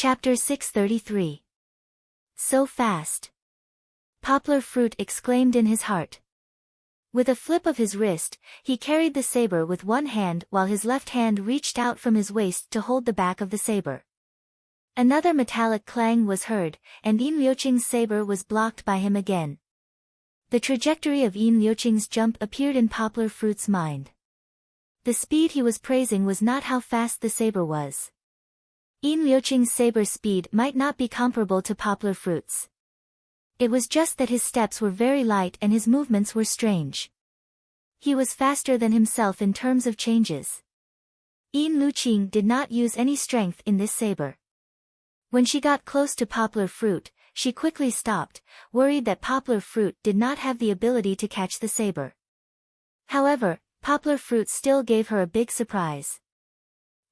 Chapter 633. So fast. Poplar Fruit exclaimed in his heart. With a flip of his wrist, he carried the saber with one hand while his left hand reached out from his waist to hold the back of the saber. Another metallic clang was heard, and Yin Liuqing's saber was blocked by him again. The trajectory of Yin Liuqing's jump appeared in Poplar Fruit's mind. The speed he was praising was not how fast the saber was. Yin Liuqing's saber speed might not be comparable to Poplar Fruit's. It was just that his steps were very light and his movements were strange. He was faster than himself in terms of changes. Yin Liuqing did not use any strength in this saber. When she got close to Poplar Fruit, she quickly stopped, worried that Poplar Fruit did not have the ability to catch the saber. However, Poplar Fruit still gave her a big surprise.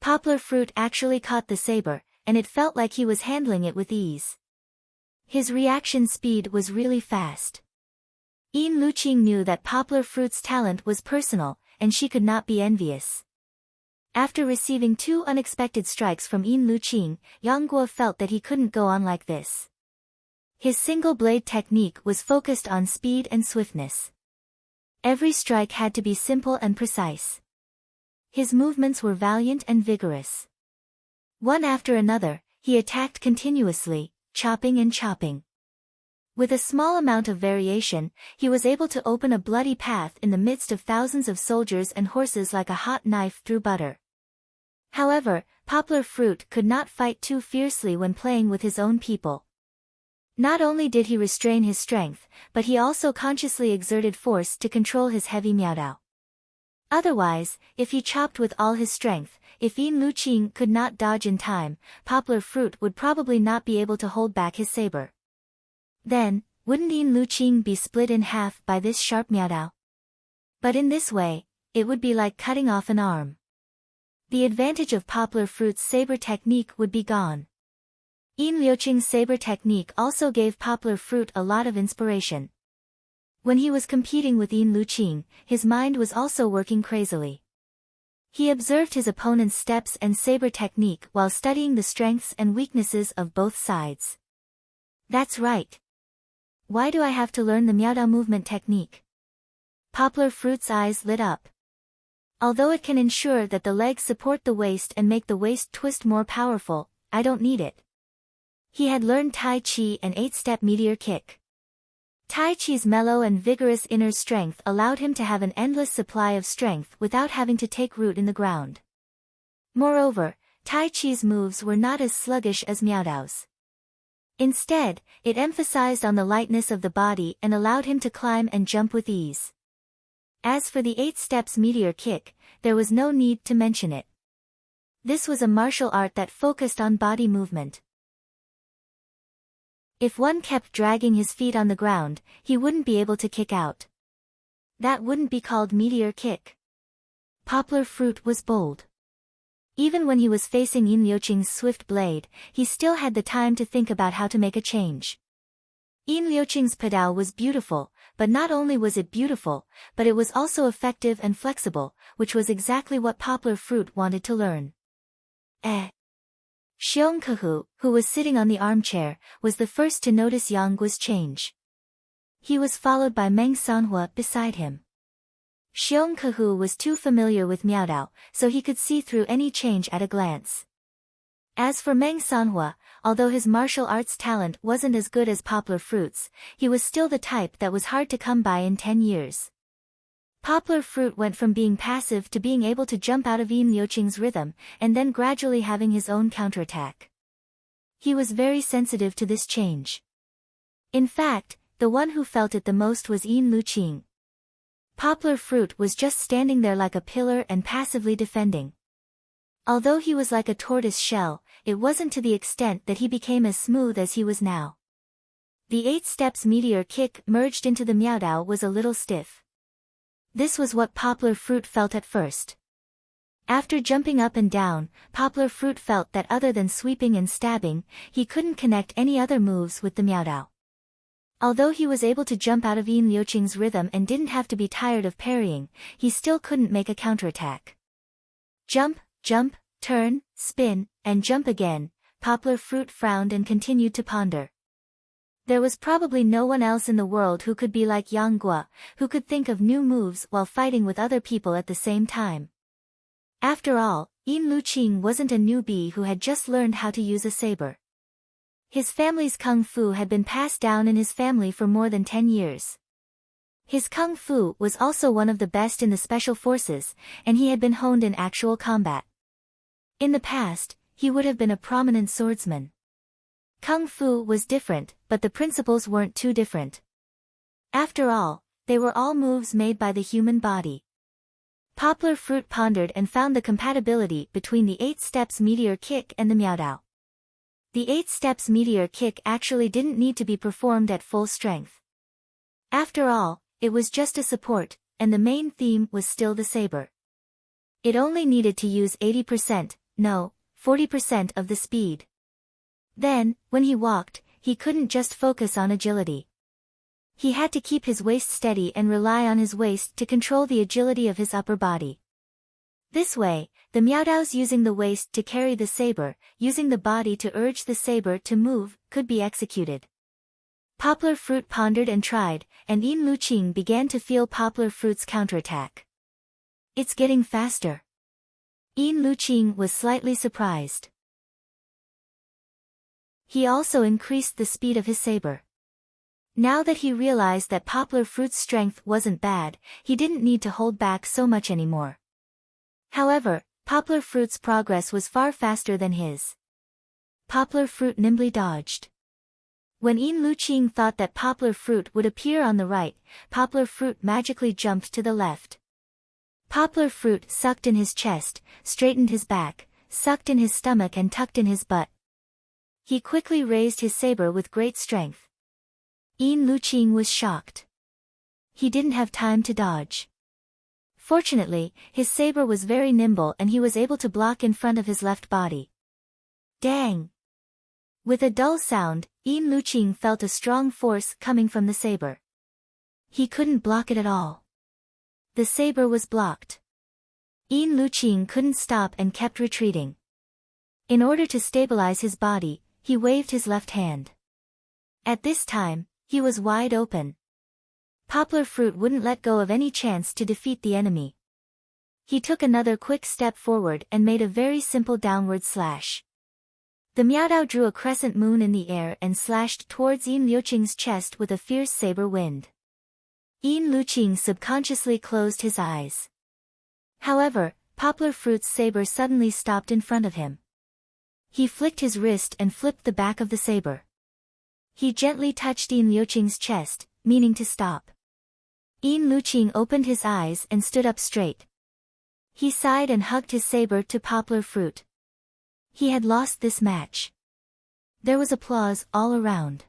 Poplar Fruit actually caught the saber, and it felt like he was handling it with ease. His reaction speed was really fast. Yin Liuqing knew that Poplar Fruit's talent was personal, and she could not be envious. After receiving 2 unexpected strikes from Yin Liuqing, Yang Guo felt that he couldn't go on like this. His single blade technique was focused on speed and swiftness. Every strike had to be simple and precise. His movements were valiant and vigorous. One after another, he attacked continuously, chopping and chopping. With a small amount of variation, he was able to open a bloody path in the midst of thousands of soldiers and horses like a hot knife through butter. However, Poplar Fruit could not fight too fiercely when playing with his own people. Not only did he restrain his strength, but he also consciously exerted force to control his heavy miaodao. Otherwise, if he chopped with all his strength, if Yin Liuqing could not dodge in time, Poplar Fruit would probably not be able to hold back his saber. Then, wouldn't Yin Liuqing be split in half by this sharp miaodao? But in this way, it would be like cutting off an arm. The advantage of Poplar Fruit's saber technique would be gone. Yin Liuqing's saber technique also gave Poplar Fruit a lot of inspiration. When he was competing with Yin Liuqing, his mind was also working crazily. He observed his opponent's steps and saber technique while studying the strengths and weaknesses of both sides. That's right. Why do I have to learn the miaodao movement technique? Poplar Fruit's eyes lit up. Although it can ensure that the legs support the waist and make the waist twist more powerful, I don't need it. He had learned Tai Chi and 8-step meteor kick. Tai Chi's mellow and vigorous inner strength allowed him to have an endless supply of strength without having to take root in the ground. Moreover, Tai Chi's moves were not as sluggish as miaodao's. Instead, it emphasized on the lightness of the body and allowed him to climb and jump with ease. As for the 8 steps meteor kick, there was no need to mention it. This was a martial art that focused on body movement. If one kept dragging his feet on the ground, he wouldn't be able to kick out. That wouldn't be called meteor kick. Poplar Fruit was bold. Even when he was facing Yin Liuqing's swift blade, he still had the time to think about how to make a change. Yin Liuqing's padao was beautiful, but not only was it beautiful, but it was also effective and flexible, which was exactly what Poplar Fruit wanted to learn. Xiong Kehu, who was sitting on the armchair, was the first to notice Yang Guo's change. He was followed by Meng Sanhua beside him. Xiong Kehu was too familiar with miaodao, so he could see through any change at a glance. As for Meng Sanhua, although his martial arts talent wasn't as good as Poplar Fruit's, he was still the type that was hard to come by in 10 years. Poplar Fruit went from being passive to being able to jump out of Yin Liuqing's rhythm, and then gradually having his own counterattack. He was very sensitive to this change. In fact, the one who felt it the most was Yin Liuqing. Poplar Fruit was just standing there like a pillar and passively defending. Although he was like a tortoise shell, it wasn't to the extent that he became as smooth as he was now. The 8 steps meteor kick merged into the miaodao was a little stiff. This was what Poplar Fruit felt at first. After jumping up and down, Poplar Fruit felt that other than sweeping and stabbing, he couldn't connect any other moves with the miaodao. Although he was able to jump out of Yin Liuqing's rhythm and didn't have to be tired of parrying, he still couldn't make a counterattack. Jump, jump, turn, spin, and jump again. Poplar Fruit frowned and continued to ponder. There was probably no one else in the world who could be like Yang Guo, who could think of new moves while fighting with other people at the same time. After all, Yin Luqing wasn't a newbie who had just learned how to use a saber. His family's kung fu had been passed down in his family for more than 10 years. His kung fu was also one of the best in the special forces, and he had been honed in actual combat. In the past, he would have been a prominent swordsman. Kung fu was different, but the principles weren't too different. After all, they were all moves made by the human body. Poplar Fruit pondered and found the compatibility between the 8 steps meteor kick and the Miaodao. The 8 steps meteor kick actually didn't need to be performed at full strength. After all, it was just a support, and the main theme was still the saber. It only needed to use 80%, no, 40% of the speed. Then, when he walked, he couldn't just focus on agility. He had to keep his waist steady and rely on his waist to control the agility of his upper body. This way, the Miaodaos using the waist to carry the saber, using the body to urge the saber to move, could be executed. Poplar Fruit pondered and tried, and Yin Luqing began to feel Poplar Fruit's counterattack. It's getting faster. Yin Luqing was slightly surprised. He also increased the speed of his saber. Now that he realized that Poplar Fruit's strength wasn't bad, he didn't need to hold back so much anymore. However, Poplar Fruit's progress was far faster than his. Poplar Fruit nimbly dodged. When Yin Luqing thought that Poplar Fruit would appear on the right, Poplar Fruit magically jumped to the left. Poplar Fruit sucked in his chest, straightened his back, sucked in his stomach and tucked in his butt. He quickly raised his saber with great strength. Yin Luqing was shocked. He didn't have time to dodge. Fortunately, his saber was very nimble and he was able to block in front of his left body. Dang! With a dull sound, Yin Luqing felt a strong force coming from the saber. He couldn't block it at all. The saber was blocked. Yin Luqing couldn't stop and kept retreating. In order to stabilize his body, he waved his left hand. At this time, he was wide open. Poplar Fruit wouldn't let go of any chance to defeat the enemy. He took another quick step forward and made a very simple downward slash. The Miaodao drew a crescent moon in the air and slashed towards Yin Luqing's chest with a fierce saber wind. Yin Luqing subconsciously closed his eyes. However, Poplar Fruit's saber suddenly stopped in front of him. He flicked his wrist and flipped the back of the saber. He gently touched Yin Luqing's chest, meaning to stop. Yin Luqing opened his eyes and stood up straight. He sighed and hugged his saber to Poplar Fruit. He had lost this match. There was applause all around.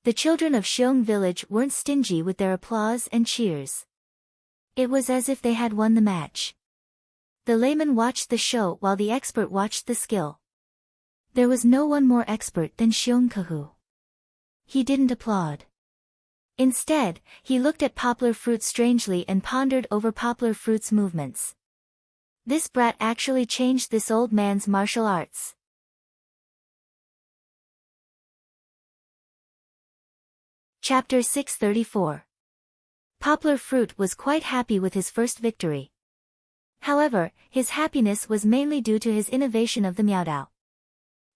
The children of Xiong village weren't stingy with their applause and cheers. It was as if they had won the match. The layman watched the show while the expert watched the skill. There was no one more expert than Xiong Kahu. He didn't applaud. Instead, he looked at Poplar Fruit strangely and pondered over Poplar Fruit's movements. This brat actually changed this old man's martial arts. Chapter 634. Poplar Fruit was quite happy with his first victory. However, his happiness was mainly due to his innovation of the Miaodao.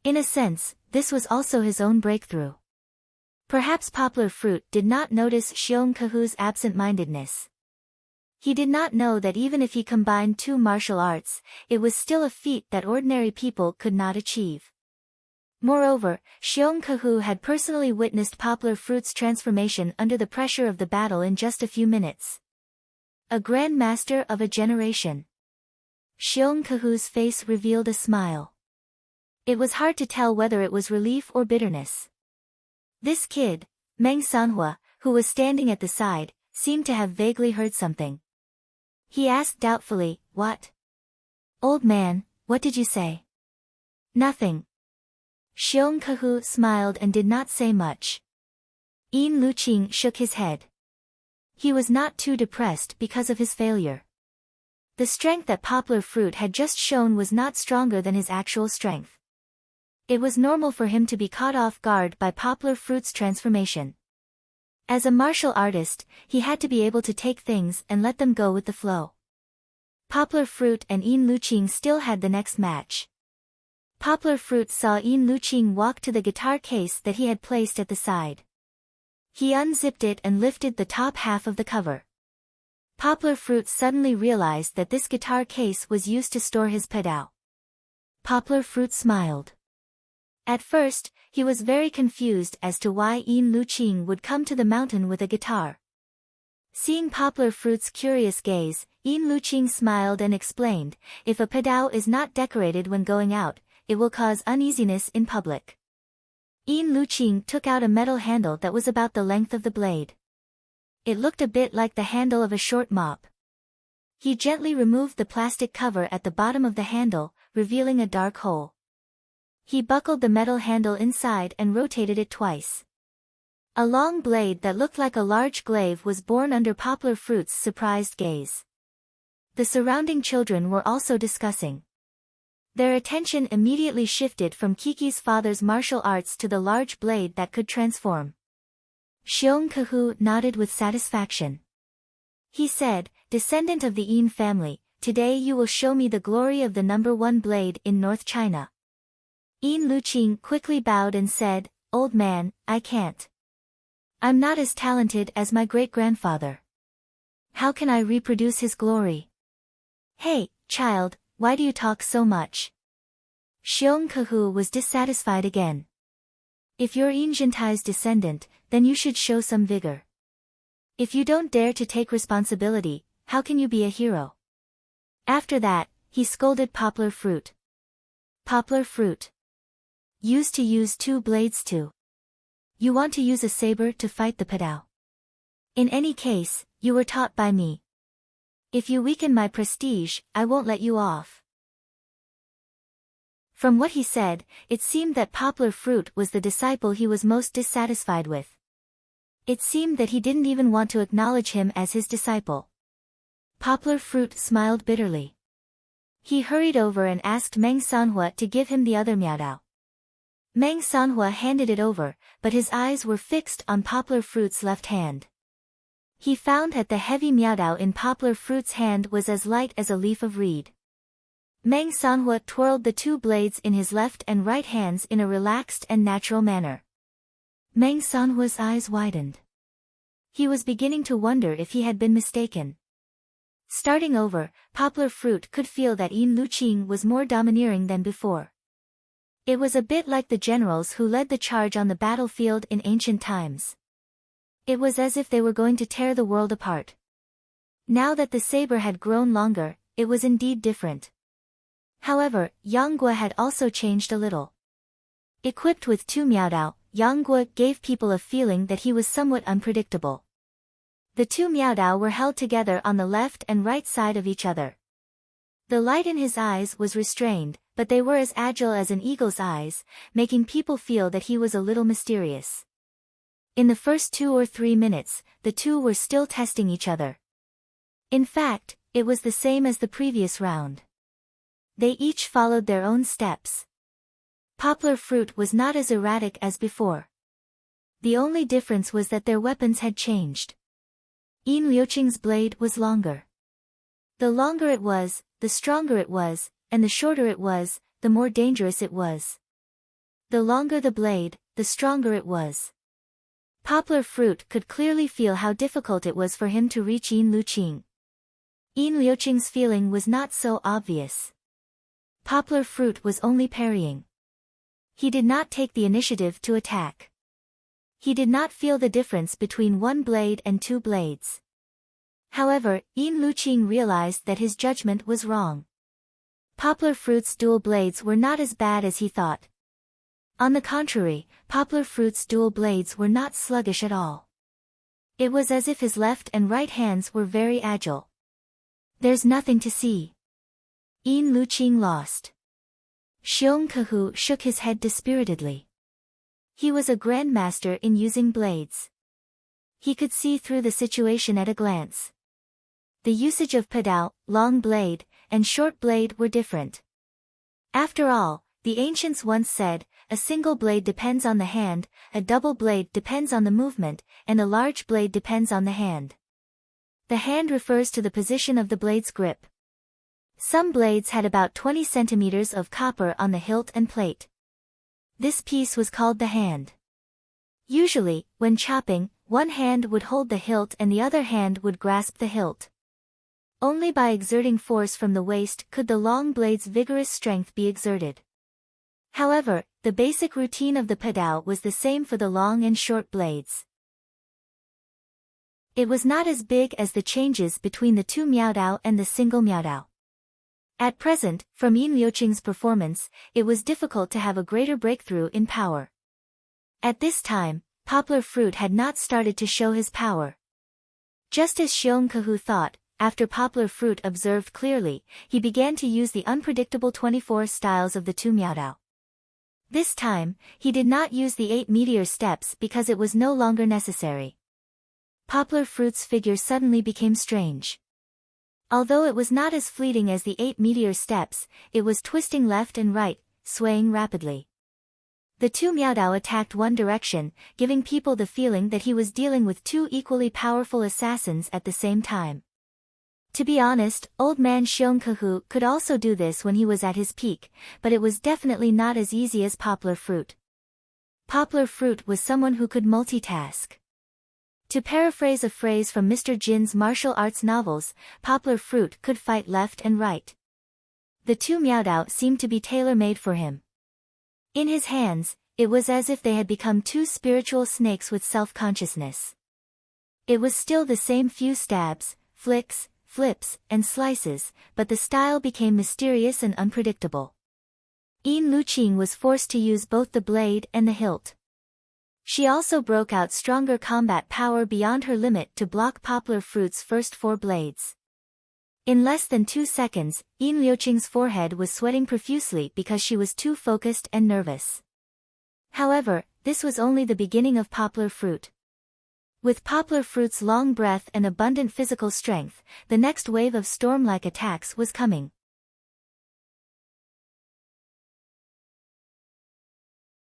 In a sense, this was also his own breakthrough. Perhaps Poplar Fruit did not notice Xiong Kahu's absent-mindedness. He did not know that even if he combined 2 martial arts, it was still a feat that ordinary people could not achieve. Moreover, Xiong Kahu had personally witnessed Poplar Fruit's transformation under the pressure of the battle in just a few minutes. A Grand Master of a generation. Xiong Kahu's face revealed a smile. It was hard to tell whether it was relief or bitterness. This kid, Meng Sanhua, who was standing at the side, seemed to have vaguely heard something. He asked doubtfully, "What?" "Old man, what did you say?" "Nothing." Xiong Kahu smiled and did not say much. Yin Luqing shook his head. He was not too depressed because of his failure. The strength that Poplar Fruit had just shown was not stronger than his actual strength. It was normal for him to be caught off guard by Poplar Fruit's transformation. As a martial artist, he had to be able to take things and let them go with the flow. Poplar Fruit and Yin Luqing still had the next match. Poplar Fruit saw Yin Luqing walk to the guitar case that he had placed at the side. He unzipped it and lifted the top half of the cover. Poplar Fruit suddenly realized that this guitar case was used to store his pedao. Poplar Fruit smiled. At first, he was very confused as to why Yin Luqing would come to the mountain with a guitar. Seeing Poplar Fruit's curious gaze, Yin Luqing smiled and explained, if a pedao is not decorated when going out, it will cause uneasiness in public. Yin Luqing took out a metal handle that was about the length of the blade. It looked a bit like the handle of a short mop. He gently removed the plastic cover at the bottom of the handle, revealing a dark hole. He buckled the metal handle inside and rotated it twice. A long blade that looked like a large glaive was born under Poplar Fruit's surprised gaze. The surrounding children were also discussing. Their attention immediately shifted from Kiki's father's martial arts to the large blade that could transform. Xiong Kahu nodded with satisfaction. He said, "Descendant of the Yin family, today you will show me the glory of the #1 blade in North China." Yin Luqing quickly bowed and said, "Old man, I can't. I'm not as talented as my great-grandfather. How can I reproduce his glory?" "Hey, child, why do you talk so much?" Xiong Kahu was dissatisfied again. "If you're Yin Jintai's descendant, then you should show some vigor. If you don't dare to take responsibility, how can you be a hero?" After that, he scolded Poplar Fruit. "Poplar Fruit. Used to use 2 blades too. You want to use a saber to fight the pedao. In any case, you were taught by me. If you weaken my prestige, I won't let you off." From what he said, it seemed that Poplar Fruit was the disciple he was most dissatisfied with. It seemed that he didn't even want to acknowledge him as his disciple. Poplar Fruit smiled bitterly. He hurried over and asked Meng Sanhua to give him the other miaodao. Meng Sanhua handed it over, but his eyes were fixed on Poplar Fruit's left hand. He found that the heavy miaodao in Poplar Fruit's hand was as light as a leaf of reed. Meng Sanhua twirled the 2 blades in his left and right hands in a relaxed and natural manner. Meng Sanhua's eyes widened. He was beginning to wonder if he had been mistaken. Starting over, Poplar Fruit could feel that Yin Luqing was more domineering than before. It was a bit like the generals who led the charge on the battlefield in ancient times. It was as if they were going to tear the world apart. Now that the saber had grown longer, it was indeed different. However, Yanggua had also changed a little. Equipped with 2 miaodao, Yanggua gave people a feeling that he was somewhat unpredictable. The 2 miaodao were held together on the left and right side of each other. The light in his eyes was restrained, but they were as agile as an eagle's eyes, making people feel that he was a little mysterious. In the first 2 or 3 minutes, the 2 were still testing each other. In fact, it was the same as the previous round. They each followed their own steps. Poplar Fruit was not as erratic as before. The only difference was that their weapons had changed. Yin Luqing's blade was longer. The longer it was, the stronger it was, and the shorter it was, the more dangerous it was. The longer the blade, the stronger it was. Poplar Fruit could clearly feel how difficult it was for him to reach Yin Luqing. Yin Luqing's feeling was not so obvious. Poplar Fruit was only parrying. He did not take the initiative to attack. He did not feel the difference between 1 blade and 2 blades. However, Yin Luqing realized that his judgment was wrong. Poplar Fruit's dual blades were not as bad as he thought. On the contrary, Poplar Fruit's dual blades were not sluggish at all. It was as if his left and right hands were very agile. "There's nothing to see." Yin Luqing lost. Xiong Kahu shook his head dispiritedly. He was a grandmaster in using blades. He could see through the situation at a glance. The usage of pedao, long blade, and short blade were different. After all, the ancients once said, a single blade depends on the hand, a double blade depends on the movement, and a large blade depends on the hand. The hand refers to the position of the blade's grip. Some blades had about 20 centimeters of copper on the hilt and plate. This piece was called the hand. Usually, when chopping, one hand would hold the hilt and the other hand would grasp the hilt. Only by exerting force from the waist could the long blade's vigorous strength be exerted. However, the basic routine of the padao was the same for the long and short blades. It was not as big as the changes between the two miaodao and the single miaodao. At present, from Yin Liuqing's performance, it was difficult to have a greater breakthrough in power. At this time, Poplar Fruit had not started to show his power. Just as Xiong Kahu thought, after Poplar Fruit observed clearly, he began to use the unpredictable 24 styles of the two miaodao. This time, he did not use the 8 meteor steps because it was no longer necessary. Poplar Fruit's figure suddenly became strange. Although it was not as fleeting as the 8 meteor steps, it was twisting left and right, swaying rapidly. The two miaodao attacked one direction, giving people the feeling that he was dealing with two equally powerful assassins at the same time. To be honest, old man Xiong Kahu could also do this when he was at his peak, but it was definitely not as easy as Poplar Fruit. Poplar Fruit was someone who could multitask. To paraphrase a phrase from Mr. Jin's martial arts novels, Poplar Fruit could fight left and right. The two miaodao seemed to be tailor-made for him. In his hands, it was as if they had become two spiritual snakes with self-consciousness. It was still the same few stabs, flicks, flips, and slices, but the style became mysterious and unpredictable. Yin Liuqing was forced to use both the blade and the hilt. She also broke out stronger combat power beyond her limit to block Poplar Fruit's first 4 blades. In less than 2 seconds, Yin Liuqing's forehead was sweating profusely because she was too focused and nervous. However, this was only the beginning of Poplar Fruit. With Poplar Fruit's long breath and abundant physical strength, the next wave of storm-like attacks was coming.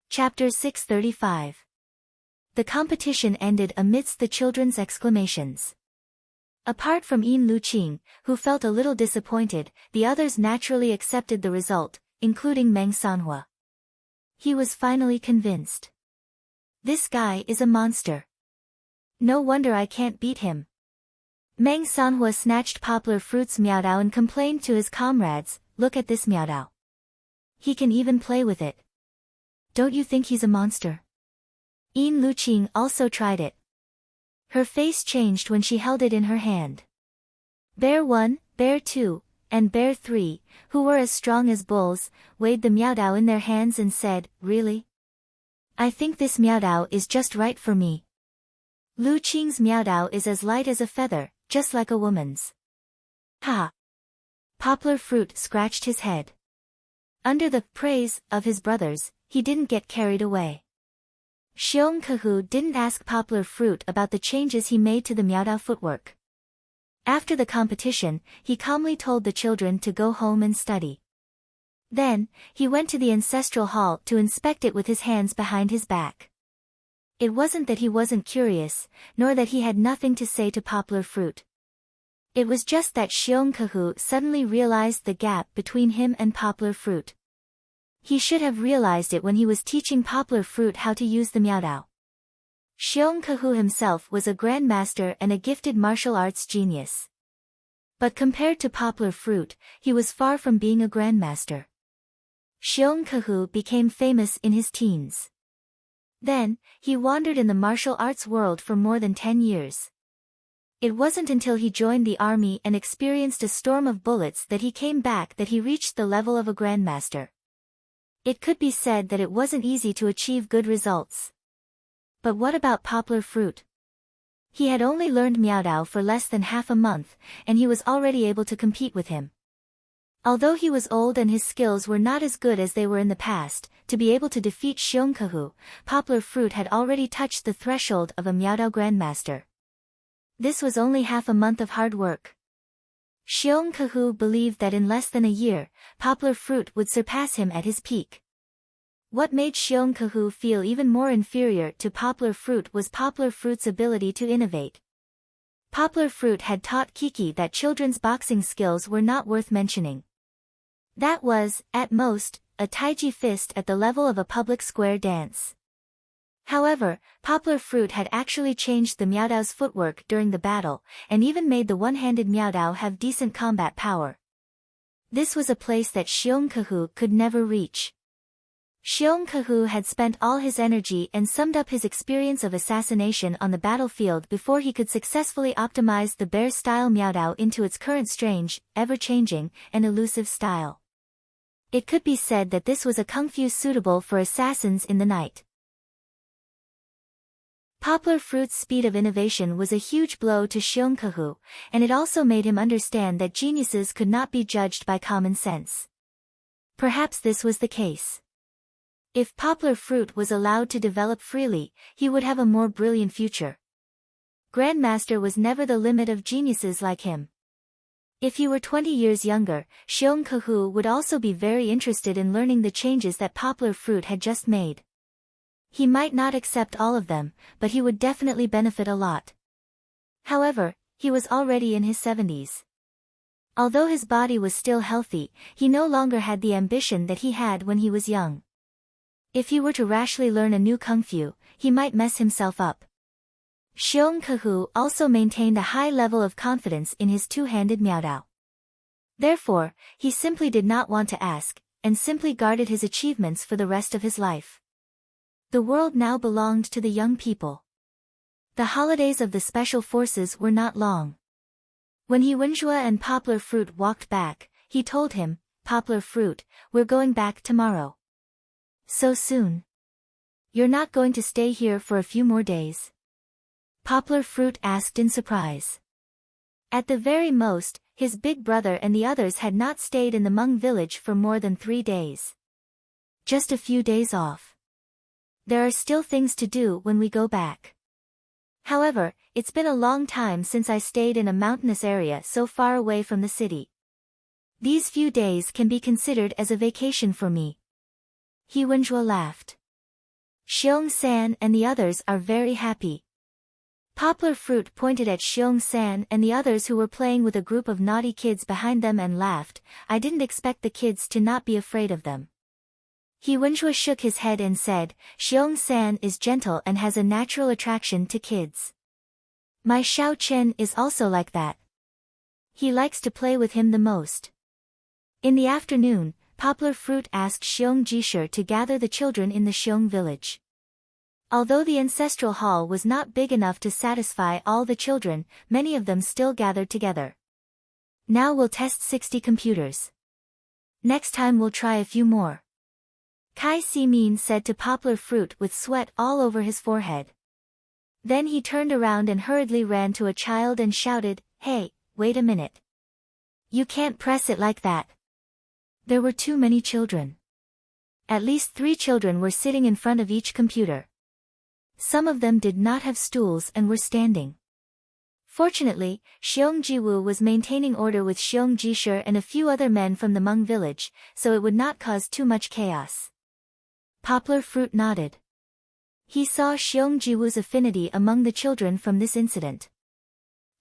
Chapter 635. The competition ended amidst the children's exclamations. Apart from Yin Liuqing, who felt a little disappointed, the others naturally accepted the result, including Meng Sanhua. He was finally convinced. This guy is a monster. No wonder I can't beat him. Meng Sanhua snatched Poplar Fruit's miaodao and complained to his comrades, "Look at this miaodao. He can even play with it. Don't you think he's a monster?" Yin Liuqing also tried it. Her face changed when she held it in her hand. Bear 1, Bear 2, and Bear 3, who were as strong as bulls, weighed the miaodao in their hands and said, "Really? I think this miaodao is just right for me." Liuqing's miaodao is as light as a feather, just like a woman's. Ha! Poplar Fruit scratched his head. Under the praise of his brothers, he didn't get carried away. Xiong Kahu didn't ask Poplar Fruit about the changes he made to the miaodao footwork. After the competition, he calmly told the children to go home and study. Then, he went to the ancestral hall to inspect it with his hands behind his back. It wasn't that he wasn't curious, nor that he had nothing to say to Poplar Fruit. It was just that Xiong Kahu suddenly realized the gap between him and Poplar Fruit. He should have realized it when he was teaching Poplar Fruit how to use the miaodao. Xiong Kahu himself was a grandmaster and a gifted martial arts genius. But compared to Poplar Fruit, he was far from being a grandmaster. Xiong Kahu became famous in his teens. Then, he wandered in the martial arts world for more than 10 years. It wasn't until he joined the army and experienced a storm of bullets that he came back that he reached the level of a grandmaster. It could be said that it wasn't easy to achieve good results. But what about Poplar Fruit? He had only learned miaodao for less than half a month, and he was already able to compete with him. Although he was old and his skills were not as good as they were in the past, to be able to defeat Xiong Kahu, Poplar Fruit had already touched the threshold of a miaodao grandmaster. This was only half a month of hard work. Xiong Kahu believed that in less than a year, Poplar Fruit would surpass him at his peak. What made Xiongkahu feel even more inferior to Poplar Fruit was Poplar Fruit's ability to innovate. Poplar Fruit had taught Kiki that children's boxing skills were not worth mentioning. That was, at most, a taiji fist at the level of a public square dance. However, Poplar Fruit had actually changed the Miaodao's footwork during the battle, and even made the one-handed Miaodao have decent combat power. This was a place that Xiongkahu could never reach. Xiongkahu had spent all his energy and summed up his experience of assassination on the battlefield before he could successfully optimize the bear-style Miaodao into its current strange, ever-changing, and elusive style. It could be said that this was a kung fu suitable for assassins in the night. Poplar Fruit's speed of innovation was a huge blow to Xiongkahu, and it also made him understand that geniuses could not be judged by common sense. Perhaps this was the case. If Poplar Fruit was allowed to develop freely, he would have a more brilliant future. Grandmaster was never the limit of geniuses like him. If he were 20 years younger, Xiongkahu would also be very interested in learning the changes that Poplar Fruit had just made. He might not accept all of them, but he would definitely benefit a lot. However, he was already in his 70s. Although his body was still healthy, he no longer had the ambition that he had when he was young. If he were to rashly learn a new kung fu, he might mess himself up. Xiongkahu also maintained a high level of confidence in his two-handed Miaodao. Therefore, he simply did not want to ask, and simply guarded his achievements for the rest of his life. The world now belonged to the young people. The holidays of the Special Forces were not long. When Wenjua and Poplar Fruit walked back, he told him, "Poplar Fruit, we're going back tomorrow." "So soon? You're not going to stay here for a few more days?" Poplar Fruit asked in surprise. At the very most, his big brother and the others had not stayed in the Hmong village for more than 3 days. "Just a few days off. There are still things to do when we go back. However, it's been a long time since I stayed in a mountainous area so far away from the city. These few days can be considered as a vacation for me." Wenjua laughed. "Xiong-san and the others are very happy." Poplar Fruit pointed at Xiong-san and the others who were playing with a group of naughty kids behind them and laughed. "I didn't expect the kids to not be afraid of them." Wenjua shook his head and said, "Xiong-san is gentle and has a natural attraction to kids. My Xiao Chen is also like that. He likes to play with him the most." In the afternoon, Poplar Fruit asked Xiong Jisher to gather the children in the Xiong village. Although the ancestral hall was not big enough to satisfy all the children, many of them still gathered together. "Now we'll test 60 computers. Next time we'll try a few more," Kai Si-min said to Poplar Fruit with sweat all over his forehead. Then he turned around and hurriedly ran to a child and shouted, "Hey, wait a minute. You can't press it like that." There were too many children. At least 3 children were sitting in front of each computer. Some of them did not have stools and were standing. Fortunately, Xiong Jiwu was maintaining order with Xiong Jisher and a few other men from the Hmong village, so it would not cause too much chaos. Poplar Fruit nodded. He saw Xiong Jiwu's affinity among the children from this incident.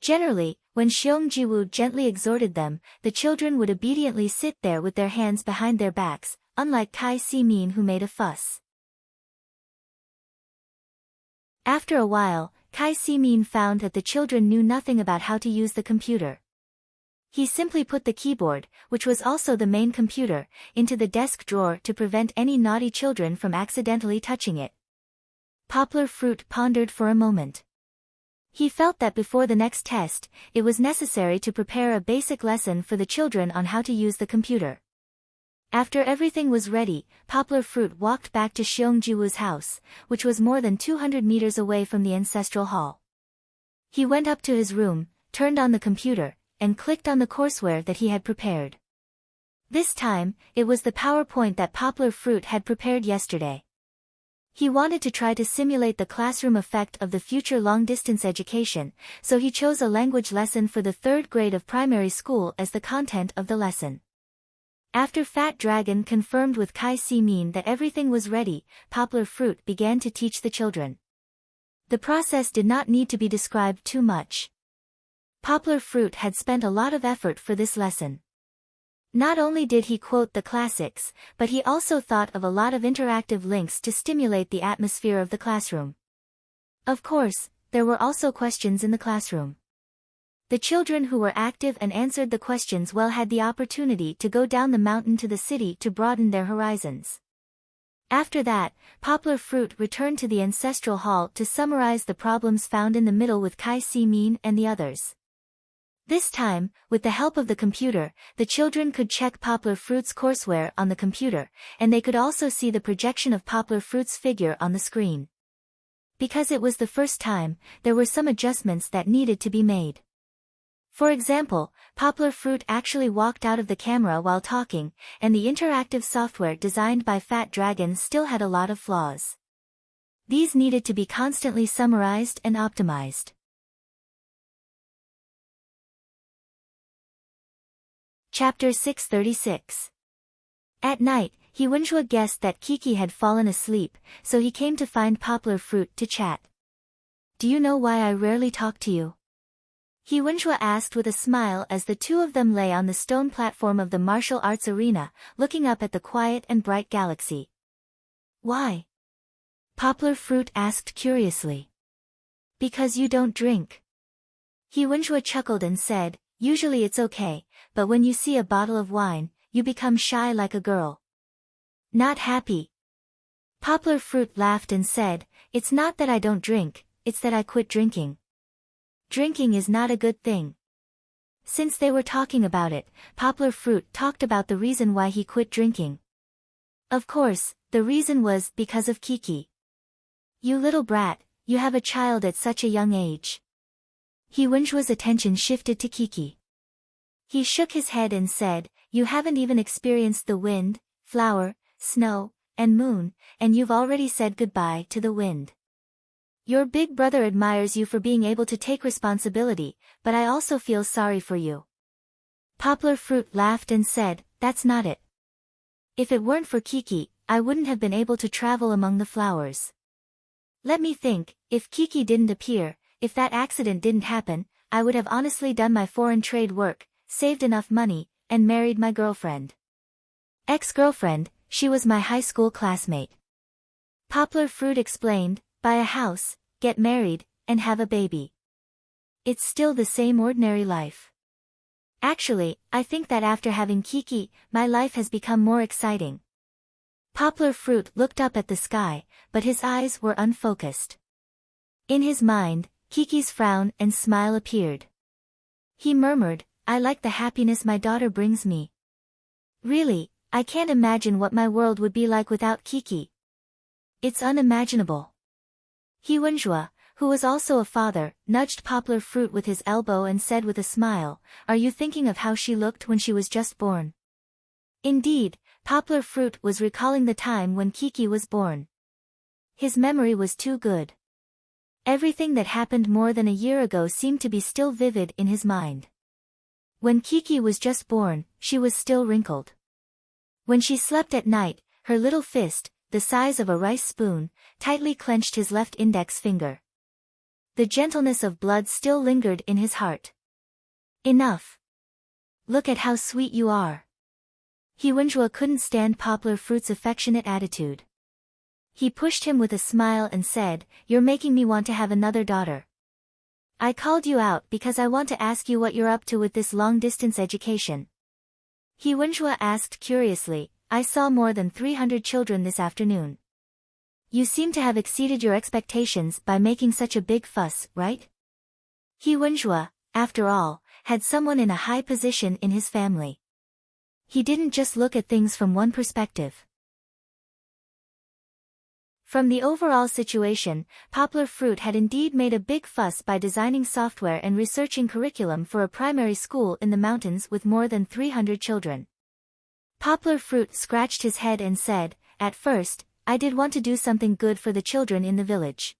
Generally, when Xiong Jiwu gently exhorted them, the children would obediently sit there with their hands behind their backs, unlike Kai Si-min who made a fuss. After a while, Kai Si-min found that the children knew nothing about how to use the computer. He simply put the keyboard, which was also the main computer, into the desk drawer to prevent any naughty children from accidentally touching it. Poplar Fruit pondered for a moment. He felt that before the next test, it was necessary to prepare a basic lesson for the children on how to use the computer. After everything was ready, Poplar Fruit walked back to Xiong Jiwu's house, which was more than 200 meters away from the ancestral hall. He went up to his room, turned on the computer, and clicked on the courseware that he had prepared. This time, it was the PowerPoint that Poplar Fruit had prepared yesterday. He wanted to try to simulate the classroom effect of the future long-distance education, so he chose a language lesson for the 3rd grade of primary school as the content of the lesson. After Fat Dragon confirmed with Kai Si Mean that everything was ready, Poplar Fruit began to teach the children. The process did not need to be described too much. Poplar Fruit had spent a lot of effort for this lesson. Not only did he quote the classics, but he also thought of a lot of interactive links to stimulate the atmosphere of the classroom. Of course, there were also questions in the classroom. The children who were active and answered the questions well had the opportunity to go down the mountain to the city to broaden their horizons. After that, Poplar Fruit returned to the ancestral hall to summarize the problems found in the middle with Kai Si Mean and the others. This time, with the help of the computer, the children could check Poplar Fruit's courseware on the computer, and they could also see the projection of Poplar Fruit's figure on the screen. Because it was the first time, there were some adjustments that needed to be made. For example, Poplar Fruit actually walked out of the camera while talking, and the interactive software designed by Fat Dragon still had a lot of flaws. These needed to be constantly summarized and optimized. Chapter 636. At night, Wenjue guessed that Kiki had fallen asleep, so he came to find Poplar Fruit to chat. "Do you know why I rarely talk to you?" Wenjue asked with a smile as the two of them lay on the stone platform of the martial arts arena, looking up at the quiet and bright galaxy. "Why?" Poplar Fruit asked curiously. "Because you don't drink." Wenjue chuckled and said, "Usually it's okay, but when you see a bottle of wine, you become shy like a girl." "Not happy?" Poplar Fruit laughed and said, "It's not that I don't drink, it's that I quit drinking. Drinking is not a good thing." Since they were talking about it, Poplar Fruit talked about the reason why he quit drinking. Of course, the reason was because of Kiki. "You little brat, you have a child at such a young age." Wenjue's attention shifted to Kiki. He shook his head and said, "You haven't even experienced the wind, flower, snow, and moon, and you've already said goodbye to the wind. Your big brother admires you for being able to take responsibility, but I also feel sorry for you." Poplar Fruit laughed and said, "That's not it. If it weren't for Kiki, I wouldn't have been able to travel among the flowers. Let me think, if Kiki didn't appear, if that accident didn't happen, I would have honestly done my foreign trade work, saved enough money, and married my girlfriend. Ex-girlfriend, she was my high school classmate." Poplar Fruit explained, "Buy a house, get married, and have a baby. It's still the same ordinary life. Actually, I think that after having Kiki, my life has become more exciting." Poplar Fruit looked up at the sky, but his eyes were unfocused. In his mind, Kiki's frown and smile appeared. He murmured, "I like the happiness my daughter brings me. Really, I can't imagine what my world would be like without Kiki. It's unimaginable." Wenjue, who was also a father, nudged Poplar Fruit with his elbow and said with a smile, "Are you thinking of how she looked when she was just born?" Indeed, Poplar Fruit was recalling the time when Kiki was born. His memory was too good. Everything that happened more than a year ago seemed to be still vivid in his mind. When Kiki was just born, she was still wrinkled. When she slept at night, her little fist, the size of a rice spoon, tightly clenched his left index finger. The gentleness of blood still lingered in his heart. "Enough. Look at how sweet you are." Wenjue couldn't stand Poplar Fruit's affectionate attitude. He pushed him with a smile and said, "You're making me want to have another daughter. I called you out because I want to ask you what you're up to with this long-distance education." Wenjue asked curiously, "I saw more than 300 children this afternoon. You seem to have exceeded your expectations by making such a big fuss, right?" Wenjue, after all, had someone in a high position in his family. He didn't just look at things from one perspective. From the overall situation, Poplar Fruit had indeed made a big fuss by designing software and researching curriculum for a primary school in the mountains with more than 300 children. Poplar Fruit scratched his head and said, "At first, I did want to do something good for the children in the village.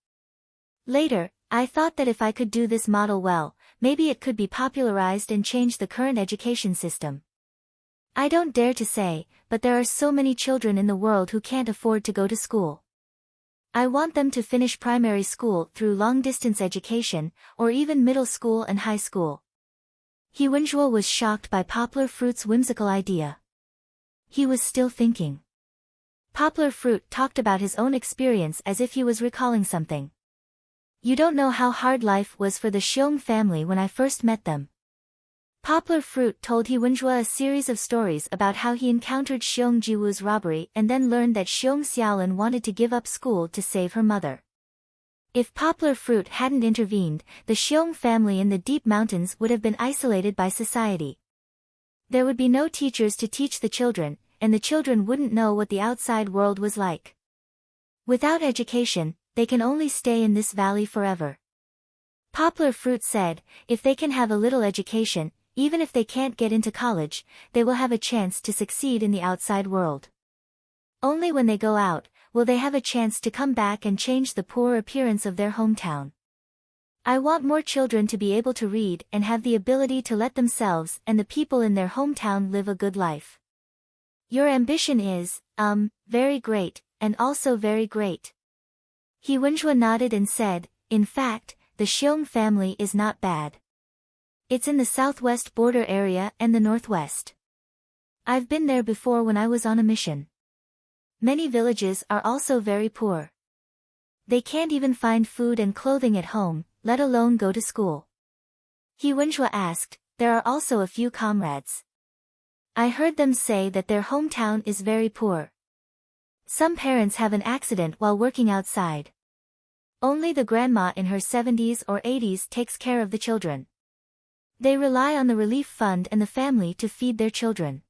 Later, I thought that if I could do this model well, maybe it could be popularized and change the current education system. I don't dare to say, but there are so many children in the world who can't afford to go to school. I want them to finish primary school through long-distance education, or even middle school and high school. Hyunjoo was shocked by Poplar Fruit's whimsical idea. He was still thinking. Poplar Fruit talked about his own experience as if he was recalling something. You don't know how hard life was for the Seong family when I first met them. Poplar Fruit told Hyunjoo a series of stories about how he encountered Seong Jiwoo's robbery and then learned that Seong Xiaolin wanted to give up school to save her mother. If Poplar Fruit hadn't intervened, the Seong family in the deep mountains would have been isolated by society. There would be no teachers to teach the children, and the children wouldn't know what the outside world was like. Without education, they can only stay in this valley forever. Poplar Fruit said, if they can have a little education, even if they can't get into college, they will have a chance to succeed in the outside world. Only when they go out, will they have a chance to come back and change the poor appearance of their hometown. I want more children to be able to read and have the ability to let themselves and the people in their hometown live a good life. Your ambition is, very great, and also very great. Hyunjoo nodded and said, in fact, the Seong family is not bad. It's in the southwest border area and the northwest. I've been there before when I was on a mission. Many villages are also very poor. They can't even find food and clothing at home, let alone go to school. Hyunjoo asked, there are also a few comrades. I heard them say that their hometown is very poor. Some parents have an accident while working outside. Only the grandma in her 70s or 80s takes care of the children. They rely on the relief fund and the family to feed their children.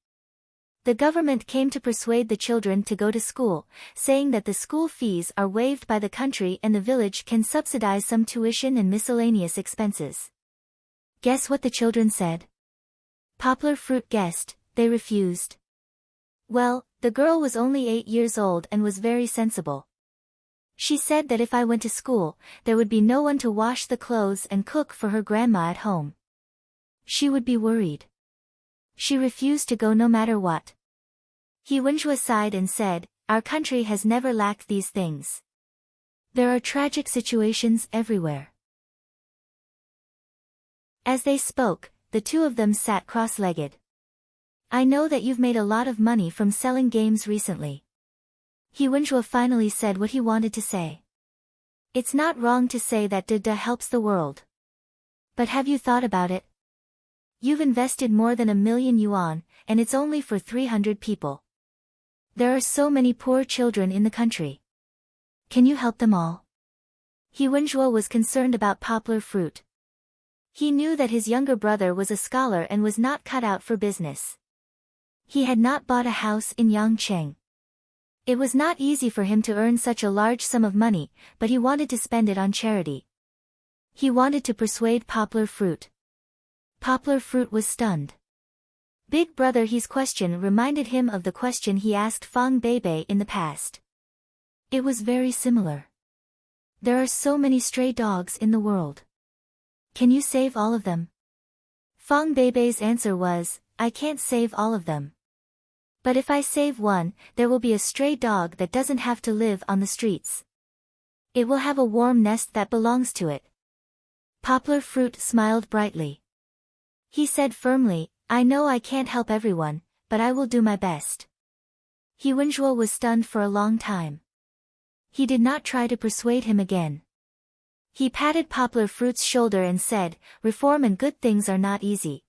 The government came to persuade the children to go to school, saying that the school fees are waived by the country and the village can subsidize some tuition and miscellaneous expenses. Guess what the children said? Poplar Fruit guessed, they refused. Well, the girl was only 8 years old and was very sensible. She said that if I went to school, there would be no one to wash the clothes and cook for her grandma at home. She would be worried. She refused to go no matter what. Hyunjoo sighed and said, our country has never lacked these things. There are tragic situations everywhere. As they spoke, the two of them sat cross-legged. I know that you've made a lot of money from selling games recently. Hyunjoo finally said what he wanted to say. It's not wrong to say that DD helps the world. But have you thought about it? You've invested more than 1 million yuan, and it's only for 300 people. There are so many poor children in the country. Can you help them all? Hyunjoo was concerned about Poplar Fruit. He knew that his younger brother was a scholar and was not cut out for business. He had not bought a house in Yangcheng. It was not easy for him to earn such a large sum of money, but he wanted to spend it on charity. He wanted to persuade Poplar Fruit. Poplar Fruit was stunned. Big Brother He's question reminded him of the question he asked Fang Beibei in the past. It was very similar. There are so many stray dogs in the world. Can you save all of them? Fang Beibei's answer was, I can't save all of them. But if I save one, there will be a stray dog that doesn't have to live on the streets. It will have a warm nest that belongs to it. Poplar Fruit smiled brightly. He said firmly, I know I can't help everyone, but I will do my best. Hyunjoo was stunned for a long time. He did not try to persuade him again. He patted Poplar Fruit's shoulder and said, reform and good things are not easy.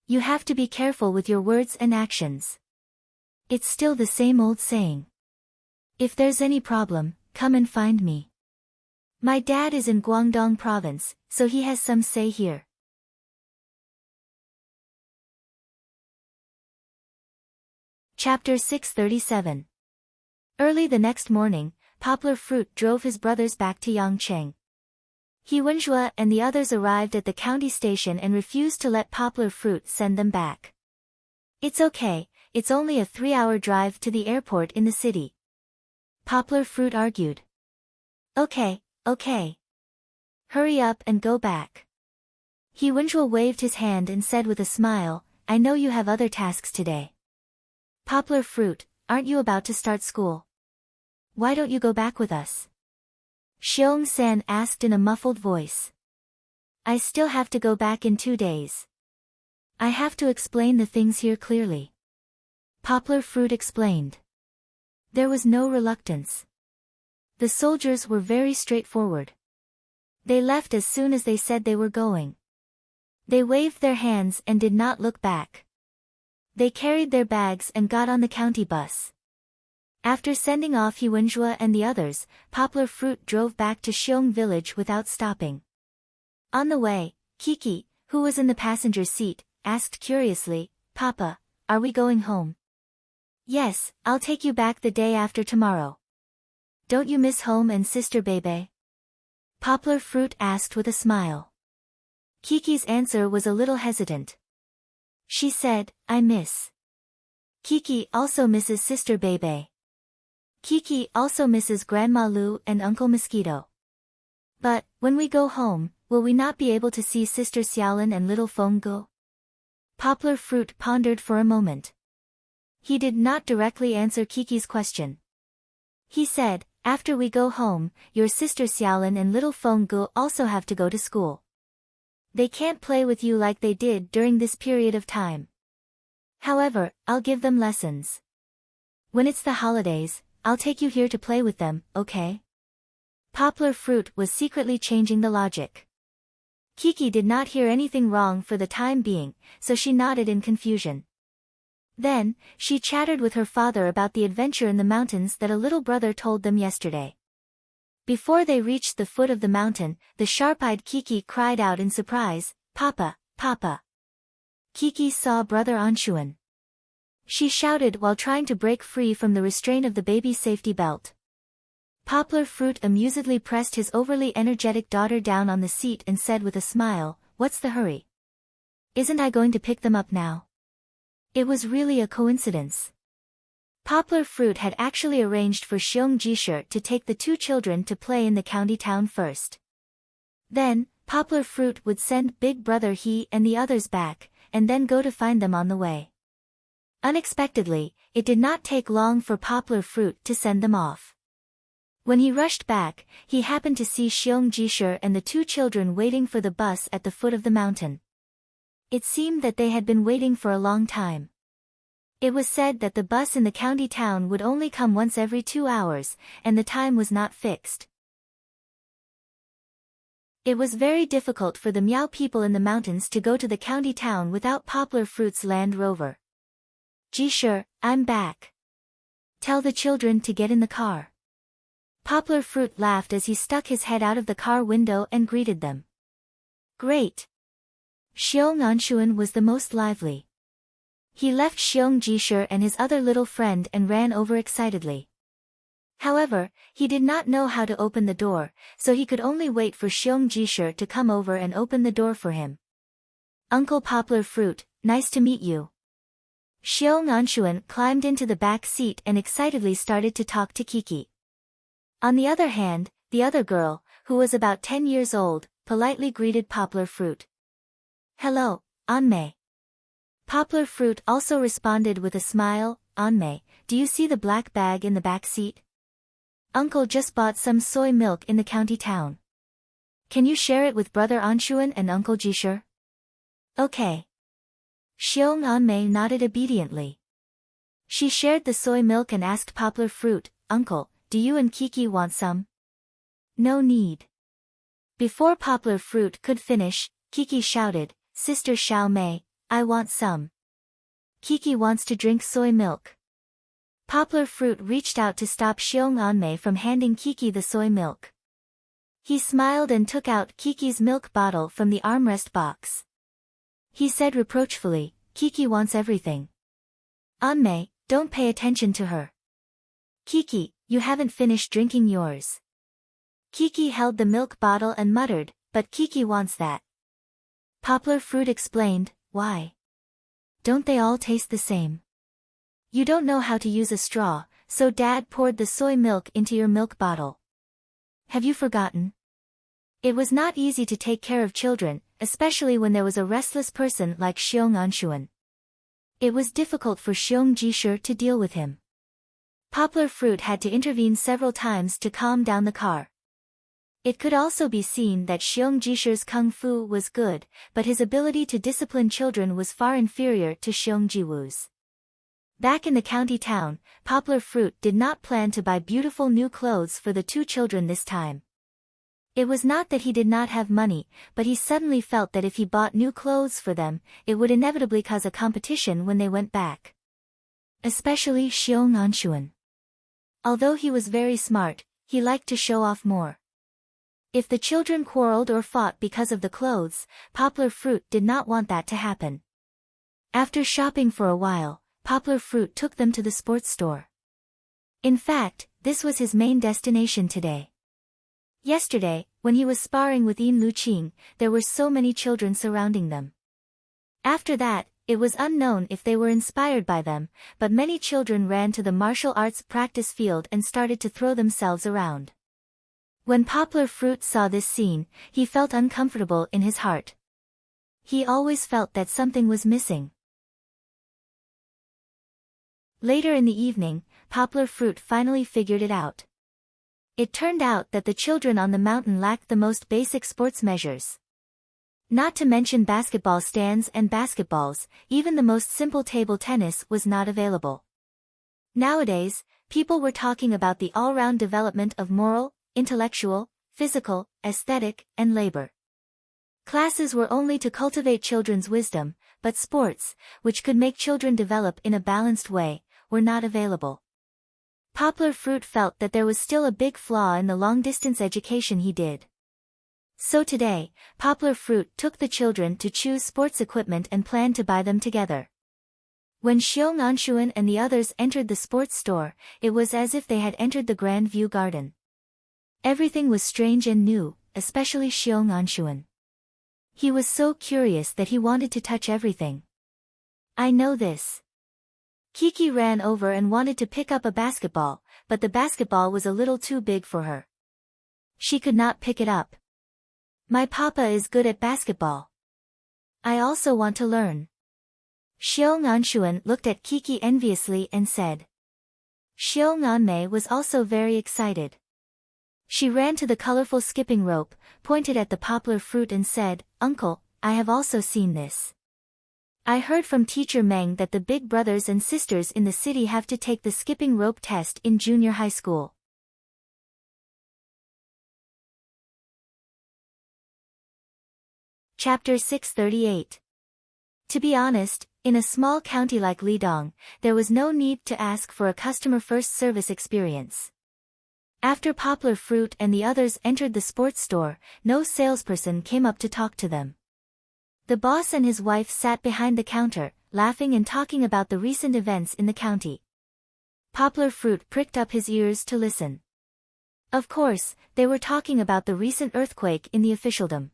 You have to be careful with your words and actions. It's still the same old saying. If there's any problem, come and find me. My dad is in Guangdong province, so he has some say here. Chapter 637. Early the next morning, Poplar Fruit drove his brothers back to Yangcheng. Hyunjoo and the others arrived at the county station and refused to let Poplar Fruit send them back. It's okay, it's only a 3-hour drive to the airport in the city. Poplar Fruit argued. Okay. Hurry up and go back. Hyunjoo waved his hand and said with a smile, I know you have other tasks today. Poplar Fruit, aren't you about to start school? Why don't you go back with us? Xiong-san asked in a muffled voice. I still have to go back in 2 days. I have to explain the things here clearly. Poplar Fruit explained. There was no reluctance. The soldiers were very straightforward. They left as soon as they said they were going. They waved their hands and did not look back. They carried their bags and got on the county bus. After sending off Huanjua and the others, Poplar Fruit drove back to Xiong village without stopping. On the way, Kiki, who was in the passenger seat, asked curiously, Papa, are we going home? Yes, I'll take you back the day after tomorrow. Don't you miss home and sister Bebe? Poplar Fruit asked with a smile. Kiki's answer was a little hesitant. She said, I miss. Kiki also misses sister Bebe. Kiki also misses Grandma Lu and Uncle Mosquito. But, when we go home, will we not be able to see Sister Xiaolin and little Fenggu? Poplar Fruit pondered for a moment. He did not directly answer Kiki's question. He said, after we go home, your sister Xiaolin and little Fenggu also have to go to school. They can't play with you like they did during this period of time. However, I'll give them lessons. When it's the holidays, I'll take you here to play with them, okay? Poplar Fruit was secretly changing the logic. Kiki did not hear anything wrong for the time being, so she nodded in confusion. Then, she chattered with her father about the adventure in the mountains that a little brother told them yesterday. Before they reached the foot of the mountain, the sharp-eyed Kiki cried out in surprise, Papa, Papa! Kiki saw Brother Anshuan. She shouted while trying to break free from the restraint of the baby's safety belt. Poplar Fruit amusedly pressed his overly energetic daughter down on the seat and said with a smile, What's the hurry? Isn't I going to pick them up now? It was really a coincidence. Poplar Fruit had actually arranged for Xiong Jisher to take the 2 children to play in the county town first. Then, Poplar Fruit would send Big Brother he and the others back, and then go to find them on the way. Unexpectedly, it did not take long for Poplar Fruit to send them off. When he rushed back, he happened to see Xiong Jisher and the 2 children waiting for the bus at the foot of the mountain. It seemed that they had been waiting for a long time. It was said that the bus in the county town would only come once every 2 hours, and the time was not fixed. It was very difficult for the Miao people in the mountains to go to the county town without Poplar Fruit's Land Rover. Jisher, I'm back. Tell the children to get in the car. Poplar Fruit laughed as he stuck his head out of the car window and greeted them. Great! Xiong Anshuan was the most lively. He left Xiong Jisher and his other little friend and ran over excitedly. However, he did not know how to open the door, so he could only wait for Xiong Jisher to come over and open the door for him. Uncle Poplar Fruit, nice to meet you. Xiong Anshuan climbed into the back seat and excitedly started to talk to Kiki. On the other hand, the other girl, who was about 10 years old, politely greeted Poplar Fruit. Hello, Anmei. Poplar Fruit also responded with a smile, Anmei, do you see the black bag in the back seat? Uncle just bought some soy milk in the county town. Can you share it with Brother Anshuan and Uncle Jisher? Okay. Xiong Anmei nodded obediently. She shared the soy milk and asked Poplar Fruit, Uncle, do you and Kiki want some? No need. Before Poplar Fruit could finish, Kiki shouted, Sister Xiao Mei, I want some. Kiki wants to drink soy milk. Poplar Fruit reached out to stop Xiong Anmei from handing Kiki the soy milk. He smiled and took out Kiki's milk bottle from the armrest box. He said reproachfully, Kiki wants everything. Anmei, don't pay attention to her. Kiki, you haven't finished drinking yours. Kiki held the milk bottle and muttered, but Kiki wants that. Poplar Fruit explained, why? Don't they all taste the same? You don't know how to use a straw, so Dad poured the soy milk into your milk bottle. Have you forgotten? It was not easy to take care of children, especially when there was a restless person like Xiong Anshuan. It was difficult for Xiong Jisher to deal with him. Poplar Fruit had to intervene several times to calm down the car. It could also be seen that Xiong Jisher's kung fu was good, but his ability to discipline children was far inferior to Xiong Jiwu's. Back in the county town, Poplar Fruit did not plan to buy beautiful new clothes for the two children this time. It was not that he did not have money, but he suddenly felt that if he bought new clothes for them, it would inevitably cause a competition when they went back. Especially Xiong Anshuan. Although he was very smart, he liked to show off more. If the children quarreled or fought because of the clothes, Poplar Fruit did not want that to happen. After shopping for a while, Poplar Fruit took them to the sports store. In fact, this was his main destination today. Yesterday, when he was sparring with Yin Luqing, there were so many children surrounding them. After that, it was unknown if they were inspired by them, but many children ran to the martial arts practice field and started to throw themselves around. When Poplar Fruit saw this scene, he felt uncomfortable in his heart. He always felt that something was missing. Later in the evening, Poplar Fruit finally figured it out. It turned out that the children on the mountain lacked the most basic sports measures. Not to mention basketball stands and basketballs, even the most simple table tennis was not available. Nowadays, people were talking about the all-round development of moral, intellectual, physical, aesthetic, and labor. Classes were only to cultivate children's wisdom, but sports, which could make children develop in a balanced way, were not available. Poplar Fruit felt that there was still a big flaw in the long-distance education he did. So today, Poplar Fruit took the children to choose sports equipment and planned to buy them together. When Xiong Anshuan and the others entered the sports store, it was as if they had entered the Grand View Garden. Everything was strange and new, especially Xiong Anshuan. He was so curious that he wanted to touch everything. I know this. Kiki ran over and wanted to pick up a basketball, but the basketball was a little too big for her. She could not pick it up. My papa is good at basketball. I also want to learn. Xiong Anshuan looked at Kiki enviously and said. Xiong Anmei was also very excited. She ran to the colorful skipping rope, pointed at the Poplar Fruit and said, Uncle, I have also seen this. I heard from Teacher Meng that the big brothers and sisters in the city have to take the skipping rope test in junior high school. Chapter 638. To be honest, in a small county like Lidong, there was no need to ask for a customer-first service experience. After Poplar Fruit and the others entered the sports store, no salesperson came up to talk to them. The boss and his wife sat behind the counter, laughing and talking about the recent events in the county. Poplar Fruit pricked up his ears to listen. Of course, they were talking about the recent earthquake in the officialdom.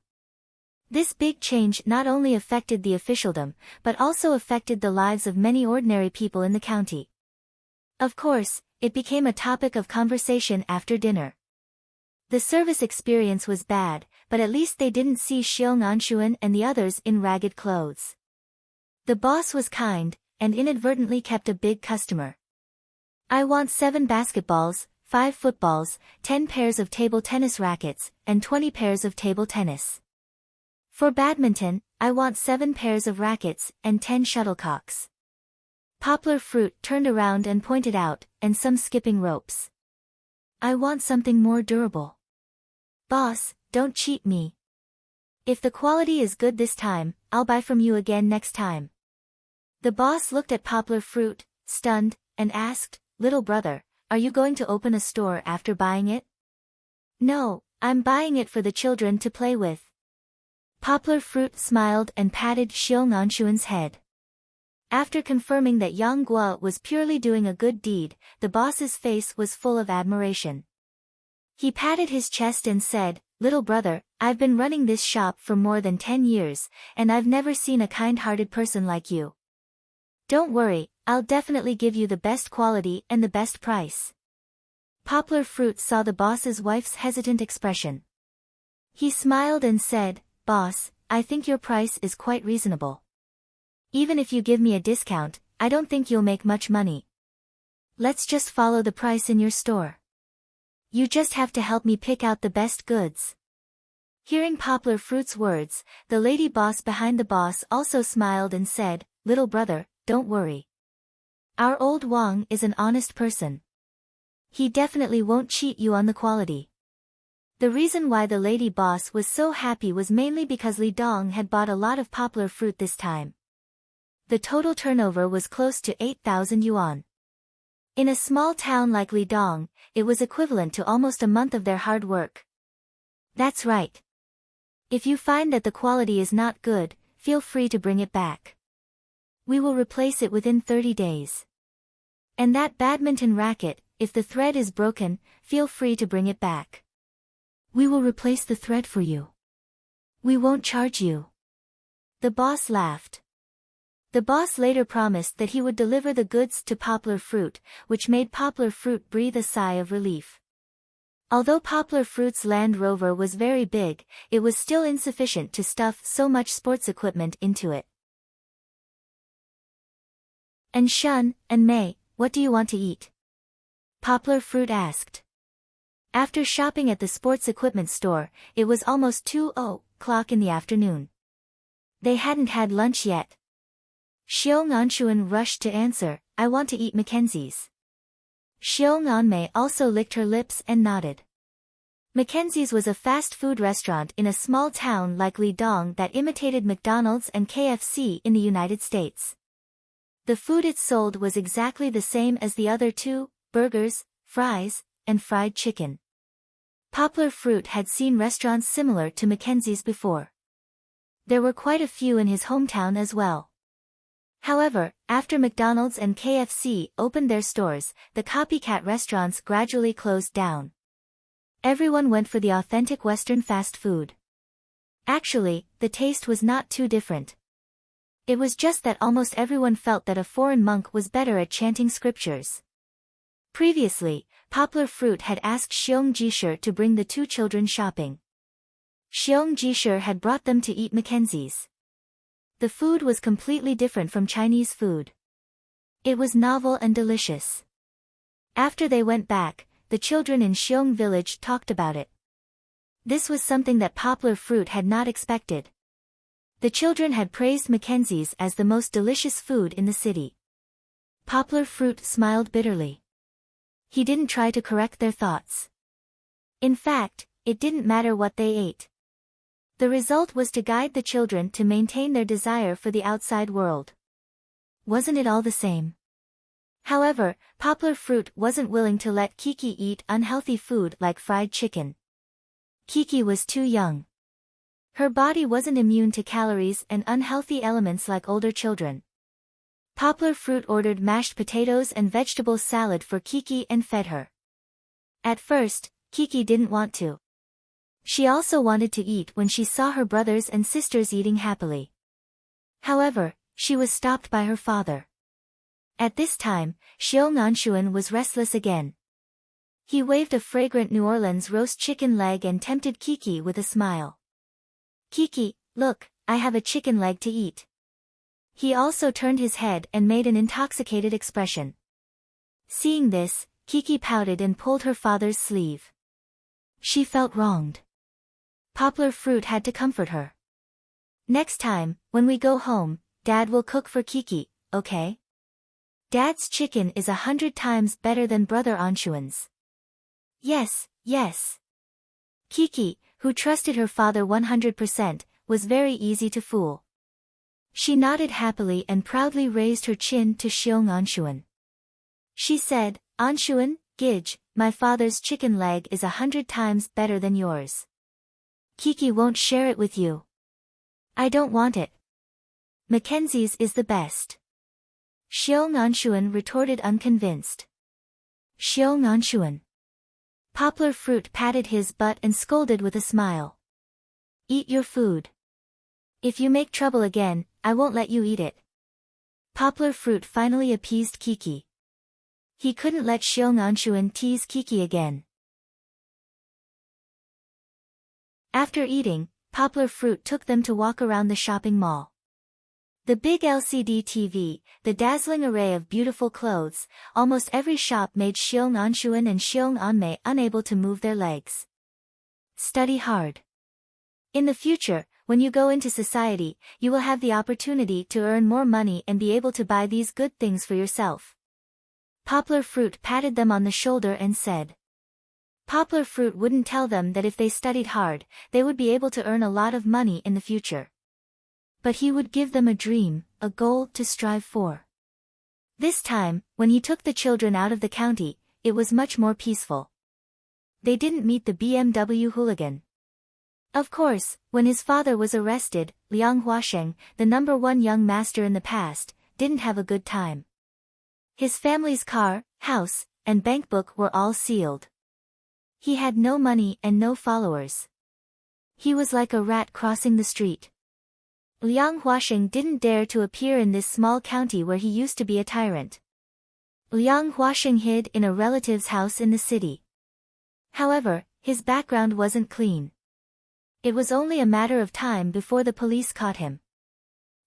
This big change not only affected the officialdom, but also affected the lives of many ordinary people in the county. Of course, it became a topic of conversation after dinner. The service experience was bad, but at least they didn't see Xiong Anshuan and the others in ragged clothes. The boss was kind, and inadvertently kept a big customer. I want 7 basketballs, 5 footballs, 10 pairs of table tennis rackets, and 20 pairs of table tennis. For badminton, I want 7 pairs of rackets, and 10 shuttlecocks. Poplar Fruit turned around and pointed out, and some skipping ropes. I want something more durable. Boss, don't cheat me. If the quality is good this time, I'll buy from you again next time. The boss looked at Poplar Fruit, stunned, and asked, Little brother, are you going to open a store after buying it? No, I'm buying it for the children to play with. Poplar Fruit smiled and patted Xiong Anshuan's head. After confirming that Yang Guo was purely doing a good deed, the boss's face was full of admiration. He patted his chest and said, Little brother, I've been running this shop for more than 10 years, and I've never seen a kind-hearted person like you. Don't worry, I'll definitely give you the best quality and the best price. Poplar Fruit saw the boss's wife's hesitant expression. He smiled and said, Boss, I think your price is quite reasonable. Even if you give me a discount, I don't think you'll make much money. Let's just follow the price in your store. You just have to help me pick out the best goods. Hearing Poplar Fruit's words, the lady boss behind the boss also smiled and said, "Little brother, don't worry. Our old Wang is an honest person. He definitely won't cheat you on the quality." The reason why the lady boss was so happy was mainly because Li Dong had bought a lot of poplar fruit this time. The total turnover was close to 8,000 yuan. In a small town like Li Dong, it was equivalent to almost a month of their hard work. That's right. If you find that the quality is not good, feel free to bring it back. We will replace it within 30 days. And that badminton racket, if the thread is broken, feel free to bring it back. We will replace the thread for you. We won't charge you. The boss laughed. The boss later promised that he would deliver the goods to Poplar Fruit, which made Poplar Fruit breathe a sigh of relief. Although Poplar Fruit's Land Rover was very big, it was still insufficient to stuff so much sports equipment into it. "And Shun, and Mei, what do you want to eat?" Poplar Fruit asked. After shopping at the sports equipment store, it was almost 2:00 in the afternoon. They hadn't had lunch yet. Xiong Anshuan rushed to answer, "I want to eat Mackenzie's." Xiong Anmei also licked her lips and nodded. Mackenzie's was a fast food restaurant in a small town like Lidong that imitated McDonald's and KFC in the United States. The food it sold was exactly the same as the other two: burgers, fries, and fried chicken. Poplar Fruit had seen restaurants similar to Mackenzie's before. There were quite a few in his hometown as well. However, after McDonald's and KFC opened their stores, the copycat restaurants gradually closed down. Everyone went for the authentic Western fast food. Actually, the taste was not too different. It was just that almost everyone felt that a foreign monk was better at chanting scriptures. Previously, Poplar Fruit had asked Xiong Jisher to bring the two children shopping. Xiong Jisher had brought them to eat Mackenzie's. The food was completely different from Chinese food. It was novel and delicious. After they went back, the children in Xiong village talked about it. This was something that Poplar Fruit had not expected. The children had praised Mackenzie's as the most delicious food in the city. Poplar Fruit smiled bitterly. He didn't try to correct their thoughts. In fact, it didn't matter what they ate. The result was to guide the children to maintain their desire for the outside world. Wasn't it all the same? However, Poplar Fruit wasn't willing to let Kiki eat unhealthy food like fried chicken. Kiki was too young. Her body wasn't immune to calories and unhealthy elements like older children. Poplar Fruit ordered mashed potatoes and vegetable salad for Kiki and fed her. At first, Kiki didn't want to. She also wanted to eat when she saw her brothers and sisters eating happily. However, she was stopped by her father. At this time, Xiong Anshuan was restless again. He waved a fragrant New Orleans roast chicken leg and tempted Kiki with a smile. "Kiki, look, I have a chicken leg to eat." He also turned his head and made an intoxicated expression. Seeing this, Kiki pouted and pulled her father's sleeve. She felt wronged. Poplar Fruit had to comfort her. "Next time, when we go home, Dad will cook for Kiki, okay? Dad's chicken is 100 times better than Brother Anshuan's." "Yes, yes." Kiki, who trusted her father 100%, was very easy to fool. She nodded happily and proudly raised her chin to Xiong Anshuan. She said, "Anshuan, Gij, my father's chicken leg is 100 times better than yours. Kiki won't share it with you." "I don't want it. Mackenzie's is the best." Xiong Anshuan retorted unconvinced. "Xiong Anshuan." Poplar Fruit patted his butt and scolded with a smile. "Eat your food. If you make trouble again, I won't let you eat it." Poplar Fruit finally appeased Kiki. He couldn't let Xiong Anshuan tease Kiki again. After eating, Poplar Fruit took them to walk around the shopping mall. The big LCD TV, the dazzling array of beautiful clothes, almost every shop made Xiong Anshuan and Xiong Anmei unable to move their legs. Study hard. In the future, when you go into society, you will have the opportunity to earn more money and be able to buy these good things for yourself. Poplar Fruit patted them on the shoulder and said. Poplar Fruit wouldn't tell them that if they studied hard, they would be able to earn a lot of money in the future. But he would give them a dream, a goal to strive for. This time, when he took the children out of the county, it was much more peaceful. They didn't meet the BMW hooligan. Of course, when his father was arrested, Liang Huasheng, the #1 young master in the past, didn't have a good time. His family's car, house, and bank book were all sealed. He had no money and no followers. He was like a rat crossing the street. Liang Huasheng didn't dare to appear in this small county where he used to be a tyrant. Liang Huasheng hid in a relative's house in the city. However, his background wasn't clean. It was only a matter of time before the police caught him.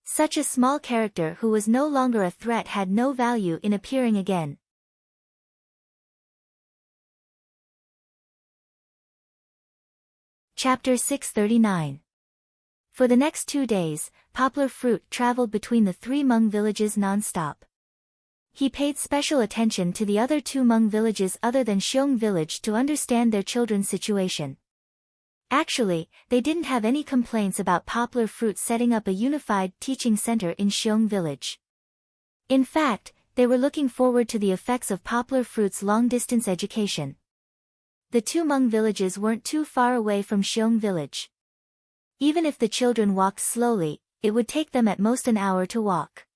Such a small character who was no longer a threat had no value in appearing again. Chapter 639. For the next 2 days, Poplar Fruit traveled between the 3 Hmong villages non-stop. He paid special attention to the other 2 Hmong villages other than Xiong village to understand their children's situation. Actually, they didn't have any complaints about Poplar Fruit setting up a unified teaching center in Xiong village. In fact, they were looking forward to the effects of Poplar Fruit's long-distance education. The 2 Hmong villages weren't too far away from Xiong village. Even if the children walked slowly, it would take them at most an hour to walk.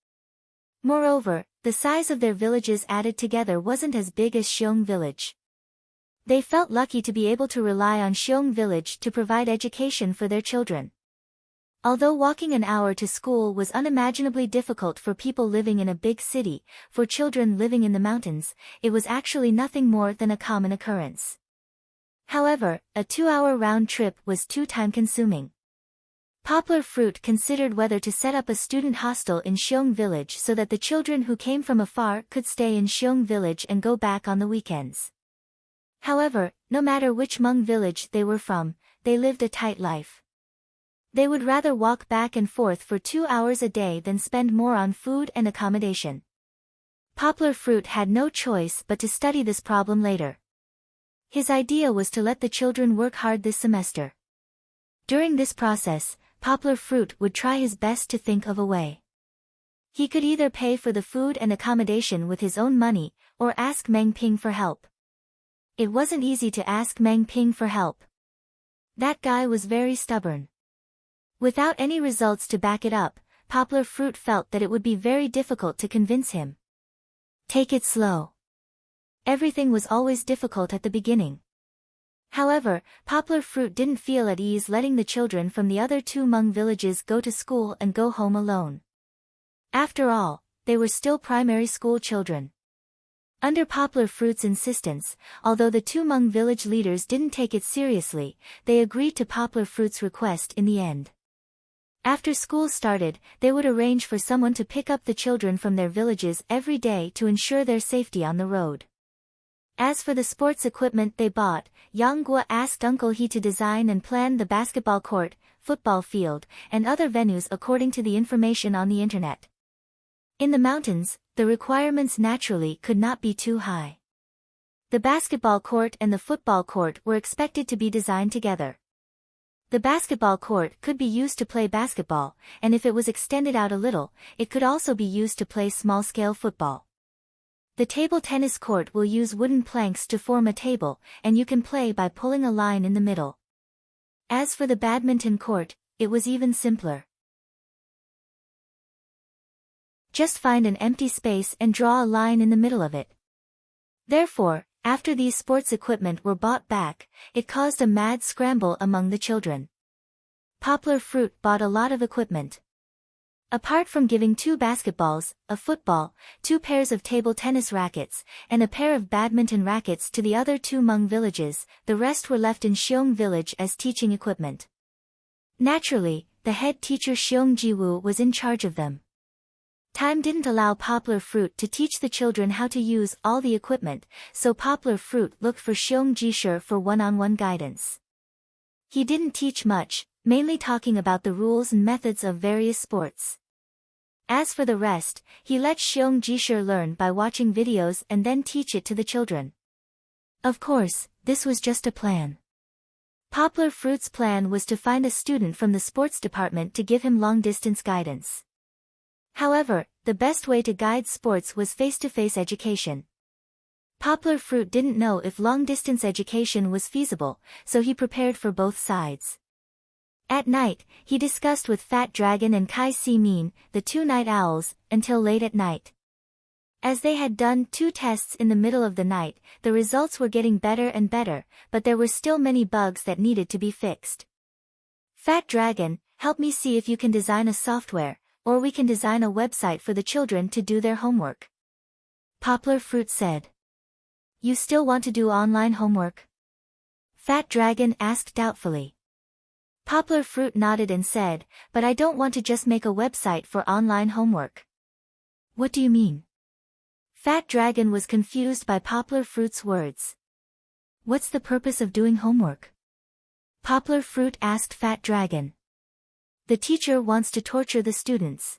Moreover, the size of their villages added together wasn't as big as Xiong village. They felt lucky to be able to rely on Xiong village to provide education for their children. Although walking an hour to school was unimaginably difficult for people living in a big city, for children living in the mountains, it was actually nothing more than a common occurrence. However, a 2-hour round trip was too time-consuming. Poplar Fruit considered whether to set up a student hostel in Xiong village so that the children who came from afar could stay in Xiong village and go back on the weekends. However, no matter which Hmong village they were from, they lived a tight life. They would rather walk back and forth for 2 hours a day than spend more on food and accommodation. Poplar Fruit had no choice but to study this problem later. His idea was to let the children work hard this semester. During this process, Poplar Fruit would try his best to think of a way. He could either pay for the food and accommodation with his own money, or ask Meng Ping for help. It wasn't easy to ask Meng Ping for help. That guy was very stubborn. Without any results to back it up, Poplar Fruit felt that it would be very difficult to convince him. Take it slow. Everything was always difficult at the beginning. However, Poplar Fruit didn't feel at ease letting the children from the other 2 Hmong villages go to school and go home alone. After all, they were still primary school children. Under Poplar Fruit's insistence, although the 2 Hmong village leaders didn't take it seriously, they agreed to Poplar Fruit's request in the end. After school started, they would arrange for someone to pick up the children from their villages every day to ensure their safety on the road. As for the sports equipment they bought, Yang Guo asked Uncle He to design and plan the basketball court, football field, and other venues according to the information on the internet. In the mountains, the requirements naturally could not be too high. The basketball court and the football court were expected to be designed together. The basketball court could be used to play basketball, and if it was extended out a little, it could also be used to play small-scale football. The table tennis court will use wooden planks to form a table, and you can play by pulling a line in the middle. As for the badminton court, it was even simpler. Just find an empty space and draw a line in the middle of it. Therefore, after these sports equipment were bought back, it caused a mad scramble among the children. Poplar Fruit bought a lot of equipment. Apart from giving 2 basketballs, a football, 2 pairs of table tennis rackets, and a pair of badminton rackets to the other 2 Hmong villages, the rest were left in Xiong village as teaching equipment. Naturally, the head teacher Xiong Jiwu was in charge of them. Time didn't allow Poplar Fruit to teach the children how to use all the equipment, so Poplar Fruit looked for Xiong Jisher for one-on-one guidance. He didn't teach much, mainly talking about the rules and methods of various sports. As for the rest, he let Xiong Jisher learn by watching videos and then teach it to the children. Of course, this was just a plan. Poplar Fruit's plan was to find a student from the sports department to give him long-distance guidance. However, the best way to guide sports was face-to-face education. Poplar Fruit didn't know if long-distance education was feasible, so he prepared for both sides. At night, he discussed with Fat Dragon and Kai Si Min, the two night owls, until late at night. As they had done 2 tests in the middle of the night, the results were getting better and better, but there were still many bugs that needed to be fixed. Fat Dragon, help me see if you can design a software, or we can design a website for the children to do their homework. Poplar Fruit said. You still want to do online homework? Fat Dragon asked doubtfully. Poplar Fruit nodded and said, but I don't want to just make a website for online homework. What do you mean? Fat Dragon was confused by Poplar Fruit's words. What's the purpose of doing homework? Poplar Fruit asked Fat Dragon. The teacher wants to torture the students.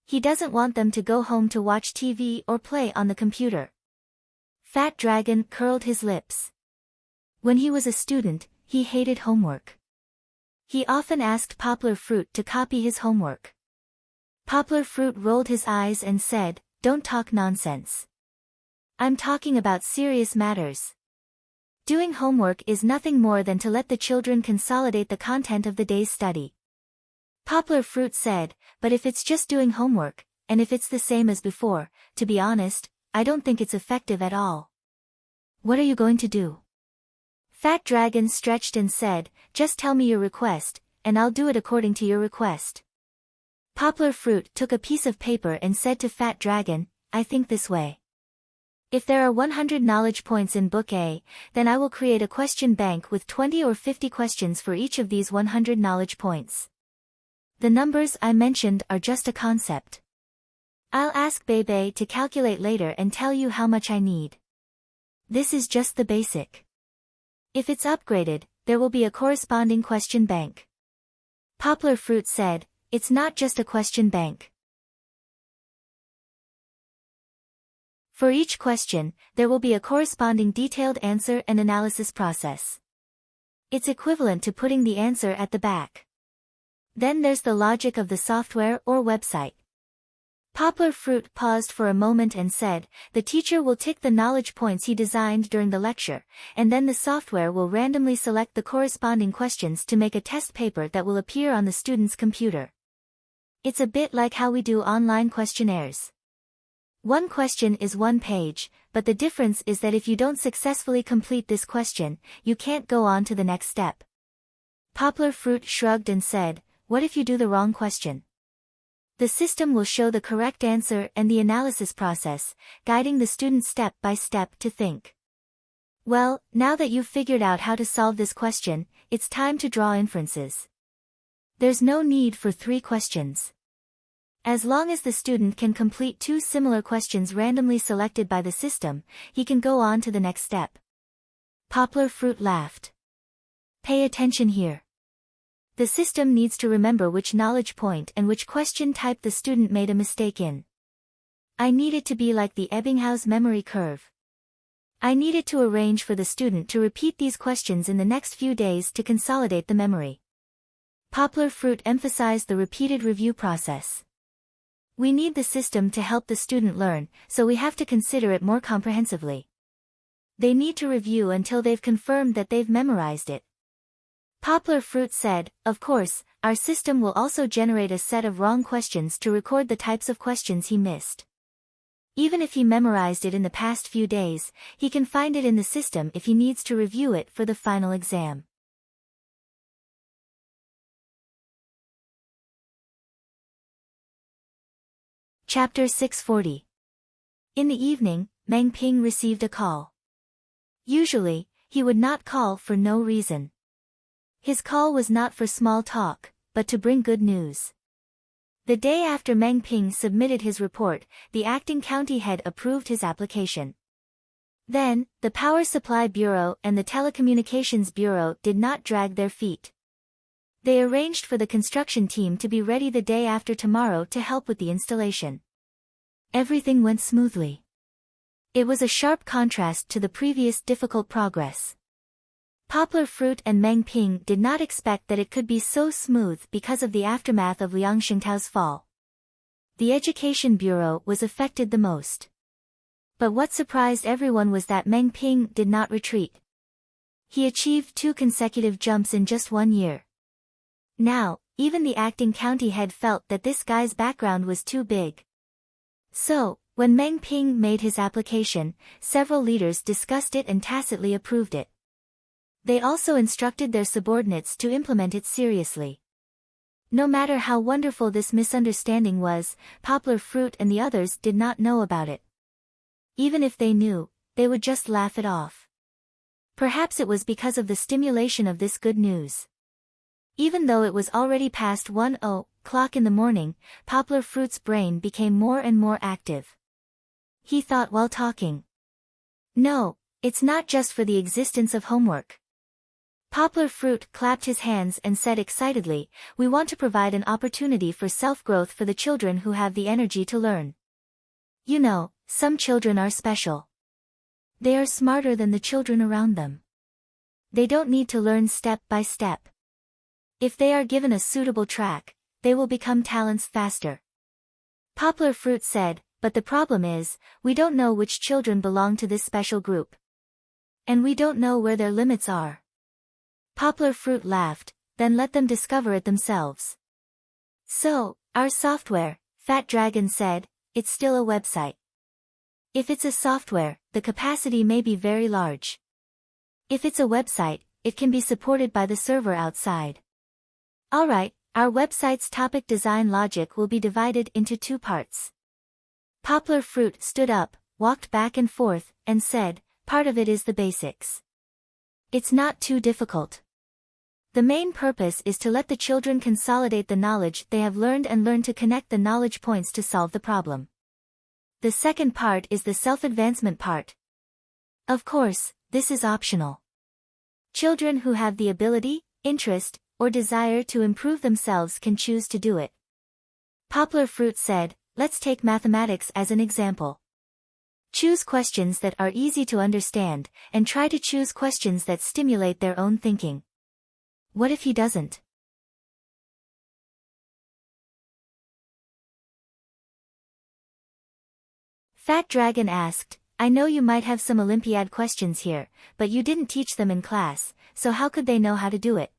He doesn't want them to go home to watch TV or play on the computer. Fat Dragon curled his lips. When he was a student, he hated homework. He often asked Poplar Fruit to copy his homework. Poplar Fruit rolled his eyes and said, Don't talk nonsense. I'm talking about serious matters. Doing homework is nothing more than to let the children consolidate the content of the day's study. Poplar Fruit said, but if it's just doing homework, and if it's the same as before, to be honest, I don't think it's effective at all. What are you going to do? Fat Dragon stretched and said, just tell me your request, and I'll do it according to your request. Poplar Fruit took a piece of paper and said to Fat Dragon, I think this way. If there are 100 knowledge points in Book A, then I will create a question bank with 20 or 50 questions for each of these 100 knowledge points. The numbers I mentioned are just a concept. I'll ask Bebe to calculate later and tell you how much I need. This is just the basic. If it's upgraded, there will be a corresponding question bank. Poplar Fruit said, it's not just a question bank. For each question, there will be a corresponding detailed answer and analysis process. It's equivalent to putting the answer at the back. Then there's the logic of the software or website. Poplar Fruit paused for a moment and said, the teacher will tick the knowledge points he designed during the lecture, and then the software will randomly select the corresponding questions to make a test paper that will appear on the student's computer. It's a bit like how we do online questionnaires. One question is 1 page, but the difference is that if you don't successfully complete this question, you can't go on to the next step. Poplar Fruit shrugged and said, what if you do the wrong question? The system will show the correct answer and the analysis process, guiding the student step by step to think. Well, now that you've figured out how to solve this question, it's time to draw inferences. There's no need for 3 questions. As long as the student can complete 2 similar questions randomly selected by the system, he can go on to the next step. Poplar Fruit laughed. Pay attention here. The system needs to remember which knowledge point and which question type the student made a mistake in. I need it to be like the Ebbinghaus memory curve. I need it to arrange for the student to repeat these questions in the next few days to consolidate the memory. Poplar Fruit emphasized the repeated review process. We need the system to help the student learn, so we have to consider it more comprehensively. They need to review until they've confirmed that they've memorized it. Poplar Fruit said, of course, our system will also generate a set of wrong questions to record the types of questions he missed. Even if he memorized it in the past few days, he can find it in the system if he needs to review it for the final exam. Chapter 640. In the evening, Meng Ping received a call. Usually, he would not call for no reason. His call was not for small talk, but to bring good news. The day after Meng Ping submitted his report, the acting county head approved his application. Then, the Power Supply Bureau and the Telecommunications Bureau did not drag their feet. They arranged for the construction team to be ready the day after tomorrow to help with the installation. Everything went smoothly. It was a sharp contrast to the previous difficult progress. Poplar Fruit and Meng Ping did not expect that it could be so smooth because of the aftermath of Liang Shengtao's fall. The Education Bureau was affected the most. But what surprised everyone was that Meng Ping did not retreat. He achieved 2 consecutive jumps in just 1 year. Now, even the acting county head felt that this guy's background was too big. So, when Meng Ping made his application, several leaders discussed it and tacitly approved it. They also instructed their subordinates to implement it seriously. No matter how wonderful this misunderstanding was, Poplar Fruit and the others did not know about it. Even if they knew, they would just laugh it off. Perhaps it was because of the stimulation of this good news. Even though it was already past 1:00 in the morning, Poplar Fruit's brain became more and more active. He thought while talking. No, it's not just for the existence of homework. Poplar Fruit clapped his hands and said excitedly, we want to provide an opportunity for self-growth for the children who have the energy to learn. You know, some children are special. They are smarter than the children around them. They don't need to learn step by step. If they are given a suitable track, they will become talents faster. Poplar Fruit said, but the problem is, we don't know which children belong to this special group. And we don't know where their limits are. Poplar Fruit laughed, then let them discover it themselves. So, our software, Fat Dragon said, it's still a website. If it's a software, the capacity may be very large. If it's a website, it can be supported by the server outside. Alright, our website's topic design logic will be divided into 2 parts. Poplar Fruit stood up, walked back and forth, and said, part of it is the basics. It's not too difficult. The main purpose is to let the children consolidate the knowledge they have learned and learn to connect the knowledge points to solve the problem. The second part is the self-advancement part. Of course, this is optional. Children who have the ability, interest, or desire to improve themselves can choose to do it. Poplar Fruit said, let's take mathematics as an example. Choose questions that are easy to understand, and try to choose questions that stimulate their own thinking. What if he doesn't? Fat Dragon asked, I know you might have some Olympiad questions here, but you didn't teach them in class, so how could they know how to do it?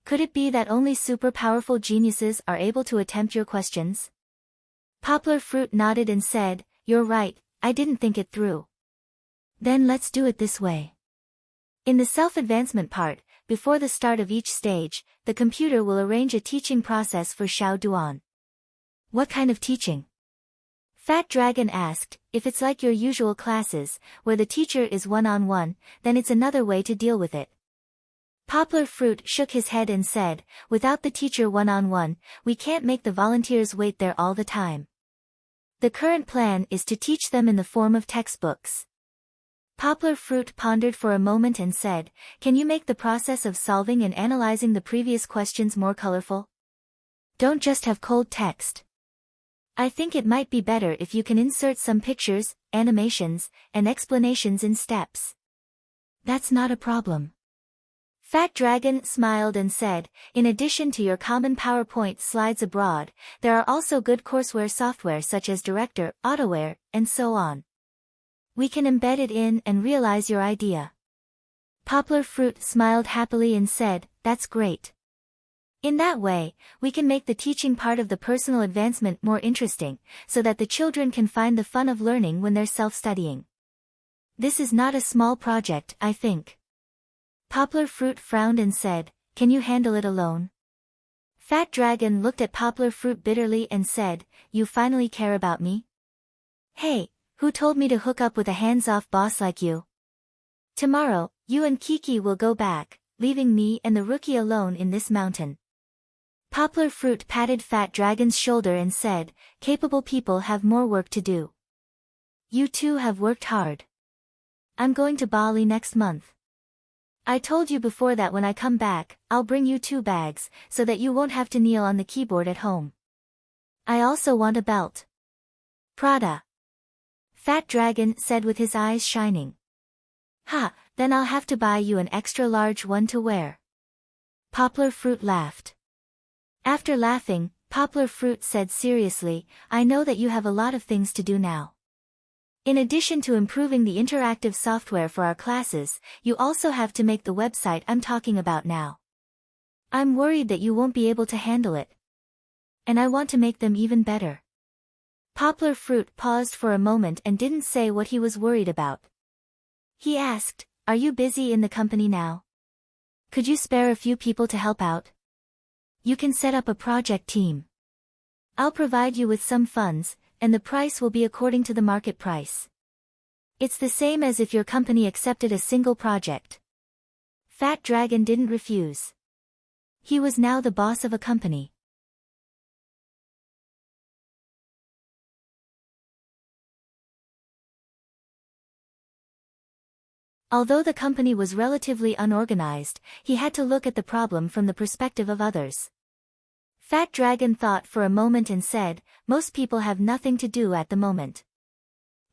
Could it be that only super powerful geniuses are able to attempt your questions? Poplar Fruit nodded and said, you're right, I didn't think it through. Then let's do it this way. In the self-advancement part, before the start of each stage, the computer will arrange a teaching process for Xiao Duan. What kind of teaching? Fat Dragon asked, if it's like your usual classes, where the teacher is one-on-one, then it's another way to deal with it. Poplar Fruit shook his head and said, without the teacher one-on-one, we can't make the volunteers wait there all the time. The current plan is to teach them in the form of textbooks. Poplar Fruit pondered for a moment and said, can you make the process of solving and analyzing the previous questions more colorful? Don't just have cold text. I think it might be better if you can insert some pictures, animations, and explanations in steps. That's not a problem. Fat Dragon smiled and said, in addition to your common PowerPoint slides abroad, there are also good courseware software such as Director, AutoWare, and so on. We can embed it in and realize your idea. Poplar Fruit smiled happily and said, that's great. In that way, we can make the teaching part of the personal advancement more interesting, so that the children can find the fun of learning when they're self-studying. This is not a small project, I think. Poplar Fruit frowned and said, can you handle it alone? Fat Dragon looked at Poplar Fruit bitterly and said, you finally care about me? Hey, who told me to hook up with a hands-off boss like you? Tomorrow, you and Kiki will go back, leaving me and the rookie alone in this mountain. Poplar Fruit patted Fat Dragon's shoulder and said, "Capable people have more work to do. You two have worked hard. I'm going to Bali next month. I told you before that when I come back, I'll bring you 2 bags, so that you won't have to kneel on the keyboard at home. I also want a belt. Prada." Fat Dragon said with his eyes shining. "Ha, then I'll have to buy you an extra large one to wear." Poplar Fruit laughed. After laughing, Poplar Fruit said seriously, "I know that you have a lot of things to do now. In addition to improving the interactive software for our classes, you also have to make the website I'm talking about now. I'm worried that you won't be able to handle it. And I want to make them even better." Poplar Fruit paused for a moment and didn't say what he was worried about. He asked, "Are you busy in the company now? Could you spare a few people to help out? You can set up a project team. I'll provide you with some funds, and the price will be according to the market price. It's the same as if your company accepted a single project." Fat Dragon didn't refuse. He was now the boss of a company. Although the company was relatively unorganized, he had to look at the problem from the perspective of others. Fat Dragon thought for a moment and said, "Most people have nothing to do at the moment.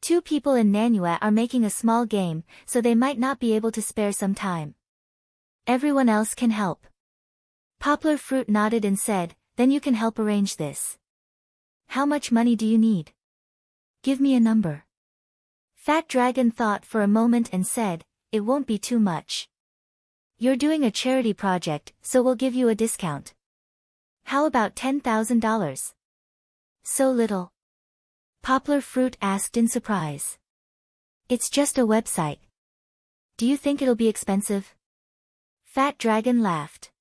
2 people in Nanua are making a small game, so they might not be able to spare some time. Everyone else can help." Poplar Fruit nodded and said, "Then you can help arrange this. How much money do you need? Give me a number." Fat Dragon thought for a moment and said, "It won't be too much. You're doing a charity project, so we'll give you a discount. How about $10,000? So little?" Poplar Fruit asked in surprise. "It's just a website. Do you think it'll be expensive?" Fat Dragon laughed.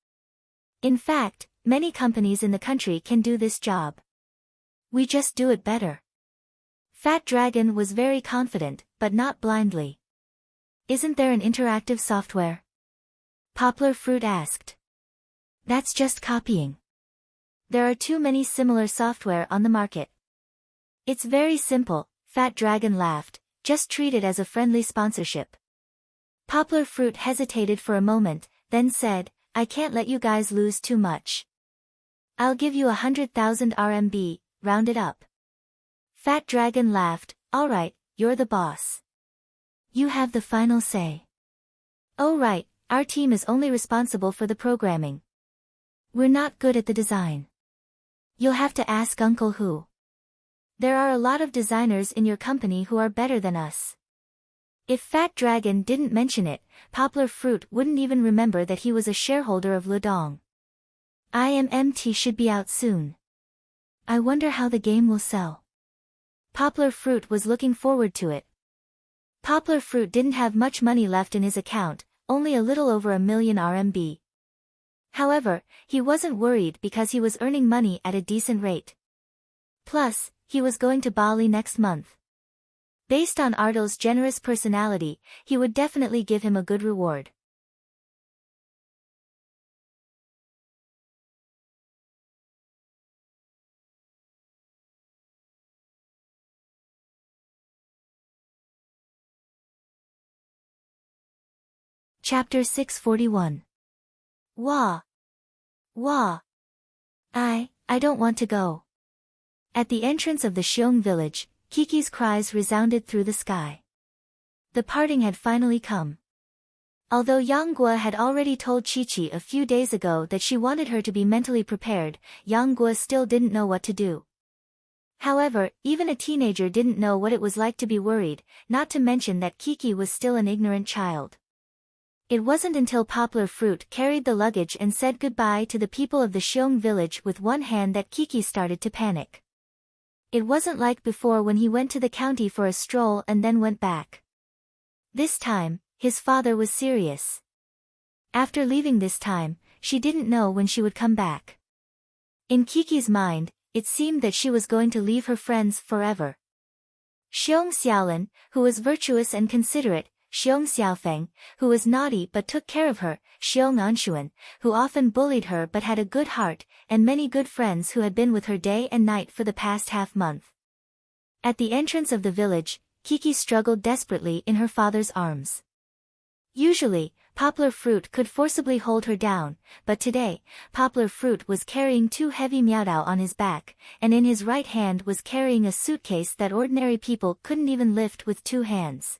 "In fact, many companies in the country can do this job. We just do it better." Fat Dragon was very confident, but not blindly. "Isn't there an interactive software?" Poplar Fruit asked. "That's just copying. There are too many similar software on the market." "It's very simple," Fat Dragon laughed, "just treat it as a friendly sponsorship." Poplar Fruit hesitated for a moment, then said, "I can't let you guys lose too much. I'll give you 100,000 RMB, round it up." Fat Dragon laughed, "All right, you're the boss. You have the final say." "Oh right, our team is only responsible for the programming. We're not good at the design. You'll have to ask Uncle Hu. There are a lot of designers in your company who are better than us." If Fat Dragon didn't mention it, Poplar Fruit wouldn't even remember that he was a shareholder of Ludong. IMMT should be out soon. I wonder how the game will sell. Poplar Fruit was looking forward to it. Poplar Fruit didn't have much money left in his account, only a little over 1,000,000 RMB. However, he wasn't worried because he was earning money at a decent rate. Plus, he was going to Bali next month. Based on Ardo's generous personality, he would definitely give him a good reward. Chapter 641. Wah! Wah! I don't want to go. At the entrance of the Xiong village, Kiki's cries resounded through the sky. The parting had finally come. Although Yang Guo had already told Chi-Chi a few days ago that she wanted her to be mentally prepared, Yang Guo still didn't know what to do. However, even a teenager didn't know what it was like to be worried, not to mention that Kiki was still an ignorant child. It wasn't until Poplar Fruit carried the luggage and said goodbye to the people of the Xiong village with one hand that Kiki started to panic. It wasn't like before when he went to the county for a stroll and then went back. This time, his father was serious. After leaving this time, she didn't know when she would come back. In Kiki's mind, it seemed that she was going to leave her friends forever. Xiong Xiaolin, who was virtuous and considerate, Xiong Xiaofeng, who was naughty but took care of her, Xiong Anshuan, who often bullied her but had a good heart, and many good friends who had been with her day and night for the past half-month. At the entrance of the village, Kiki struggled desperately in her father's arms. Usually, Poplar Fruit could forcibly hold her down, but today, Poplar Fruit was carrying 2 heavy Miaodao on his back, and in his right hand was carrying a suitcase that ordinary people couldn't even lift with 2 hands.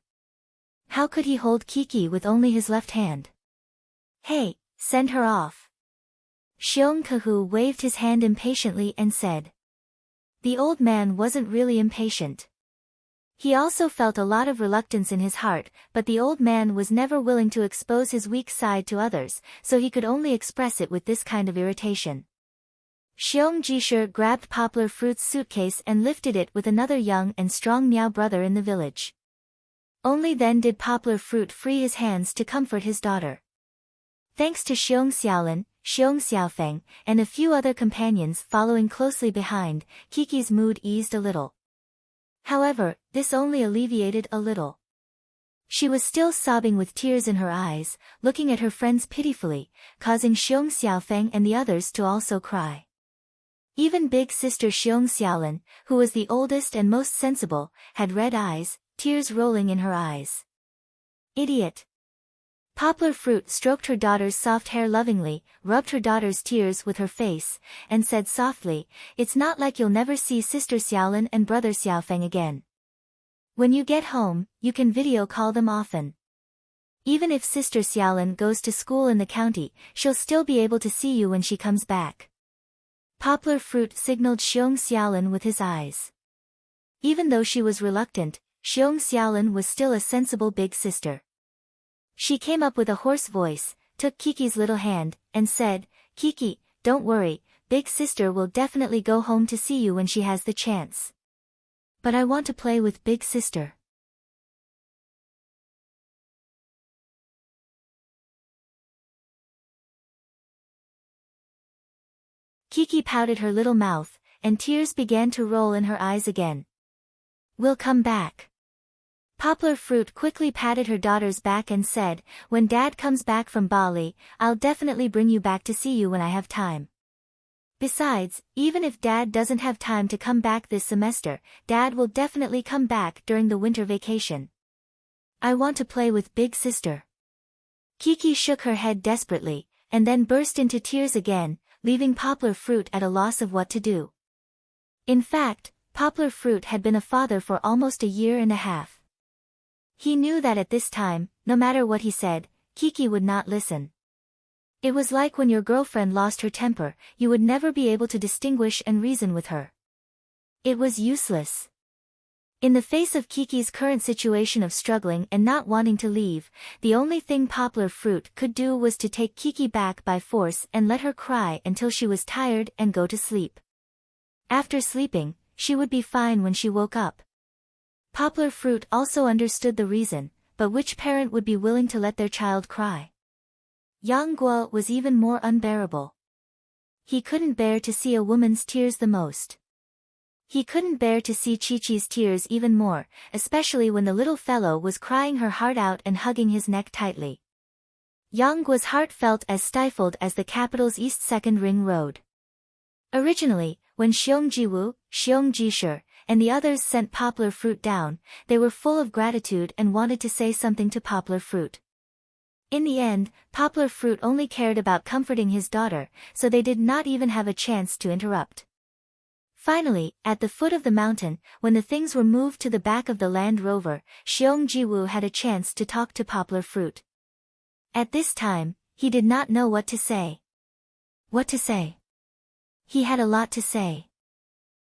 How could he hold Kiki with only his left hand? Hey, send her off. Xiong Kahu waved his hand impatiently and said. The old man wasn't really impatient. He also felt a lot of reluctance in his heart, but the old man was never willing to expose his weak side to others, so he could only express it with this kind of irritation. Xiong Jishe grabbed Poplar Fruit's suitcase and lifted it with another young and strong Miao brother in the village. Only then did Poplar Fruit free his hands to comfort his daughter. Thanks to Xiong Xiaolin, Xiong Xiaofeng, and a few other companions following closely behind, Kiki's mood eased a little. However, this only alleviated a little. She was still sobbing with tears in her eyes, looking at her friends pitifully, causing Xiong Xiaofeng and the others to also cry. Even big sister Xiong Xiaolin, who was the oldest and most sensible, had red eyes, tears rolling in her eyes. Idiot! Poplar Fruit stroked her daughter's soft hair lovingly, rubbed her daughter's tears with her face, and said softly, "It's not like you'll never see Sister Xiaolin and Brother Xiaofeng again. When you get home, you can video call them often. Even if Sister Xiaolin goes to school in the county, she'll still be able to see you when she comes back." Poplar Fruit signaled Xiong Xiaolin with his eyes. Even though she was reluctant, Xiong Xiaolin was still a sensible big sister. She came up with a hoarse voice, took Kiki's little hand, and said, "Kiki, don't worry, big sister will definitely go home to see you when she has the chance. But I want to play with big sister." Kiki pouted her little mouth, and tears began to roll in her eyes again. "We'll come back." Poplar Fruit quickly patted her daughter's back and said, "When Dad comes back from Bali, I'll definitely bring you back to see you when I have time. Besides, even if Dad doesn't have time to come back this semester, Dad will definitely come back during the winter vacation. I want to play with big sister." Kiki shook her head desperately, and then burst into tears again, leaving Poplar Fruit at a loss of what to do. In fact, Poplar Fruit had been a father for almost a year and a half. He knew that at this time, no matter what he said, Kiki would not listen. It was like when your girlfriend lost her temper, you would never be able to distinguish and reason with her. It was useless. In the face of Kiki's current situation of struggling and not wanting to leave, the only thing Poplar Fruit could do was to take Kiki back by force and let her cry until she was tired and go to sleep. After sleeping, she would be fine when she woke up. Poplar Fruit also understood the reason, but which parent would be willing to let their child cry? Yang Guo was even more unbearable. He couldn't bear to see a woman's tears the most. He couldn't bear to see Chi-Chi's tears even more, especially when the little fellow was crying her heart out and hugging his neck tightly. Yang Guo's heart felt as stifled as the capital's East Second Ring Road. Originally, when Xiong Jiwu, Xiong Jishe, and the others sent Poplar Fruit down, they were full of gratitude and wanted to say something to Poplar Fruit. In the end, Poplar Fruit only cared about comforting his daughter, so they did not even have a chance to interrupt. Finally, at the foot of the mountain, when the things were moved to the back of the Land Rover, Xiong Jiwu had a chance to talk to Poplar Fruit. At this time, he did not know what to say. What to say? He had a lot to say.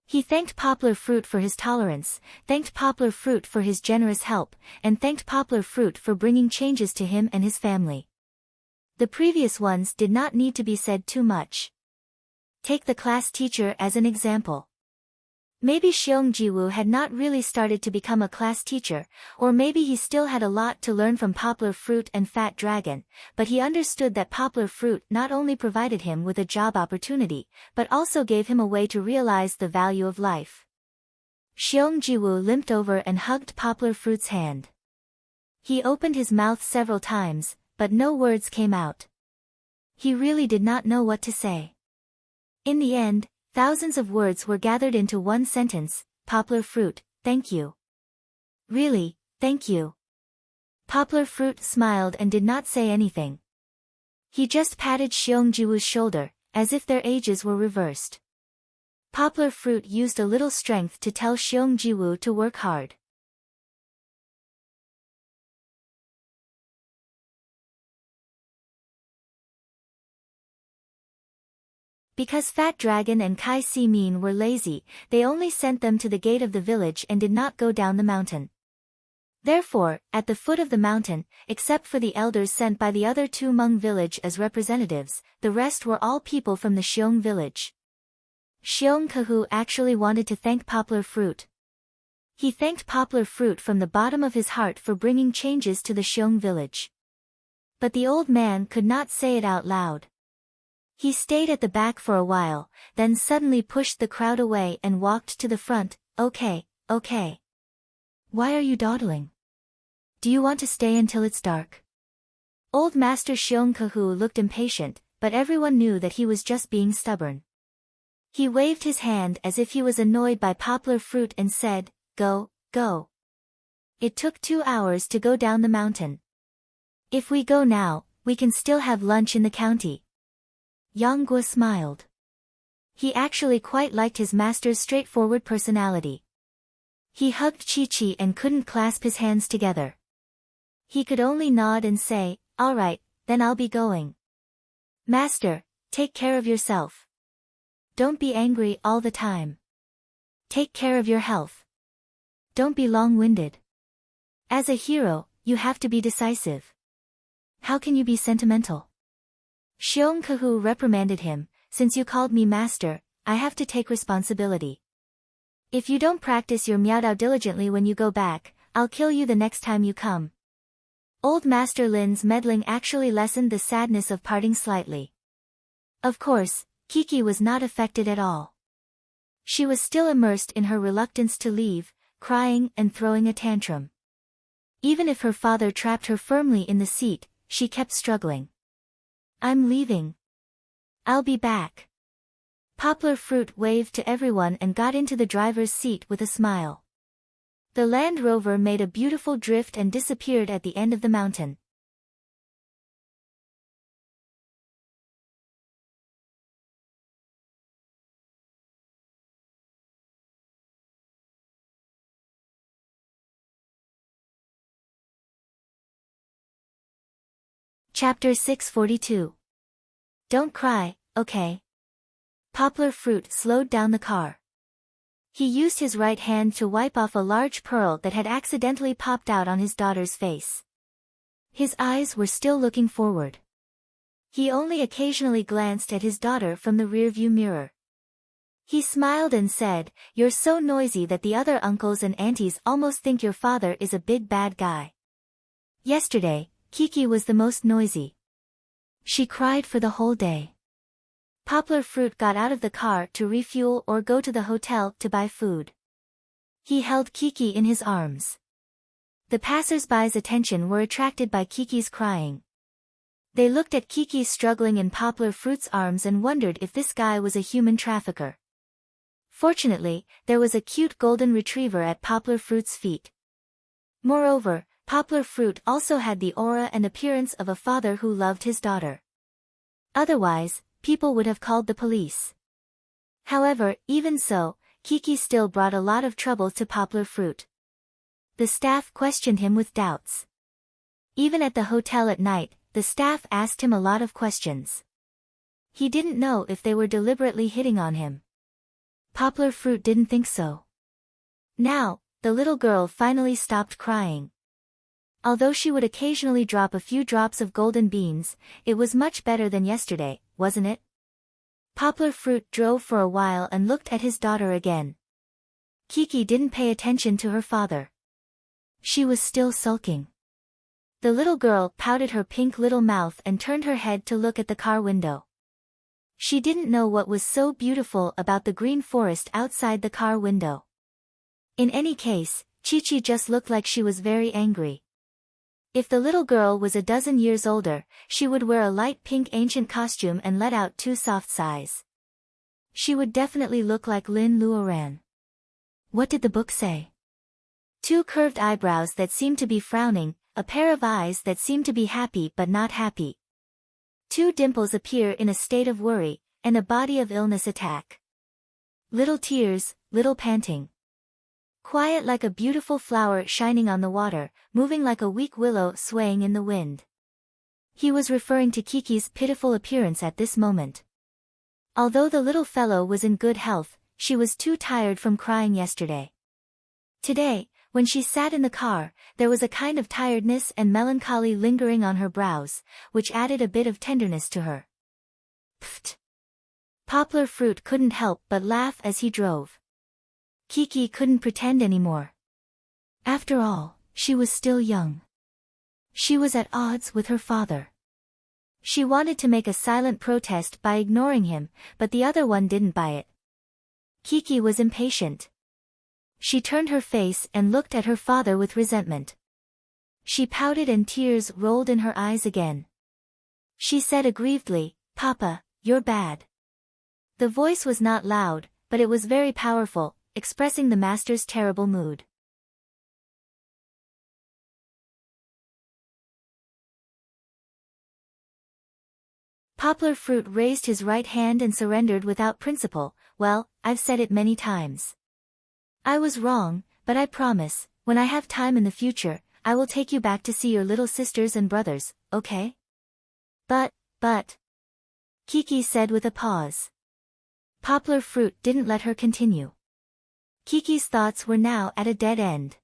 He thanked Poplar Fruit for his tolerance, thanked Poplar Fruit for his generous help, and thanked Poplar Fruit for bringing changes to him and his family. The previous ones did not need to be said too much. Take the class teacher as an example. Maybe Xiong Jiwu had not really started to become a class teacher, or maybe he still had a lot to learn from Poplar Fruit and Fat Dragon, but he understood that Poplar Fruit not only provided him with a job opportunity, but also gave him a way to realize the value of life. Xiong Jiwu limped over and hugged Poplar Fruit's hand. He opened his mouth several times, but no words came out. He really did not know what to say. In the end, thousands of words were gathered into one sentence: Poplar Fruit, thank you. Really, thank you. Poplar Fruit smiled and did not say anything. He just patted Xiongjiwu's shoulder, as if their ages were reversed. Poplar Fruit used a little strength to tell Xiongjiwu to work hard. Because Fat Dragon and Kai Si Min were lazy, they only sent them to the gate of the village and did not go down the mountain. Therefore, at the foot of the mountain, except for the elders sent by the other two Hmong village as representatives, the rest were all people from the Xiong village. Xiong Kahu actually wanted to thank Poplar Fruit. He thanked Poplar Fruit from the bottom of his heart for bringing changes to the Xiong village. But the old man could not say it out loud. He stayed at the back for a while, then suddenly pushed the crowd away and walked to the front. Okay. Why are you dawdling? Do you want to stay until it's dark? Old Master Xiong Kahu looked impatient, but everyone knew that he was just being stubborn. He waved his hand as if he was annoyed by Poplar Fruit and said, Go. It took 2 hours to go down the mountain. If we go now, we can still have lunch in the county. Yang Guo smiled. He actually quite liked his master's straightforward personality. He hugged Chi-Chi and couldn't clasp his hands together. He could only nod and say, All right, then I'll be going. Master, take care of yourself. Don't be angry all the time. Take care of your health. Don't be long-winded. As a hero, you have to be decisive. How can you be sentimental? Xiong Kahu reprimanded him, Since you called me master, I have to take responsibility. If you don't practice your Miaodao diligently when you go back, I'll kill you the next time you come. Old Master Lin's meddling actually lessened the sadness of parting slightly. Of course, Kiki was not affected at all. She was still immersed in her reluctance to leave, crying and throwing a tantrum. Even if her father trapped her firmly in the seat, she kept struggling. I'm leaving. I'll be back. Poplar Fruit waved to everyone and got into the driver's seat with a smile. The Land Rover made a beautiful drift and disappeared at the end of the mountain. Chapter 642. Don't cry, okay? Poplar Fruit slowed down the car. He used his right hand to wipe off a large pearl that had accidentally popped out on his daughter's face. His eyes were still looking forward. He only occasionally glanced at his daughter from the rearview mirror. He smiled and said, You're so noisy that the other uncles and aunties almost think your father is a big bad guy. Yesterday, Kiki was the most noisy. She cried for the whole day. Poplar Fruit got out of the car to refuel or go to the hotel to buy food. He held Kiki in his arms. The passers-by's attention were attracted by Kiki's crying. They looked at Kiki struggling in Poplar Fruit's arms and wondered if this guy was a human trafficker. Fortunately, there was a cute golden retriever at Poplar Fruit's feet. Moreover, Poplar Fruit also had the aura and appearance of a father who loved his daughter. Otherwise, people would have called the police. However, even so, Kiki still brought a lot of trouble to Poplar Fruit. The staff questioned him with doubts. Even at the hotel at night, the staff asked him a lot of questions. He didn't know if they were deliberately hitting on him. Poplar Fruit didn't think so. Now, the little girl finally stopped crying. Although she would occasionally drop a few drops of golden beans, it was much better than yesterday, wasn't it? Poplar Fruit drove for a while and looked at his daughter again. Kiki didn't pay attention to her father. She was still sulking. The little girl pouted her pink little mouth and turned her head to look at the car window. She didn't know what was so beautiful about the green forest outside the car window. In any case, Chi-Chi just looked like she was very angry. If the little girl was a dozen years older, she would wear a light pink ancient costume and let out 2 soft sighs. She would definitely look like Lin Luoran. What did the book say? 2 curved eyebrows that seemed to be frowning, a pair of eyes that seemed to be happy but not happy. 2 dimples appear in a state of worry, and a body of illness attack. Little tears, little panting. Quiet like a beautiful flower shining on the water, moving like a weak willow swaying in the wind. He was referring to Kiki's pitiful appearance at this moment. Although the little fellow was in good health, she was too tired from crying yesterday. Today, when she sat in the car, there was a kind of tiredness and melancholy lingering on her brows, which added a bit of tenderness to her. Pfft! Poplar Fruit couldn't help but laugh as he drove. Kiki couldn't pretend anymore. After all, she was still young. She was at odds with her father. She wanted to make a silent protest by ignoring him, but the other one didn't buy it. Kiki was impatient. She turned her face and looked at her father with resentment. She pouted and tears rolled in her eyes again. She said aggrievedly, "Papa, you're bad." The voice was not loud, but it was very powerful, expressing the master's terrible mood. Poplar Fruit raised his right hand and surrendered without principle. "Well, I've said it many times. I was wrong, but I promise, when I have time in the future, I will take you back to see your little sisters and brothers, okay?" But, Kiki said with a pause. Poplar Fruit didn't let her continue. Kiki's thoughts were now at a dead end.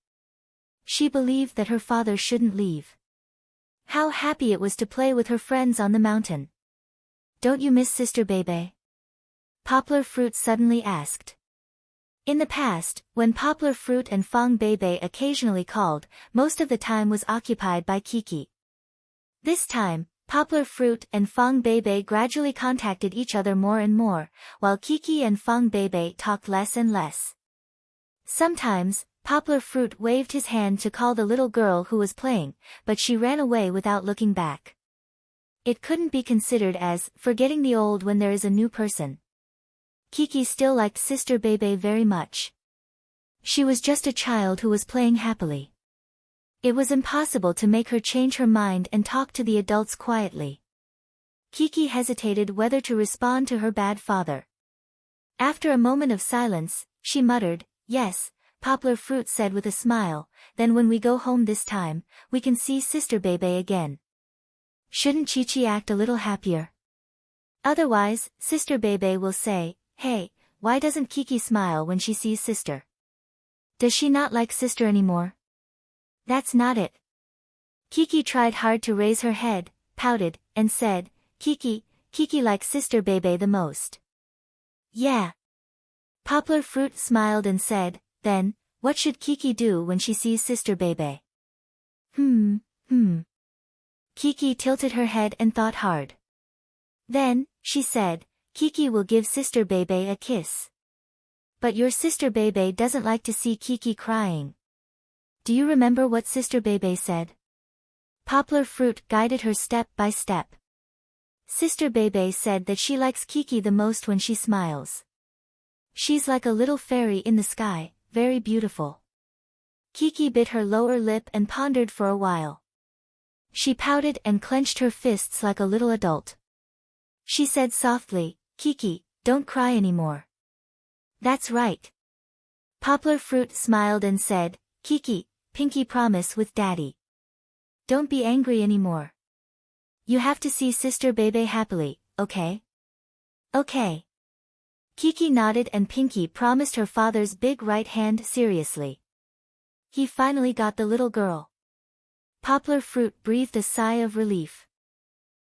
She believed that her father shouldn't leave. How happy it was to play with her friends on the mountain. "Don't you miss Sister Bebe?" Poplar Fruit suddenly asked. In the past, when Poplar Fruit and Fong Bebe occasionally called, most of the time was occupied by Kiki. This time, Poplar Fruit and Fong Bebe gradually contacted each other more and more, while Kiki and Fong Bebe talked less and less. Sometimes, Poplar Fruit waved his hand to call the little girl who was playing, but she ran away without looking back. It couldn't be considered as forgetting the old when there is a new person. Kiki still liked Sister Bebe very much. She was just a child who was playing happily. It was impossible to make her change her mind and talk to the adults quietly. Kiki hesitated whether to respond to her bad father. After a moment of silence, she muttered, "Yes," Poplar Fruit said with a smile, "then when we go home this time, we can see Sister Bebe again. Shouldn't Chi-Chi act a little happier? Otherwise, Sister Bebe will say, 'Hey, why doesn't Kiki smile when she sees Sister? Does she not like Sister anymore?' That's not it." Kiki tried hard to raise her head, pouted, and said, Kiki likes Sister Bebe the most." "Yeah." Poplar Fruit smiled and said, "Then, what should Kiki do when she sees Sister Bebe?" Kiki tilted her head and thought hard. "Then," she said, "Kiki will give Sister Bebe a kiss." "But your Sister Bebe doesn't like to see Kiki crying. Do you remember what Sister Bebe said?" Poplar Fruit guided her step by step. Sister Bebe said that she likes Kiki the most when she smiles. "She's like a little fairy in the sky, very beautiful." Kiki bit her lower lip and pondered for a while. She pouted and clenched her fists like a little adult. She said softly, "Kiki, don't cry anymore." "That's right." Poplar Fruit smiled and said, "Kiki, pinky promise with Daddy. Don't be angry anymore. You have to see Sister Bebe happily, okay?" "Okay." Kiki nodded and Pinky promised her father's big right hand seriously. He finally got the little girl. Poplar Fruit breathed a sigh of relief.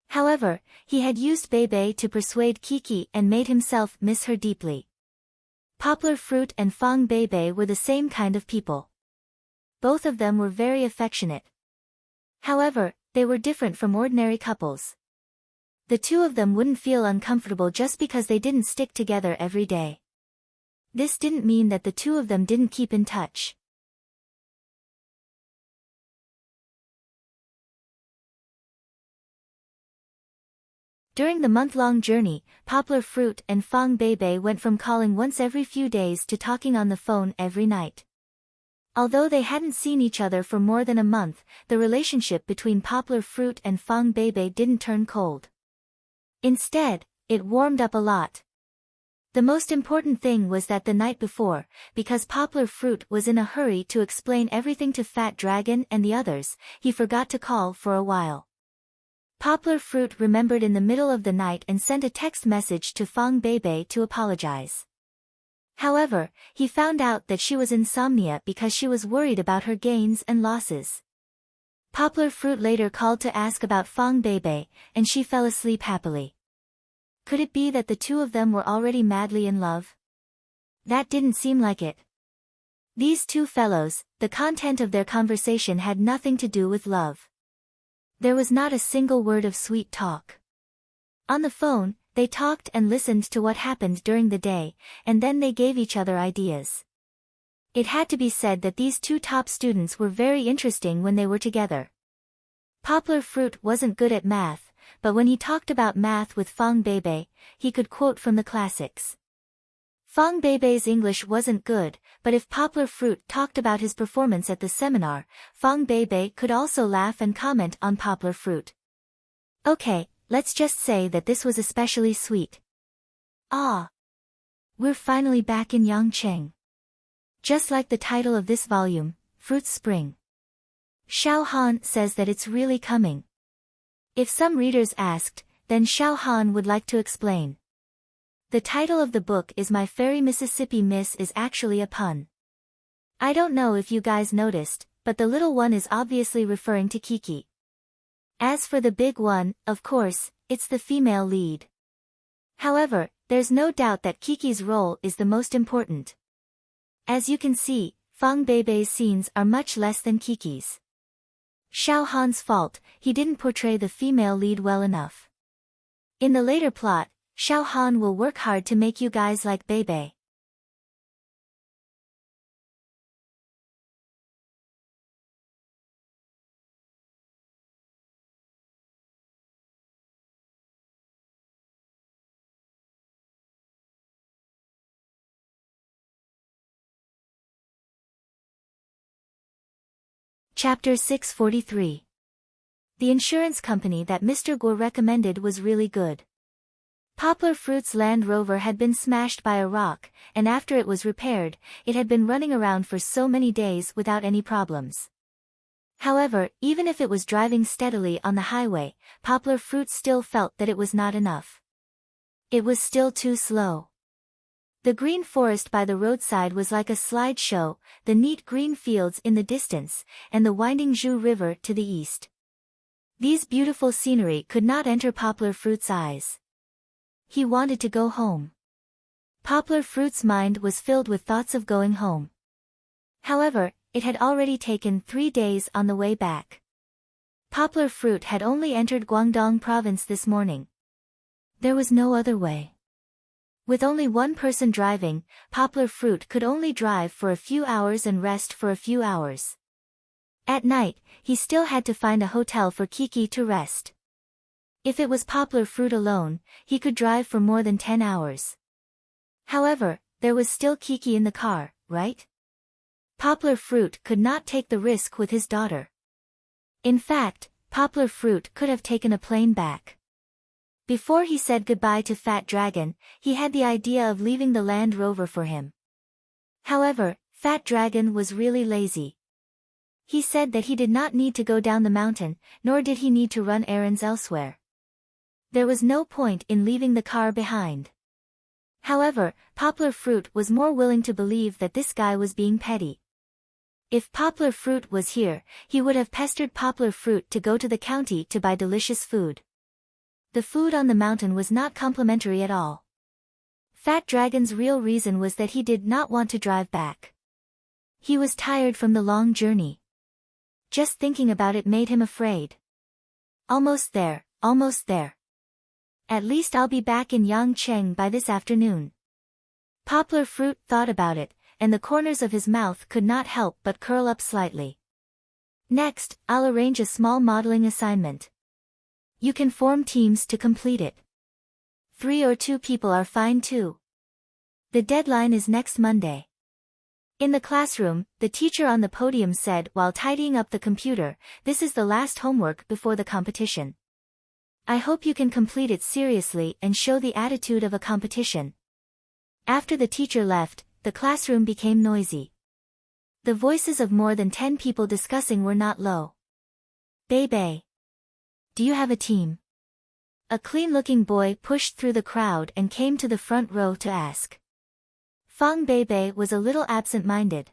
However, he had used Bebe to persuade Kiki and made himself miss her deeply. Poplar Fruit and Fong Bebe were the same kind of people. Both of them were very affectionate. However, they were different from ordinary couples. The two of them wouldn't feel uncomfortable just because they didn't stick together every day. This didn't mean that the two of them didn't keep in touch. During the month-long journey, Poplar Fruit and Fang Beibei went from calling once every few days to talking on the phone every night. Although they hadn't seen each other for more than a month, the relationship between Poplar Fruit and Fang Beibei didn't turn cold. Instead, it warmed up a lot. The most important thing was that the night before, because Poplar Fruit was in a hurry to explain everything to Fat Dragon and the others, he forgot to call for a while. Poplar Fruit remembered in the middle of the night and sent a text message to Fang Beibei to apologize. However, he found out that she was insomnia because she was worried about her gains and losses. Poplar Fruit later called to ask about Fang Beibei, and she fell asleep happily. Could it be that the two of them were already madly in love? That didn't seem like it. These two fellows, the content of their conversation had nothing to do with love. There was not a single word of sweet talk. On the phone, they talked and listened to what happened during the day, and then they gave each other ideas. It had to be said that these two top students were very interesting when they were together. Poplar Fruit wasn't good at math, but when he talked about math with Fang Beibei, he could quote from the classics. Fang Beibei's English wasn't good, but if Poplar Fruit talked about his performance at the seminar, Fang Beibei could also laugh and comment on Poplar Fruit. Okay, let's just say that this was especially sweet. Ah! We're finally back in Yangcheng. Just like the title of this volume, Fruit Spring. Xiao Han says that it's really coming. If some readers asked, then Xiao Han would like to explain. The title of the book is My Fairy Mississippi Miss is actually a pun. I don't know if you guys noticed, but the little one is obviously referring to Kiki. As for the big one, of course, it's the female lead. However, there's no doubt that Kiki's role is the most important. As you can see, Fang Beibei's scenes are much less than Kiki's. Xiao Han's fault, he didn't portray the female lead well enough. In the later plot, Xiao Han will work hard to make you guys like Beibei. Chapter 643. The insurance company that Mr. Guo recommended was really good. Poplar Fruit's Land Rover had been smashed by a rock, and after it was repaired, it had been running around for so many days without any problems. However, even if it was driving steadily on the highway, Poplar Fruit still felt that it was not enough. It was still too slow. The green forest by the roadside was like a slideshow, the neat green fields in the distance, and the winding Zhu River to the east. These beautiful scenery could not enter Poplar Fruit's eyes. He wanted to go home. Poplar Fruit's mind was filled with thoughts of going home. However, it had already taken 3 days on the way back. Poplar Fruit had only entered Guangdong province this morning. There was no other way. With only one person driving, Poplar Fruit could only drive for a few hours and rest for a few hours. At night, he still had to find a hotel for Kiki to rest. If it was Poplar Fruit alone, he could drive for more than 10 hours. However, there was still Kiki in the car, right? Poplar Fruit could not take the risk with his daughter. In fact, Poplar Fruit could have taken a plane back. Before he said goodbye to Fat Dragon, he had the idea of leaving the Land Rover for him. However, Fat Dragon was really lazy. He said that he did not need to go down the mountain, nor did he need to run errands elsewhere. There was no point in leaving the car behind. However, Poplar Fruit was more willing to believe that this guy was being petty. If Poplar Fruit was here, he would have pestered Poplar Fruit to go to the county to buy delicious food. The food on the mountain was not complimentary at all. Fat Dragon's real reason was that he did not want to drive back. He was tired from the long journey. Just thinking about it made him afraid. Almost there, almost there. At least I'll be back in Yangcheng by this afternoon. Poplar Fruit thought about it, and the corners of his mouth could not help but curl up slightly. Next, I'll arrange a small modeling assignment. You can form teams to complete it. 3 or 2 people are fine too. The deadline is next Monday. In the classroom, the teacher on the podium said while tidying up the computer, "This is the last homework before the competition. I hope you can complete it seriously and show the attitude of a competition." After the teacher left, the classroom became noisy. The voices of more than 10 people discussing were not low. "Bebe, do you have a team?" A clean-looking boy pushed through the crowd and came to the front row to ask. Fang Bebe was a little absent-minded.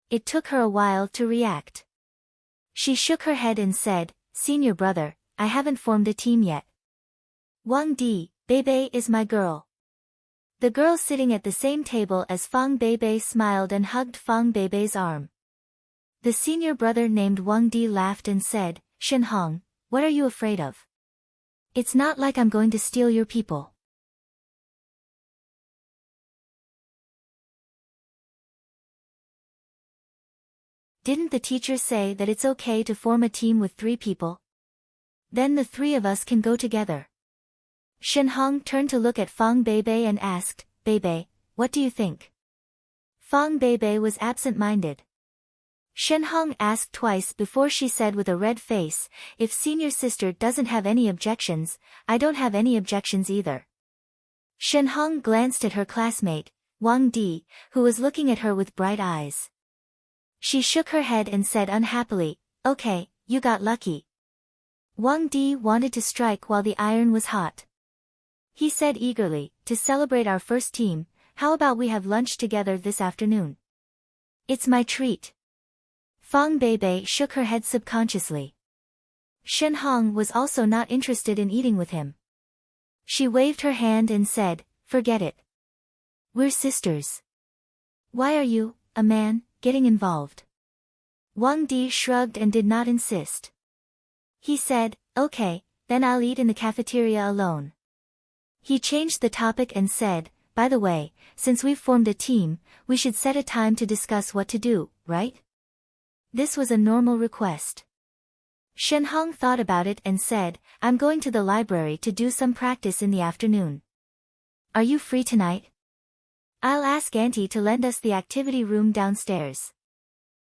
It took her a while to react. She shook her head and said, "Senior brother, I haven't formed a team yet." "Wang Di, Bebe is my girl." The girl sitting at the same table as Fang Bebe smiled and hugged Fang Bebe's arm. The senior brother named Wang Di laughed and said, "Shenhong, what are you afraid of? It's not like I'm going to steal your people." "Didn't the teacher say that it's okay to form a team with 3 people? Then the 3 of us can go together." Shenhong turned to look at Fang Bebe and asked, "Bebe, what do you think?" Fang Bebe was absent-minded. Shenhong asked twice before she said with a red face, "If senior sister doesn't have any objections, I don't have any objections either." Shenhong glanced at her classmate, Wang Di, who was looking at her with bright eyes. She shook her head and said unhappily, "Okay, you got lucky." Wang Di wanted to strike while the iron was hot. He said eagerly, "To celebrate our first team, how about we have lunch together this afternoon? It's my treat." Fang Bebe shook her head subconsciously. Shenhong was also not interested in eating with him. She waved her hand and said, "Forget it. We're sisters. Why are you, a man, getting involved?" Wang Di shrugged and did not insist. He said, "Okay, then I'll eat in the cafeteria alone." He changed the topic and said, "By the way, since we've formed a team, we should set a time to discuss what to do, right?" This was a normal request. Shenhong thought about it and said, "I'm going to the library to do some practice in the afternoon. Are you free tonight? I'll ask Auntie to lend us the activity room downstairs."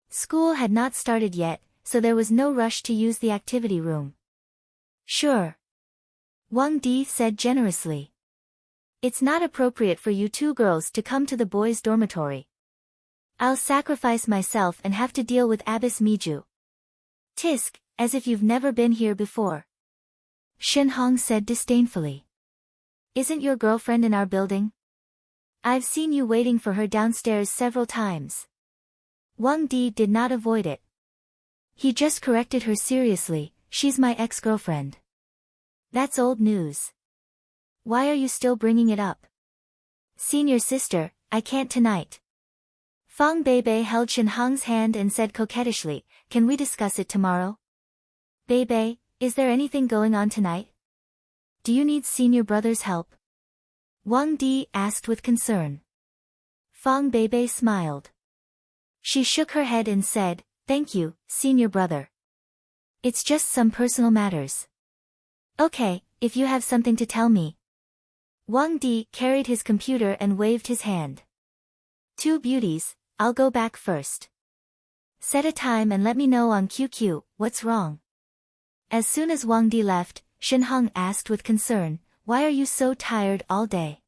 School had not started yet, so there was no rush to use the activity room. "Sure," Wang Di said generously. "It's not appropriate for you 2 girls to come to the boys' dormitory. I'll sacrifice myself and have to deal with Abbess Miju. Tisk, as if you've never been here before." Shenhong said disdainfully. "Isn't your girlfriend in our building? I've seen you waiting for her downstairs several times." Wang Di did not avoid it. He just corrected her seriously, "She's my ex-girlfriend." "That's old news. Why are you still bringing it up?" "Senior sister, I can't tonight." Fang Bebe held Shenhong's hand and said coquettishly, "Can we discuss it tomorrow?" "Bebe, is there anything going on tonight? Do you need senior brother's help?" Wang Di asked with concern. Fang Bebe smiled. She shook her head and said, "Thank you, senior brother. It's just some personal matters." "Okay, if you have something to tell me." Wang Di carried his computer and waved his hand. "2 beauties, I'll go back first. Set a time and let me know on QQ, what's wrong." As soon as Wang Di left, Shenhong asked with concern, "Why are you so tired all day?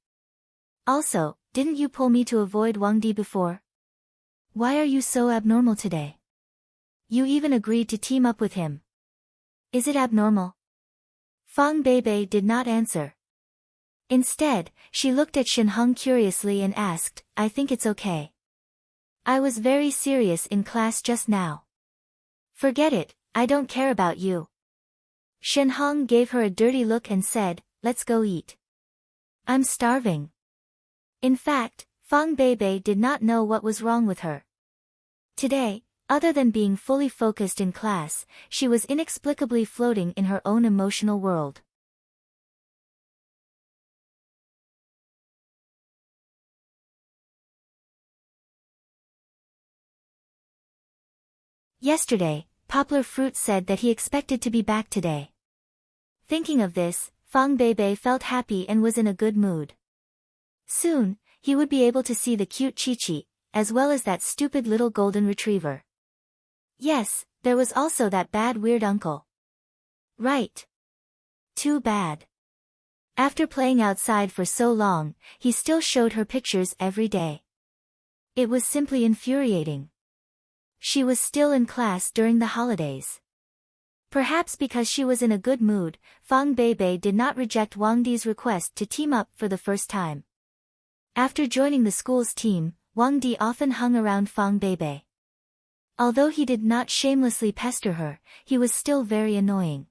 Also, didn't you pull me to avoid Wang Di before? Why are you so abnormal today? You even agreed to team up with him. Is it abnormal?" Fang Bebe did not answer. Instead, she looked at Shenhong curiously and asked, "I think it's okay. I was very serious in class just now." "Forget it, I don't care about you." Shenhong gave her a dirty look and said, "Let's go eat. I'm starving." In fact, Fang Bebe did not know what was wrong with her. Today, other than being fully focused in class, she was inexplicably floating in her own emotional world. Yesterday, Poplar Fruit said that he expected to be back today. Thinking of this, Fang Beibei felt happy and was in a good mood. Soon, he would be able to see the cute Chi-Chi, as well as that stupid little golden retriever. Yes, there was also that bad weird uncle. Right. Too bad. After playing outside for so long, he still showed her pictures every day. It was simply infuriating. She was still in class during the holidays. Perhaps because she was in a good mood, Fang Beibei did not reject Wang Di's request to team up for the first time. After joining the school's team, Wang Di often hung around Fang Beibei. Although he did not shamelessly pester her, he was still very annoying.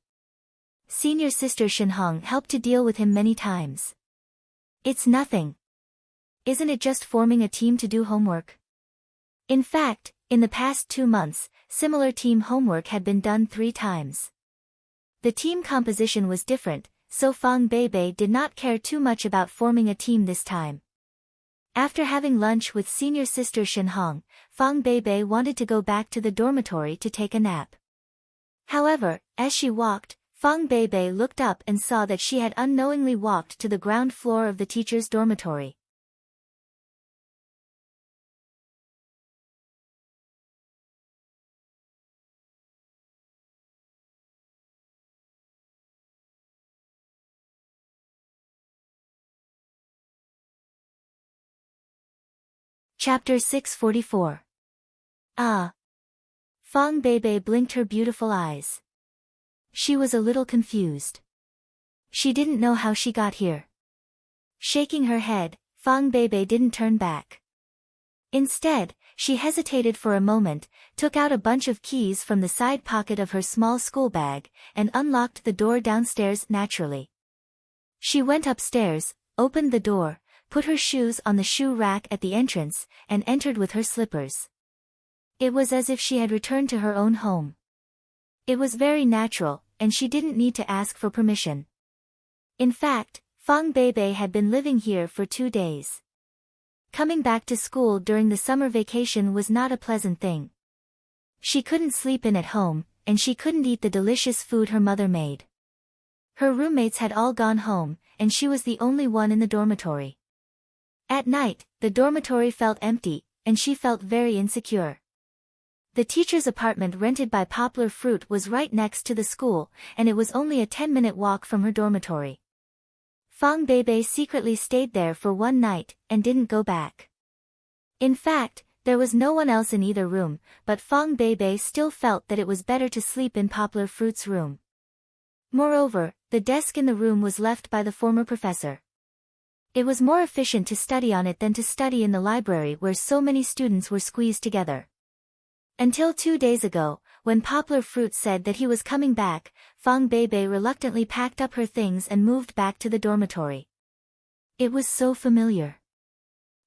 Senior sister Shenhong helped to deal with him many times. It's nothing. Isn't it just forming a team to do homework? In fact, in the past 2 months, similar team homework had been done 3 times. The team composition was different, so Fang Beibei did not care too much about forming a team this time. After having lunch with senior sister Shenhong, Fang Beibei wanted to go back to the dormitory to take a nap. However, as she walked, Fang Beibei looked up and saw that she had unknowingly walked to the ground floor of the teacher's dormitory. Chapter 644. Ah! Fang Beibei blinked her beautiful eyes. She was a little confused. She didn't know how she got here. Shaking her head, Fang Beibei didn't turn back. Instead, she hesitated for a moment, took out a bunch of keys from the side pocket of her small school bag, and unlocked the door downstairs naturally. She went upstairs, opened the door, put her shoes on the shoe rack at the entrance, and entered with her slippers. It was as if she had returned to her own home. It was very natural, and she didn't need to ask for permission. In fact, Fang Beibei had been living here for 2 days. Coming back to school during the summer vacation was not a pleasant thing. She couldn't sleep in at home, and she couldn't eat the delicious food her mother made. Her roommates had all gone home, and she was the only one in the dormitory. At night, the dormitory felt empty, and she felt very insecure. The teacher's apartment rented by Poplar Fruit was right next to the school, and it was only a 10-minute walk from her dormitory. Fang Beibei secretly stayed there for 1 night, and didn't go back. In fact, there was no one else in either room, but Fang Beibei still felt that it was better to sleep in Poplar Fruit's room. Moreover, the desk in the room was left by the former professor. It was more efficient to study on it than to study in the library where so many students were squeezed together. Until 2 days ago, when Poplar Fruit said that he was coming back, Fang Beibei reluctantly packed up her things and moved back to the dormitory. It was so familiar.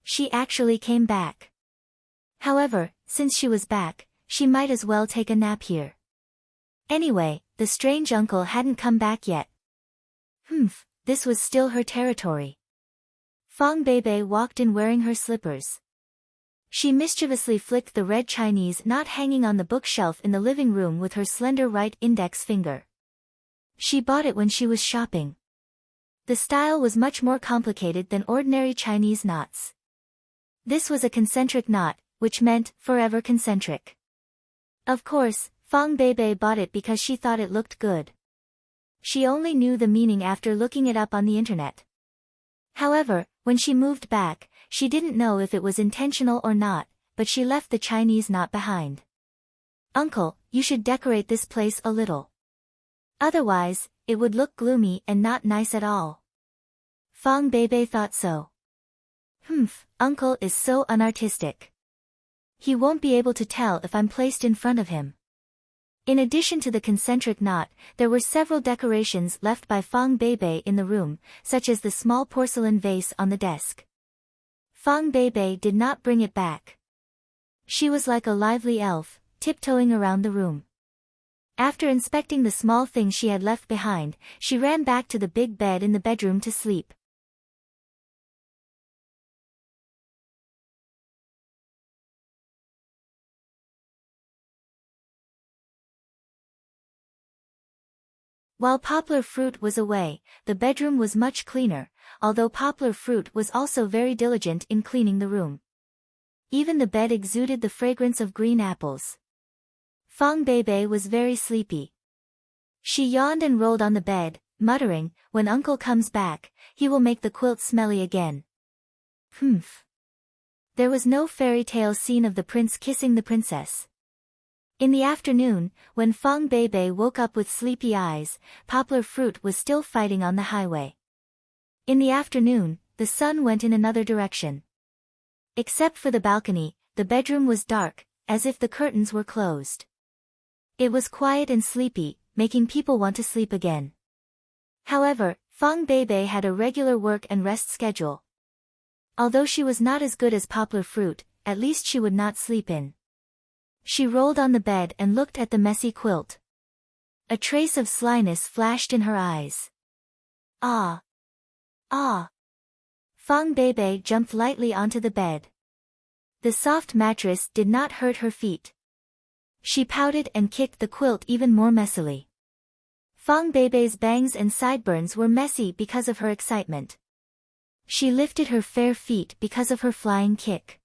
She actually came back. However, since she was back, she might as well take a nap here. Anyway, the strange uncle hadn't come back yet. This was still her territory. Fang Beibei walked in wearing her slippers. She mischievously flicked the red Chinese knot hanging on the bookshelf in the living room with her slender right index finger. She bought it when she was shopping. The style was much more complicated than ordinary Chinese knots. This was a concentric knot, which meant forever concentric. Of course, Fang Beibei bought it because she thought it looked good. She only knew the meaning after looking it up on the internet. However, when she moved back, she didn't know if it was intentional or not, but she left the Chinese knot behind. Uncle, you should decorate this place a little. Otherwise, it would look gloomy and not nice at all. Fang Beibei thought so. Uncle is so unartistic. He won't be able to tell if I'm placed in front of him. In addition to the concentric knot, there were several decorations left by Fang Beibei in the room, such as the small porcelain vase on the desk. Fang Beibei did not bring it back. She was like a lively elf, tiptoeing around the room. After inspecting the small things she had left behind, she ran back to the big bed in the bedroom to sleep. While Poplar Fruit was away, the bedroom was much cleaner, although Poplar Fruit was also very diligent in cleaning the room. Even the bed exuded the fragrance of green apples. Fong Beibei was very sleepy. She yawned and rolled on the bed, muttering, "When uncle comes back, he will make the quilt smelly again." Humph. There was no fairy tale scene of the prince kissing the princess. In the afternoon, when Fong Beibei woke up with sleepy eyes, Poplar Fruit was still fighting on the highway. In the afternoon, the sun went in another direction. Except for the balcony, the bedroom was dark, as if the curtains were closed. It was quiet and sleepy, making people want to sleep again. However, Fong Beibei had a regular work and rest schedule. Although she was not as good as Poplar Fruit, at least she would not sleep in. She rolled on the bed and looked at the messy quilt. A trace of slyness flashed in her eyes. Ah! Ah! Fong Beibei jumped lightly onto the bed. The soft mattress did not hurt her feet. She pouted and kicked the quilt even more messily. Fong Beibei's bangs and sideburns were messy because of her excitement. She lifted her fair feet because of her flying kick.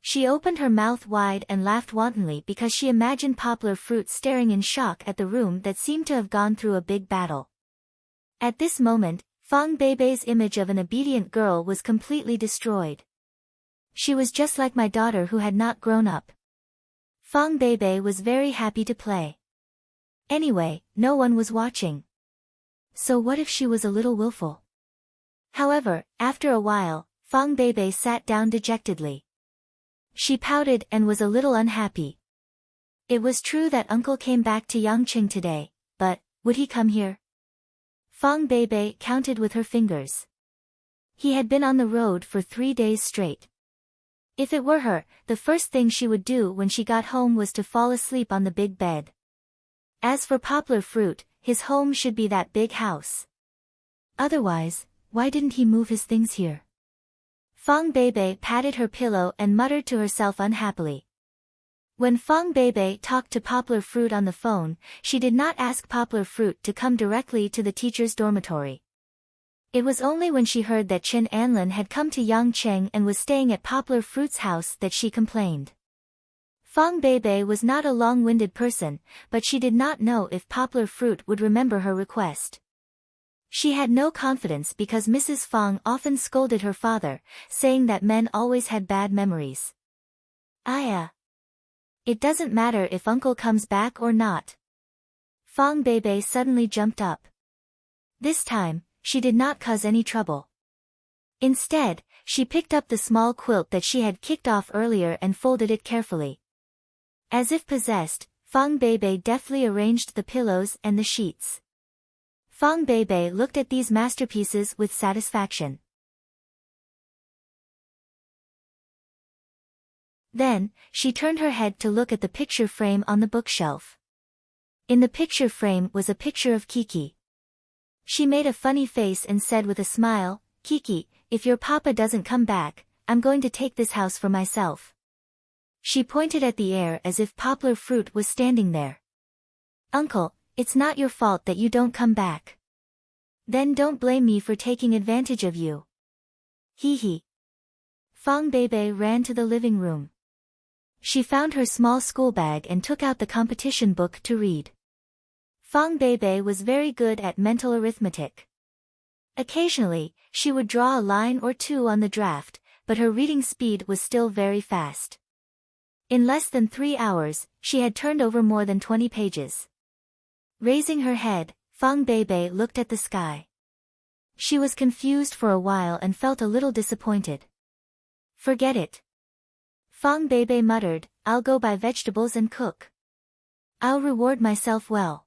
She opened her mouth wide and laughed wantonly because she imagined Poplar Fruit staring in shock at the room that seemed to have gone through a big battle. At this moment, Fong Beibei's image of an obedient girl was completely destroyed. She was just like my daughter who had not grown up. Fong Beibei was very happy to play. Anyway, no one was watching. So what if she was a little willful? However, after a while, Fong Beibei sat down dejectedly. She pouted and was a little unhappy. It was true that uncle came back to Yangqing today, but, would he come here? Fong Beibei counted with her fingers. He had been on the road for 3 days straight. If it were her, the first thing she would do when she got home was to fall asleep on the big bed. As for Poplar Fruit, his home should be that big house. Otherwise, why didn't he move his things here? Fong Beibei patted her pillow and muttered to herself unhappily. When Fong Beibei talked to Poplar Fruit on the phone, she did not ask Poplar Fruit to come directly to the teacher's dormitory. It was only when she heard that Chen Anlin had come to Yangqing and was staying at Poplar Fruit's house that she complained. Fong Beibei was not a long-winded person, but she did not know if Poplar Fruit would remember her request. She had no confidence because Mrs. Fong often scolded her father, saying that men always had bad memories. It doesn't matter if uncle comes back or not. Fong Beibei suddenly jumped up. This time, she did not cause any trouble. Instead, she picked up the small quilt that she had kicked off earlier and folded it carefully. As if possessed, Fong Beibei deftly arranged the pillows and the sheets. Fong Beibei looked at these masterpieces with satisfaction. Then, she turned her head to look at the picture frame on the bookshelf. In the picture frame was a picture of Kiki. She made a funny face and said with a smile, "Kiki, if your papa doesn't come back, I'm going to take this house for myself." She pointed at the air as if Poplar Fruit was standing there. "Uncle, it's not your fault that you don't come back. Then don't blame me for taking advantage of you." Hee hee. Fong Beibei ran to the living room. She found her small school bag and took out the competition book to read. Fong Beibei was very good at mental arithmetic. Occasionally, she would draw a line or two on the draft, but her reading speed was still very fast. In less than 3 hours, she had turned over more than 20 pages. Raising her head, Fong Beibei looked at the sky. She was confused for a while and felt a little disappointed. "Forget it." Fong Beibei muttered, "I'll go buy vegetables and cook. I'll reward myself well.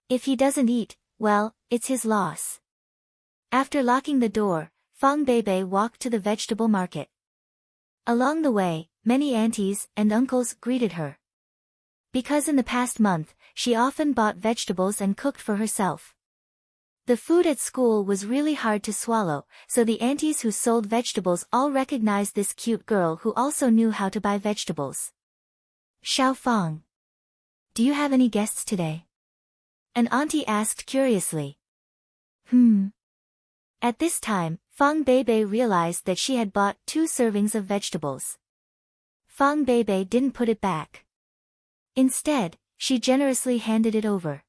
If he doesn't eat, well, it's his loss." After locking the door, Fong Beibei walked to the vegetable market. Along the way, many aunties and uncles greeted her. Because in the past month, she often bought vegetables and cooked for herself. The food at school was really hard to swallow, so the aunties who sold vegetables all recognized this cute girl who also knew how to buy vegetables. "Xiao Fong. Do you have any guests today?" An auntie asked curiously. At this time, Fang Beibei realized that she had bought 2 servings of vegetables. Fang Beibei didn't put it back. Instead, she generously handed it over.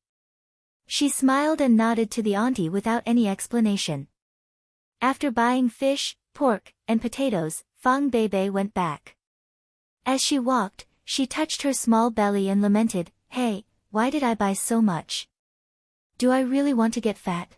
She smiled and nodded to the auntie without any explanation. After buying fish, pork, and potatoes, Fang Beibei went back. As she walked, she touched her small belly and lamented, "Hey, why did I buy so much? Do I really want to get fat?"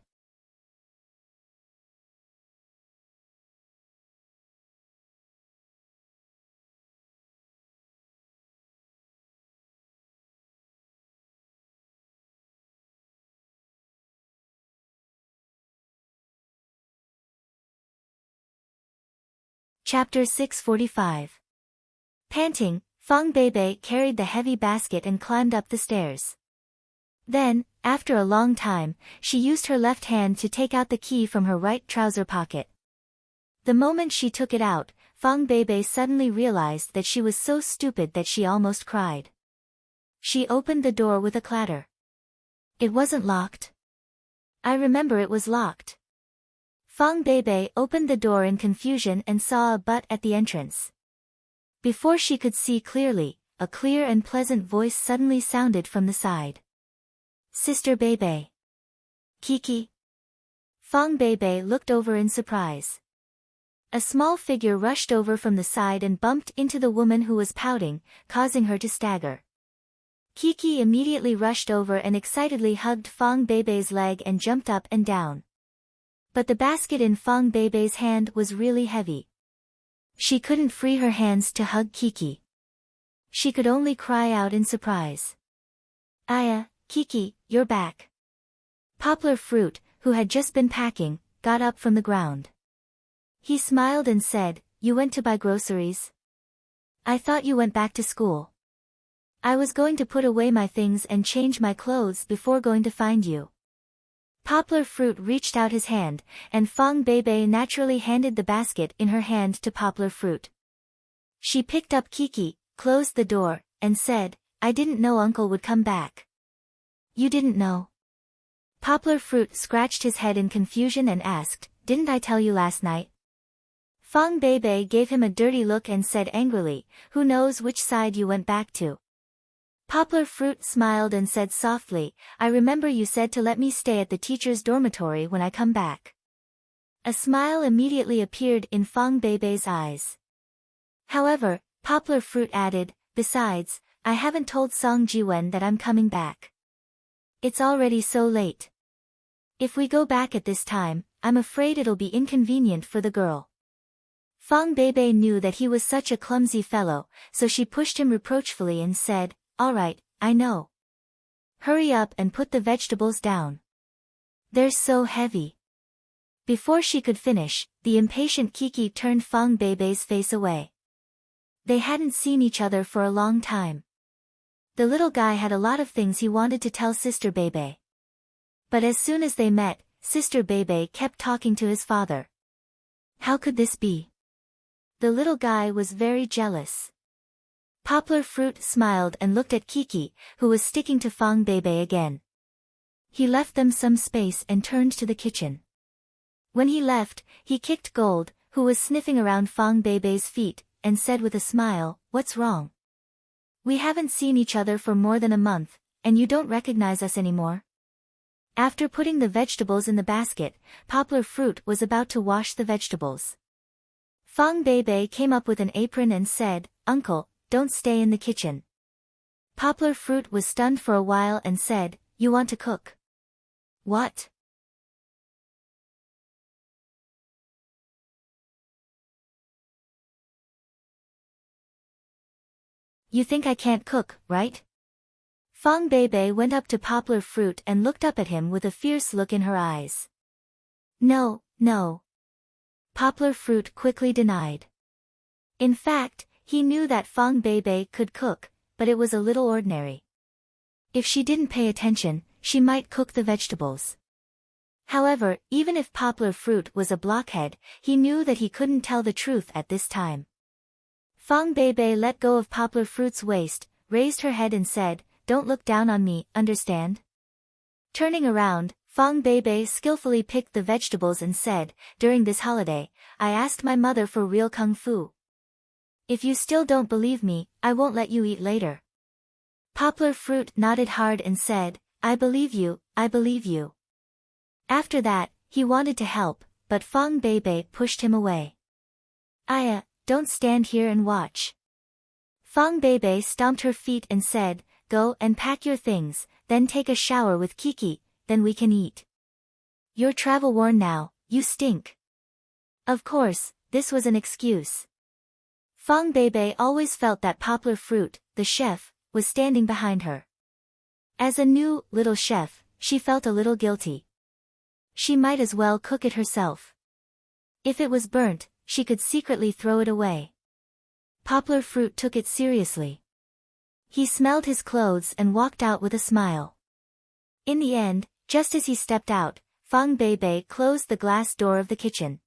Chapter 645. Panting, Fang Beibei carried the heavy basket and climbed up the stairs. Then, after a long time, she used her left hand to take out the key from her right trouser pocket. The moment she took it out, Fang Beibei suddenly realized that she was so stupid that she almost cried. She opened the door with a clatter. It wasn't locked. I remember it was locked. Fang Beibei opened the door in confusion and saw a butt at the entrance. Before she could see clearly, a clear and pleasant voice suddenly sounded from the side. "Sister Beibei." "Kiki?" Fang Beibei looked over in surprise. A small figure rushed over from the side and bumped into the woman who was pouting, causing her to stagger. Kiki immediately rushed over and excitedly hugged Fang Beibei's leg and jumped up and down. But the basket in Fang Beibei's hand was really heavy. She couldn't free her hands to hug Kiki. She could only cry out in surprise. "Aya, Kiki, you're back." Poplar Fruit, who had just been packing, got up from the ground. He smiled and said, "You went to buy groceries? I thought you went back to school. I was going to put away my things and change my clothes before going to find you." Poplar Fruit reached out his hand, and Fang Beibei naturally handed the basket in her hand to Poplar Fruit. She picked up Kiki, closed the door, and said, "I didn't know Uncle would come back." "You didn't know?" Poplar Fruit scratched his head in confusion and asked, "Didn't I tell you last night?" Fang Beibei gave him a dirty look and said angrily, "Who knows which side you went back to?" Poplar Fruit smiled and said softly, "I remember you said to let me stay at the teacher's dormitory when I come back." A smile immediately appeared in Fang Beibei's eyes. However, Poplar Fruit added, "Besides, I haven't told Song Jiwen that I'm coming back. It's already so late. If we go back at this time, I'm afraid it'll be inconvenient for the girl." Fang Beibei knew that he was such a clumsy fellow, so she pushed him reproachfully and said, "All right, I know. Hurry up and put the vegetables down. They're so heavy." Before she could finish, the impatient Kiki turned Fang Beibei's face away. They hadn't seen each other for a long time. The little guy had a lot of things he wanted to tell Sister Beibei. But as soon as they met, Sister Beibei kept talking to his father. How could this be? The little guy was very jealous. Poplar Fruit smiled and looked at Kiki, who was sticking to Fang Beibei again. He left them some space and turned to the kitchen. When he left, he kicked Gold, who was sniffing around Fang Beibei's feet, and said with a smile, "What's wrong? We haven't seen each other for more than a month, and you don't recognize us anymore?" After putting the vegetables in the basket, Poplar Fruit was about to wash the vegetables. Fang Beibei came up with an apron and said, "Uncle, don't stay in the kitchen." Poplar Fruit was stunned for a while and said, "You want to cook?" "What?" "You think I can't cook, right?" Fang Beibei went up to Poplar Fruit and looked up at him with a fierce look in her eyes. "No, no." Poplar Fruit quickly denied. In fact, he knew that Fang Beibei could cook, but it was a little ordinary. If she didn't pay attention, she might cook the vegetables. However, even if Poplar Fruit was a blockhead, he knew that he couldn't tell the truth at this time. Fang Beibei let go of Poplar Fruit's waist, raised her head and said, "Don't look down on me, understand? Turning around, Fang Beibei skillfully picked the vegetables and said, "During this holiday, I asked my mother for real kung fu. If you still don't believe me, I won't let you eat later." Poplar Fruit nodded hard and said, "I believe you, I believe you." After that, he wanted to help, but Fang Beibei pushed him away. "Aya, don't stand here and watch." Fang Beibei stomped her feet and said, "Go and pack your things, then take a shower with Kiki, then we can eat. You're travel-worn now, you stink." Of course, this was an excuse. Fang Beibei always felt that Poplar Fruit, the chef, was standing behind her. As a new, little chef, she felt a little guilty. She might as well cook it herself. If it was burnt, she could secretly throw it away. Poplar Fruit took it seriously. He smelled his clothes and walked out with a smile. In the end, just as he stepped out, Fang Beibei closed the glass door of the kitchen.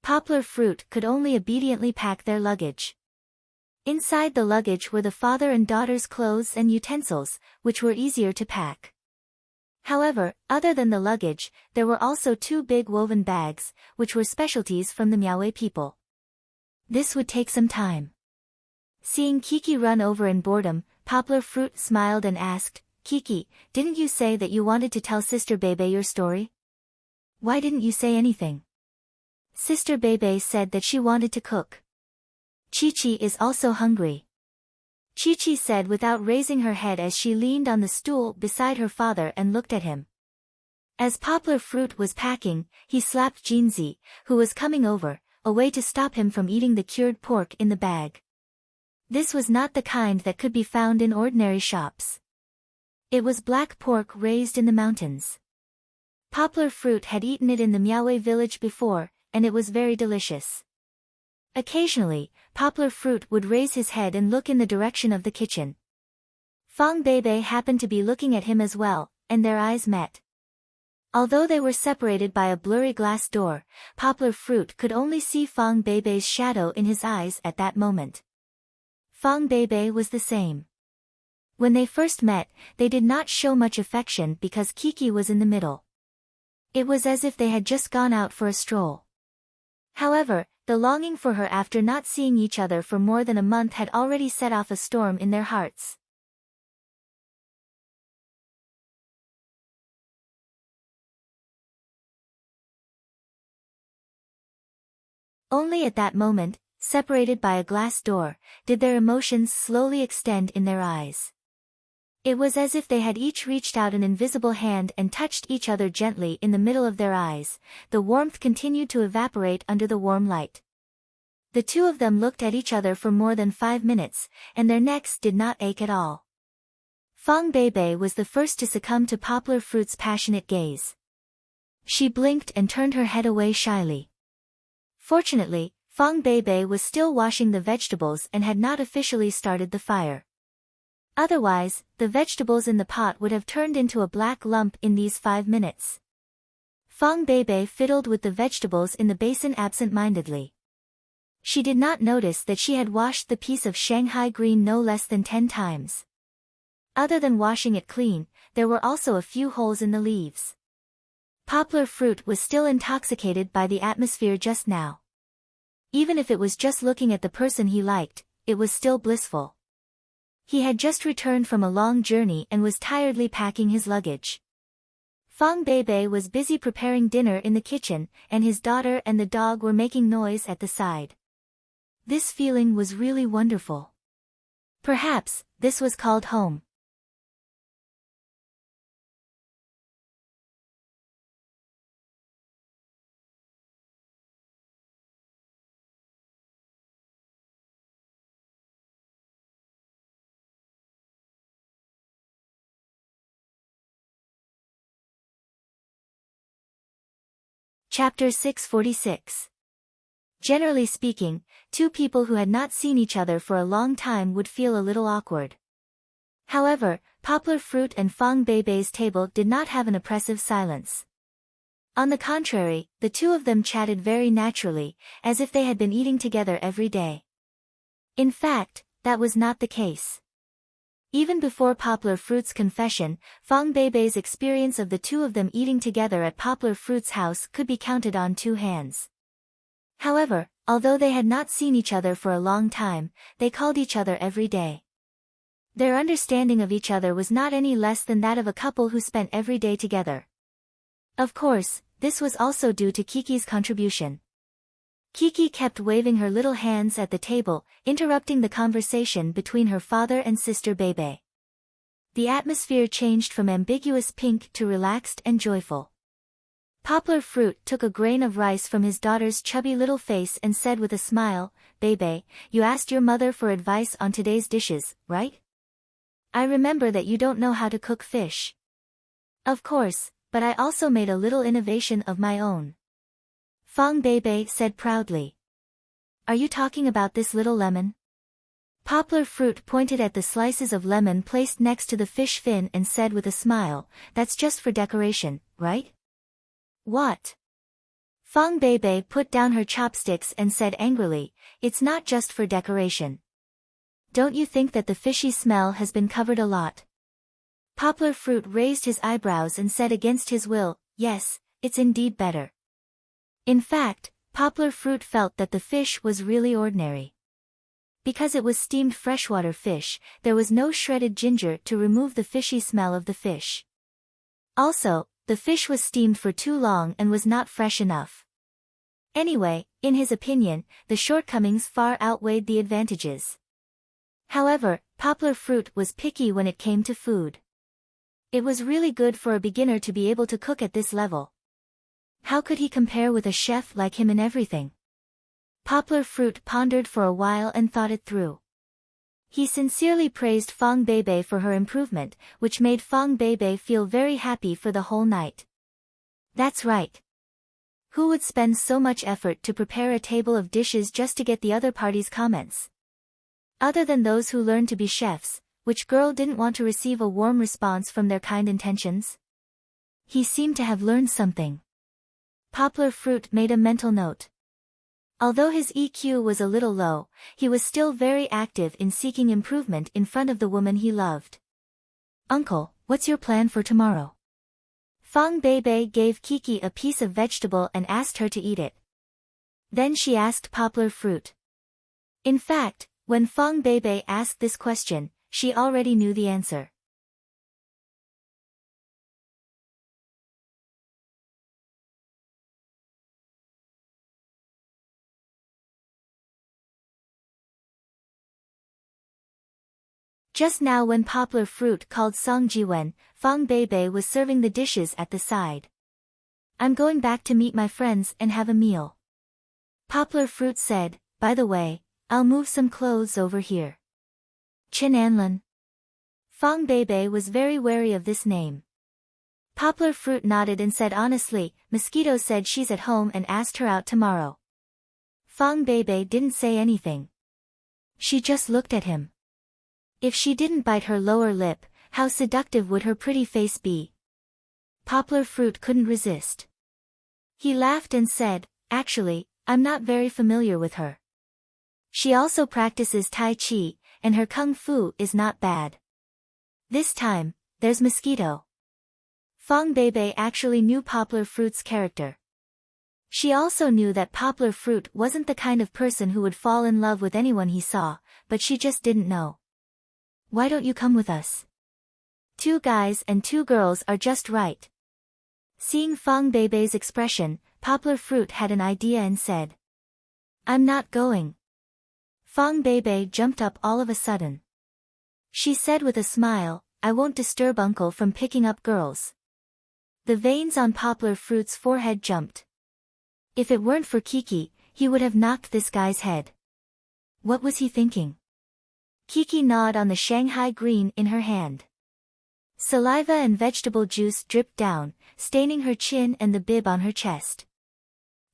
Poplar Fruit could only obediently pack their luggage. Inside the luggage were the father and daughter's clothes and utensils, which were easier to pack. However, other than the luggage, there were also 2 big woven bags, which were specialties from the Miaowei people. This would take some time. Seeing Kiki run over in boredom, Poplar Fruit smiled and asked, "Kiki, didn't you say that you wanted to tell Sister Beibei your story? Why didn't you say anything?" Sister Beibei said that she wanted to cook. "Chi-Chi is also hungry." Chi-Chi said without raising her head as she leaned on the stool beside her father and looked at him. As Poplar Fruit was packing, he slapped Jinzi, who was coming over, away to stop him from eating the cured pork in the bag. This was not the kind that could be found in ordinary shops. It was black pork raised in the mountains. Poplar Fruit had eaten it in the Miaowei village before, and it was very delicious. Occasionally, Poplar Fruit would raise his head and look in the direction of the kitchen. Fang Beibei happened to be looking at him as well, and their eyes met. Although they were separated by a blurry glass door, Poplar Fruit could only see Fang Beibei's shadow in his eyes at that moment. Fang Beibei was the same. When they first met, they did not show much affection because Kiki was in the middle. It was as if they had just gone out for a stroll. However, the longing for her after not seeing each other for more than a month had already set off a storm in their hearts. Only at that moment, separated by a glass door, did their emotions slowly extend in their eyes. It was as if they had each reached out an invisible hand and touched each other gently in the middle of their eyes. The warmth continued to evaporate under the warm light. The two of them looked at each other for more than 5 minutes, and their necks did not ache at all. Fang Beibei was the first to succumb to Poplar Fruit's passionate gaze. She blinked and turned her head away shyly. Fortunately, Fang Beibei was still washing the vegetables and had not officially started the fire. Otherwise, the vegetables in the pot would have turned into a black lump in these 5 minutes. Fang Beibei fiddled with the vegetables in the basin absent-mindedly. She did not notice that she had washed the piece of Shanghai green no less than 10 times. Other than washing it clean, there were also a few holes in the leaves. Poplar Fruit was still intoxicated by the atmosphere just now. Even if it was just looking at the person he liked, it was still blissful. He had just returned from a long journey and was tiredly packing his luggage. Fang Beibei was busy preparing dinner in the kitchen, and his daughter and the dog were making noise at the side. This feeling was really wonderful. Perhaps, this was called home. Chapter 646. Generally speaking, two people who had not seen each other for a long time would feel a little awkward. However, Poplar Fruit and Fang Beibei's table did not have an oppressive silence. On the contrary, the two of them chatted very naturally, as if they had been eating together every day. In fact, that was not the case. Even before Poplar Fruit's confession, Fang Beibei's experience of the two of them eating together at Poplar Fruit's house could be counted on two hands. However, although they had not seen each other for a long time, they called each other every day. Their understanding of each other was not any less than that of a couple who spent every day together. Of course, this was also due to Kiki's contribution. Kiki kept waving her little hands at the table, interrupting the conversation between her father and sister Beibei. The atmosphere changed from ambiguous pink to relaxed and joyful. Poplar Fruit took a grain of rice from his daughter's chubby little face and said with a smile, "Beibei, you asked your mother for advice on today's dishes, right? I remember that you don't know how to cook fish." "Of course, but I also made a little innovation of my own," Fang Beibei said proudly. "Are you talking about this little lemon?" Poplar Fruit pointed at the slices of lemon placed next to the fish fin and said with a smile, "That's just for decoration, right?" "What?" Fang Beibei put down her chopsticks and said angrily, "It's not just for decoration. Don't you think that the fishy smell has been covered a lot?" Poplar Fruit raised his eyebrows and said against his will, "Yes, it's indeed better." In fact, Poplar Fruit felt that the fish was really ordinary. Because it was steamed freshwater fish, there was no shredded ginger to remove the fishy smell of the fish. Also, the fish was steamed for too long and was not fresh enough. Anyway, in his opinion, the shortcomings far outweighed the advantages. However, Poplar Fruit was picky when it came to food. It was really good for a beginner to be able to cook at this level. How could he compare with a chef like him in everything? Poplar Fruit pondered for a while and thought it through. He sincerely praised Fang Beibei for her improvement, which made Fang Beibei feel very happy for the whole night. That's right. Who would spend so much effort to prepare a table of dishes just to get the other party's comments? Other than those who learned to be chefs, which girl didn't want to receive a warm response from their kind intentions? He seemed to have learned something. Poplar Fruit made a mental note. Although his EQ was a little low, he was still very active in seeking improvement in front of the woman he loved. "Uncle, what's your plan for tomorrow?" Fang Beibei gave Kiki a piece of vegetable and asked her to eat it. Then she asked Poplar Fruit. In fact, when Fang Beibei asked this question, she already knew the answer. Just now when Poplar Fruit called Song Jiwen, Fang Beibei was serving the dishes at the side. "I'm going back to meet my friends and have a meal." Poplar Fruit said, "By the way, I'll move some clothes over here." Chen Anlin. Fang Beibei was very wary of this name. Poplar Fruit nodded and said honestly, "Mosquito said she's at home and asked her out tomorrow." Fang Beibei didn't say anything. She just looked at him. If she didn't bite her lower lip, how seductive would her pretty face be? Poplar Fruit couldn't resist. He laughed and said, "Actually, I'm not very familiar with her. She also practices Tai Chi, and her Kung Fu is not bad. This time, there's Mosquito." Fang Beibei actually knew Poplar Fruit's character. She also knew that Poplar Fruit wasn't the kind of person who would fall in love with anyone he saw, but she just didn't know. "Why don't you come with us? 2 guys and 2 girls are just right." Seeing Fang Beibei's expression, Poplar Fruit had an idea and said, "I'm not going." Fang Beibei jumped up all of a sudden. She said with a smile, "I won't disturb Uncle from picking up girls." The veins on Poplar Fruit's forehead jumped. If it weren't for Kiki, he would have knocked this guy's head. What was he thinking? Kiki gnawed on the Shanghai green in her hand. Saliva and vegetable juice dripped down, staining her chin and the bib on her chest.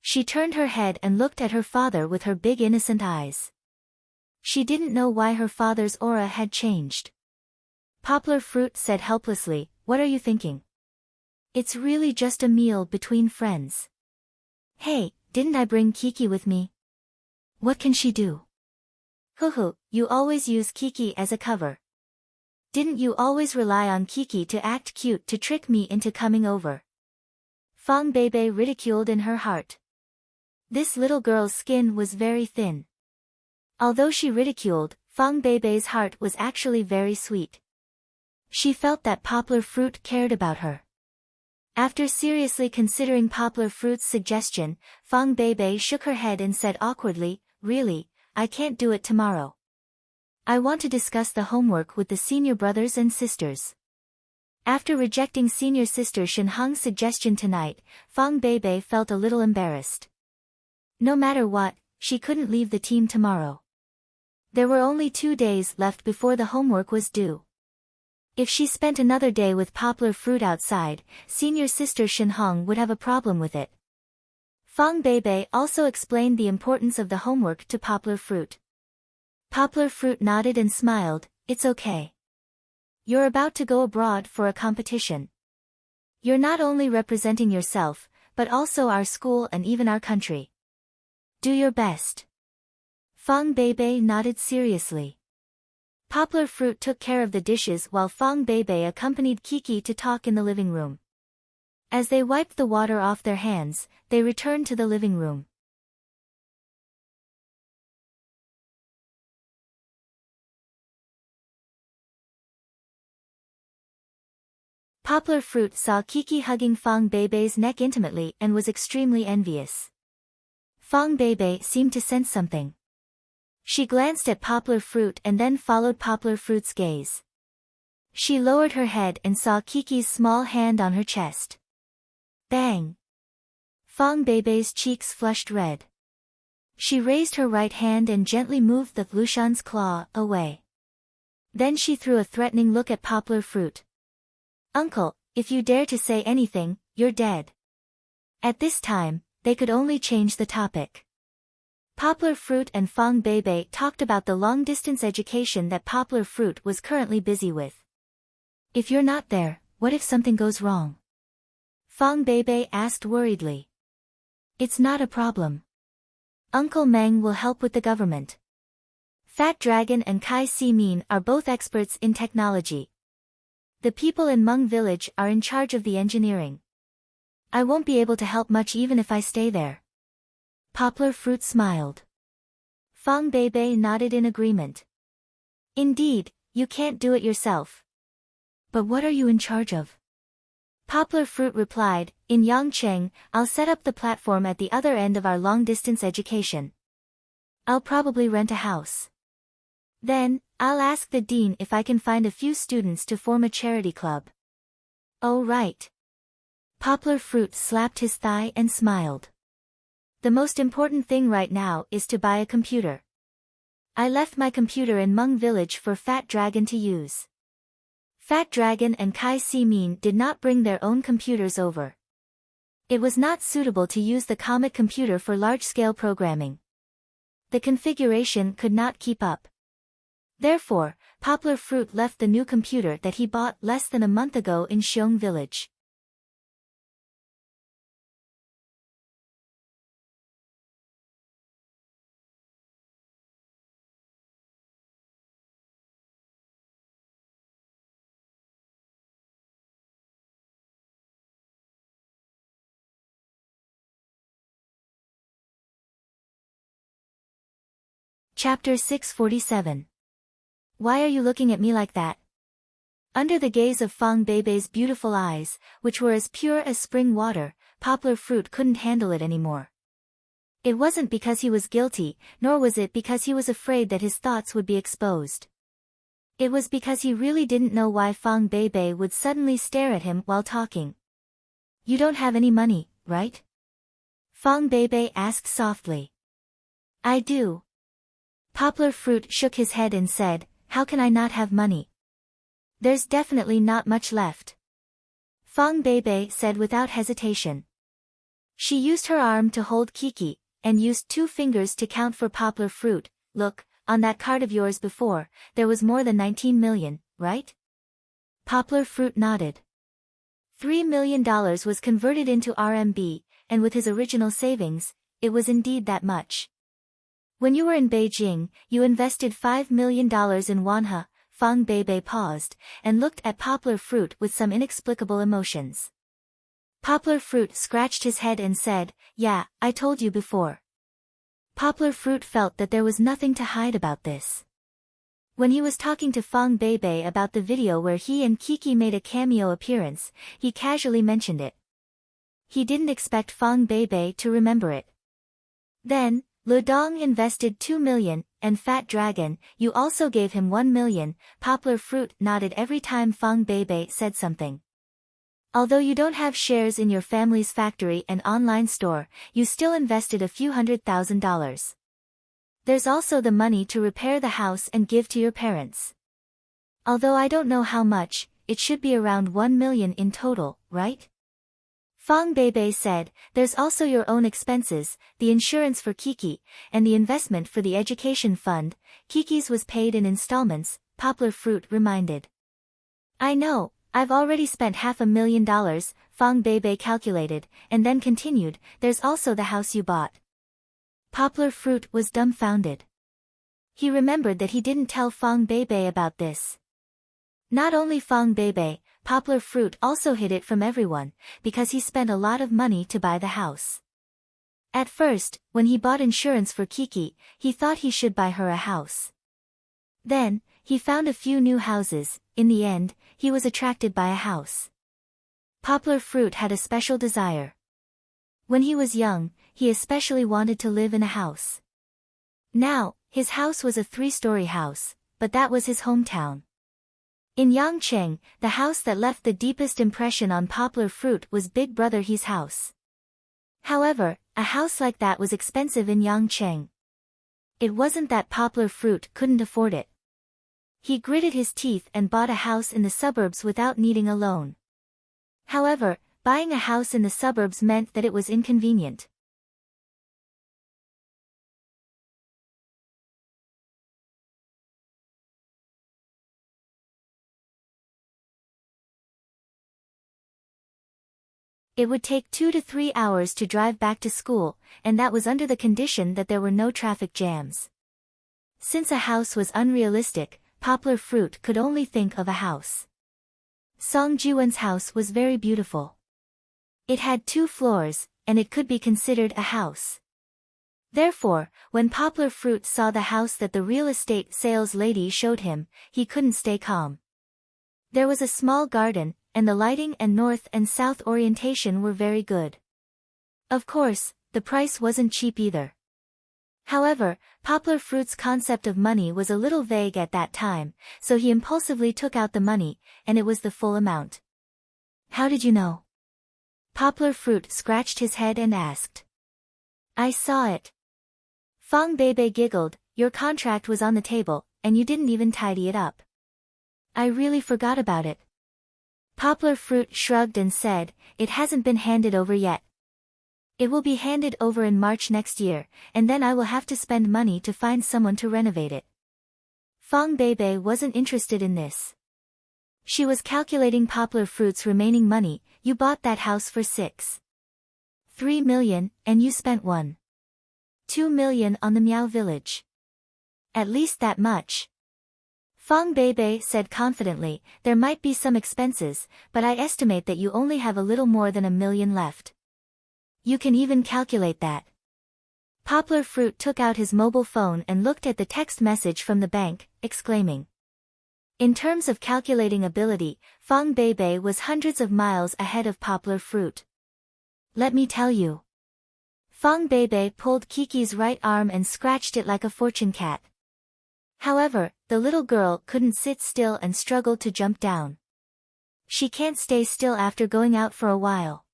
She turned her head and looked at her father with her big innocent eyes. She didn't know why her father's aura had changed. Poplar Fruit said helplessly, "What are you thinking? It's really just a meal between friends." "Hey, didn't I bring Kiki with me? What can she do?" "Hoo, you always use Kiki as a cover." Didn't you always rely on Kiki to act cute to trick me into coming over? Fang Bebe ridiculed in her heart. This little girl's skin was very thin. Although she ridiculed, Fang Bebe's heart was actually very sweet. She felt that Poplar Fruit cared about her. After seriously considering Poplar Fruit's suggestion, Fang Bebe shook her head and said awkwardly, "Really, I can't do it tomorrow. I want to discuss the homework with the senior brothers and sisters." After rejecting senior sister Shenhang's suggestion tonight, Fang Bebe felt a little embarrassed. No matter what, she couldn't leave the team tomorrow. There were only 2 days left before the homework was due. If she spent another day with Poplar Fruit outside, senior sister Shenhang would have a problem with it. Fang Bebe also explained the importance of the homework to Poplar Fruit. Poplar Fruit nodded and smiled. "It's okay. You're about to go abroad for a competition. You're not only representing yourself, but also our school and even our country. Do your best." Fang Bebe nodded seriously. Poplar Fruit took care of the dishes while Fang Bebe accompanied Kiki to talk in the living room. As they wiped the water off their hands, they returned to the living room. Poplar Fruit saw Kiki hugging Fang Bebe's neck intimately and was extremely envious. Fang Bebe seemed to sense something. She glanced at Poplar Fruit and then followed Poplar Fruit's gaze. She lowered her head and saw Kiki's small hand on her chest. Bang! Fang Bebe's cheeks flushed red. She raised her right hand and gently moved the Lushan's claw away. Then she threw a threatening look at Poplar Fruit. "Uncle, if you dare to say anything, you're dead." At this time, they could only change the topic. Poplar Fruit and Fang Bebe talked about the long-distance education that Poplar Fruit was currently busy with. "If you're not there, what if something goes wrong?" Fang Bebe asked worriedly. "It's not a problem. Uncle Meng will help with the government. Fat Dragon and Kai Si Min are both experts in technology. The people in Meng Village are in charge of the engineering. I won't be able to help much even if I stay there." Poplar Fruit smiled. Fang Bebe nodded in agreement. "Indeed, you can't do it yourself. But what are you in charge of?" Poplar Fruit replied, "In Yangcheng, I'll set up the platform at the other end of our long-distance education. I'll probably rent a house. Then, I'll ask the dean if I can find a few students to form a charity club." "Oh right." Poplar Fruit slapped his thigh and smiled. "The most important thing right now is to buy a computer. I left my computer in Meng Village for Fat Dragon to use." Fat Dragon and Kai Si Min did not bring their own computers over. It was not suitable to use the Comet computer for large-scale programming. The configuration could not keep up. Therefore, Poplar Fruit left the new computer that he bought less than a month ago in Xiong Village. Chapter 647. Why are you looking at me like that? Under the gaze of Fang Bebe's beautiful eyes, which were as pure as spring water, Poplar Fruit couldn't handle it anymore. It wasn't because he was guilty, nor was it because he was afraid that his thoughts would be exposed. It was because he really didn't know why Fang Bebe would suddenly stare at him while talking. "You don't have any money, right?" Fang Bebe asked softly. "I do." Poplar Fruit shook his head and said, "How can I not have money? There's definitely not much left." Fang Bebe said without hesitation. She used her arm to hold Kiki, and used 2 fingers to count for Poplar Fruit. "Look, on that card of yours before, there was more than 19 million, right?" Poplar Fruit nodded. $3 million was converted into RMB, and with his original savings, it was indeed that much. When you were in Beijing, you invested $5 million in Wanhe, Fang Beibei paused, and looked at Poplar Fruit with some inexplicable emotions. Poplar Fruit scratched his head and said, "Yeah, I told you before." Poplar Fruit felt that there was nothing to hide about this. When he was talking to Fang Beibei about the video where he and Kiki made a cameo appearance, he casually mentioned it. He didn't expect Fang Beibei to remember it. Then, Lu Dong invested 2 million, and Fat Dragon, you also gave him 1 million, Poplar Fruit nodded every time Fang Beibei said something. Although you don't have shares in your family's factory and online store, you still invested a few $100,000. There's also the money to repair the house and give to your parents. Although I don't know how much, it should be around 1 million in total, right? Fang Beibei said, there's also your own expenses, the insurance for Kiki, and the investment for the education fund. Kiki's was paid in installments, Poplar Fruit reminded. I know, I've already spent $500,000, Fang Beibei calculated, and then continued, there's also the house you bought. Poplar Fruit was dumbfounded. He remembered that he didn't tell Fang Beibei about this. Not only Fang Beibei, Poplar Fruit also hid it from everyone, because he spent a lot of money to buy the house. At first, when he bought insurance for Kiki, he thought he should buy her a house. Then, he found a few new houses. In the end, he was attracted by a house. Poplar Fruit had a special desire. When he was young, he especially wanted to live in a house. Now, his house was a 3-story house, but that was his hometown. In Yangcheng, the house that left the deepest impression on Poplar Fruit was Big Brother He's house. However, a house like that was expensive in Yangcheng. It wasn't that Poplar Fruit couldn't afford it. He gritted his teeth and bought a house in the suburbs without needing a loan. However, buying a house in the suburbs meant that it was inconvenient. It would take 2 to 3 hours to drive back to school, and that was under the condition that there were no traffic jams. Since a house was unrealistic, Poplar Fruit could only think of a house. Song Jiwen's house was very beautiful. It had 2 floors, and it could be considered a house. Therefore, when Poplar Fruit saw the house that the real estate sales lady showed him, he couldn't stay calm. There was a small garden, and the lighting and north and south orientation were very good. Of course, the price wasn't cheap either. However, Poplar Fruit's concept of money was a little vague at that time, so he impulsively took out the money, and it was the full amount. How did you know? Poplar Fruit scratched his head and asked. I saw it. Fang Beibei giggled, your contract was on the table, and you didn't even tidy it up. I really forgot about it. Poplar Fruit shrugged and said, it hasn't been handed over yet. It will be handed over in March next year, and then I will have to spend money to find someone to renovate it. Fang Beibei wasn't interested in this. She was calculating Poplar Fruit's remaining money. You bought that house for 3 million, and you spent 2 million on the Miao village. At least that much. Fang Beibei said confidently, there might be some expenses, but I estimate that you only have a little more than 1 million left. You can even calculate that. Poplar Fruit took out his mobile phone and looked at the text message from the bank, exclaiming. In terms of calculating ability, Fang Beibei was hundreds of miles ahead of Poplar Fruit. Let me tell you. Fang Beibei pulled Kiki's right arm and scratched it like a fortune cat. However, the little girl couldn't sit still and struggled to jump down. She can't stay still after going out for a while.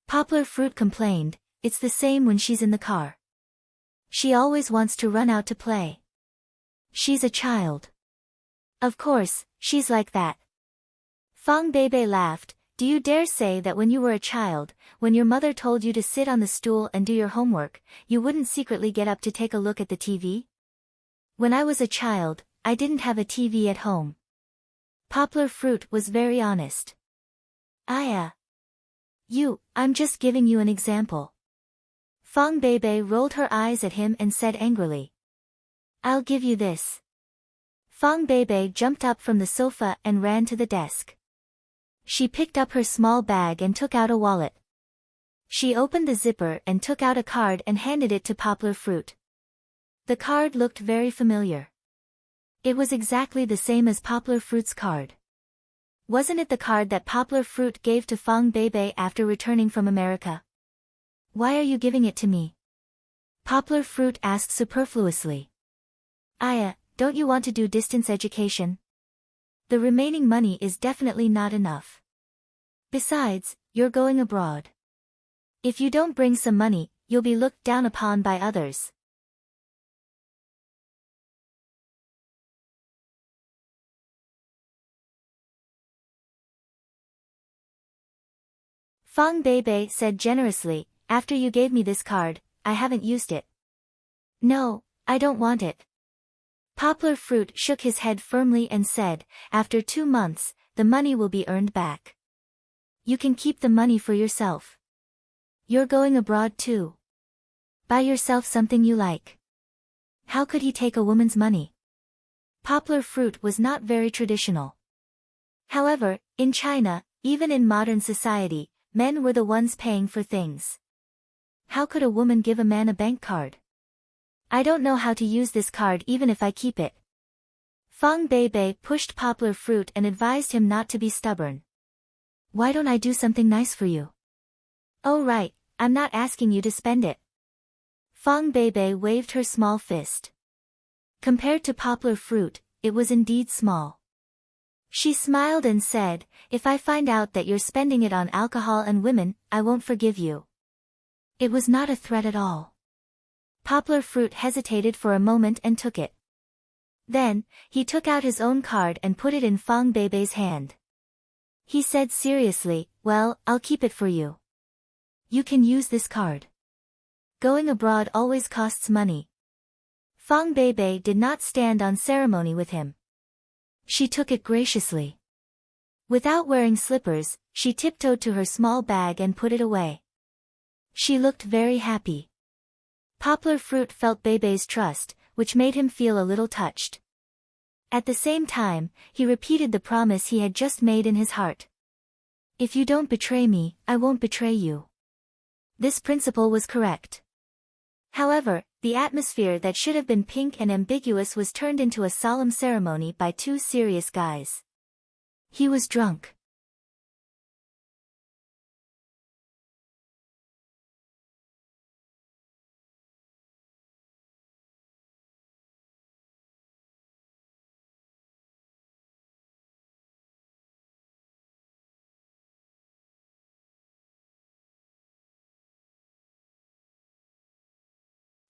Poplar Fruit complained, it's the same when she's in the car. She always wants to run out to play. She's a child. Of course, she's like that. Fang Beibei laughed, do you dare say that when you were a child, when your mother told you to sit on the stool and do your homework, you wouldn't secretly get up to take a look at the TV? When I was a child, I didn't have a TV at home. Poplar Fruit was very honest. I'm just giving you an example. Fang Beibei rolled her eyes at him and said angrily. I'll give you this. Fang Beibei jumped up from the sofa and ran to the desk. She picked up her small bag and took out a wallet. She opened the zipper and took out a card and handed it to Poplar Fruit. The card looked very familiar. It was exactly the same as Poplar Fruit's card. Wasn't it the card that Poplar Fruit gave to Fang Beibei after returning from America? Why are you giving it to me? Poplar Fruit asked superfluously. Aya, don't you want to do distance education? The remaining money is definitely not enough. Besides, you're going abroad. If you don't bring some money, you'll be looked down upon by others. Fang Beibei said generously, after you gave me this card, I haven't used it. No, I don't want it. Poplar Fruit shook his head firmly and said, after 2 months, the money will be earned back. You can keep the money for yourself. You're going abroad too. Buy yourself something you like. How could he take a woman's money? Poplar Fruit was not very traditional. However, in China, even in modern society, men were the ones paying for things. How could a woman give a man a bank card? I don't know how to use this card even if I keep it. Fang Beibei pushed Poplar Fruit and advised him not to be stubborn. Why don't I do something nice for you? Oh right, I'm not asking you to spend it. Fang Beibei waved her small fist. Compared to Poplar Fruit, it was indeed small. She smiled and said, if I find out that you're spending it on alcohol and women, I won't forgive you. It was not a threat at all. Poplar Fruit hesitated for a moment and took it. Then, he took out his own card and put it in Fang Beibei's hand. He said seriously, well, I'll keep it for you. You can use this card. Going abroad always costs money. Fang Beibei did not stand on ceremony with him. She took it graciously. Without wearing slippers, she tiptoed to her small bag and put it away. She looked very happy. Poplar Fruit felt Beibei's trust, which made him feel a little touched. At the same time, he repeated the promise he had just made in his heart. If you don't betray me, I won't betray you. This principle was correct. However, the atmosphere that should have been pink and ambiguous was turned into a solemn ceremony by 2 serious guys. He was drunk.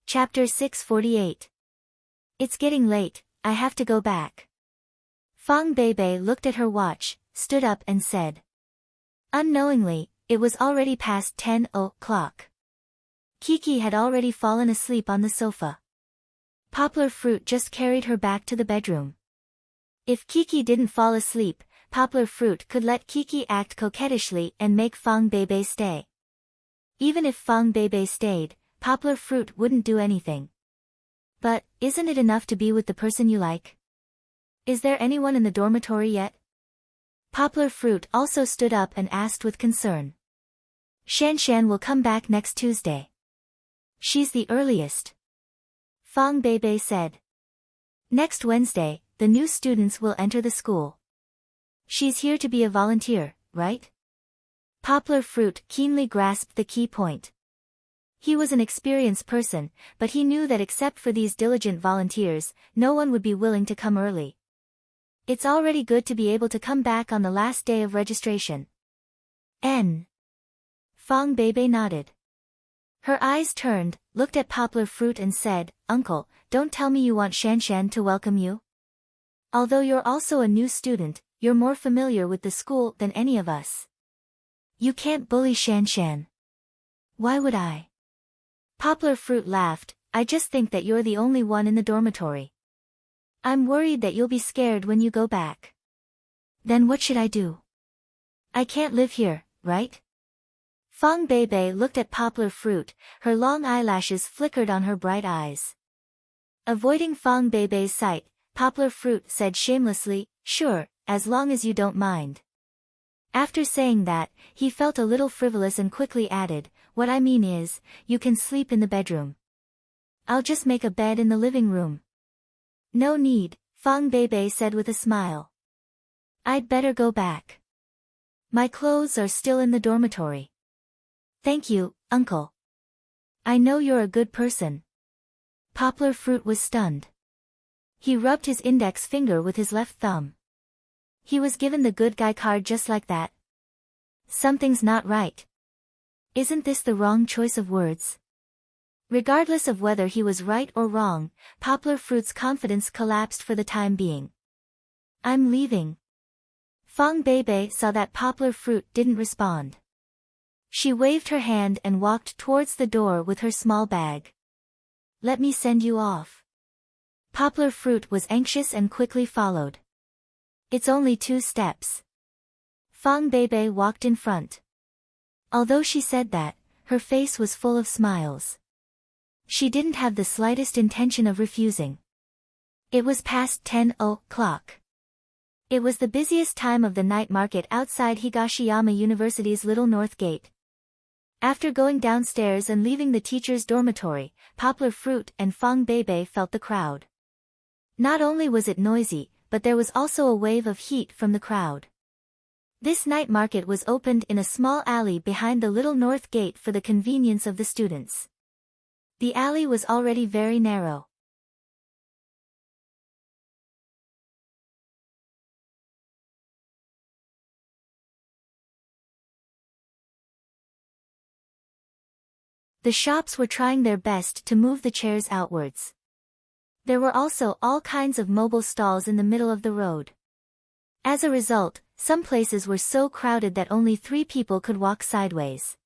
Chapter 648. It's getting late, I have to go back. Fang Beibei looked at her watch, stood up and said. Unknowingly, it was already past 10 o'clock. Kiki had already fallen asleep on the sofa. Poplar Fruit just carried her back to the bedroom. If Kiki didn't fall asleep, Poplar Fruit could let Kiki act coquettishly and make Fang Beibei stay. Even if Fang Beibei stayed, Poplar Fruit wouldn't do anything. But, isn't it enough to be with the person you like? Is there anyone in the dormitory yet? Poplar Fruit also stood up and asked with concern. Shanshan will come back next Tuesday. She's the earliest. Fang Beibei said. Next Wednesday, the new students will enter the school. She's here to be a volunteer, right? Poplar Fruit keenly grasped the key point. He was an experienced person, but he knew that except for these diligent volunteers, no one would be willing to come early. It's already good to be able to come back on the last day of registration. Fang Beibei nodded. Her eyes turned, looked at Poplar Fruit and said, Uncle, don't tell me you want Shanshan to welcome you? Although you're also a new student, you're more familiar with the school than any of us. You can't bully Shanshan. Why would I? Poplar Fruit laughed, I just think that you're the only one in the dormitory. I'm worried that you'll be scared when you go back. Then what should I do? I can't live here, right? Fang Beibei looked at Poplar Fruit, her long eyelashes flickered on her bright eyes. Avoiding Fang Beibei's sight, Poplar Fruit said shamelessly, "Sure, as long as you don't mind." After saying that, he felt a little frivolous and quickly added, "What I mean is, you can sleep in the bedroom. I'll just make a bed in the living room." "No need," Fang Beibei said with a smile. "I'd better go back. My clothes are still in the dormitory." "Thank you, uncle. I know you're a good person." Poplar Fruit was stunned. He rubbed his index finger with his left thumb. He was given the good guy card just like that. Something's not right. Isn't this the wrong choice of words? Regardless of whether he was right or wrong, Poplar Fruit's confidence collapsed for the time being. "I'm leaving." Fang Beibei saw that Poplar Fruit didn't respond. She waved her hand and walked towards the door with her small bag. "Let me send you off." Poplar Fruit was anxious and quickly followed. "It's only 2 steps." Fang Beibei walked in front. Although she said that, her face was full of smiles. She didn't have the slightest intention of refusing. It was past 10 o'clock. It was the busiest time of the night market outside Higashiyama University's Little North Gate. After going downstairs and leaving the teacher's dormitory, Poplar Fruit and Fang Beibei felt the crowd. Not only was it noisy, but there was also a wave of heat from the crowd. This night market was opened in a small alley behind the Little North Gate for the convenience of the students. The alley was already very narrow. The shops were trying their best to move the chairs outwards. There were also all kinds of mobile stalls in the middle of the road. As a result, some places were so crowded that only 3 people could walk sideways.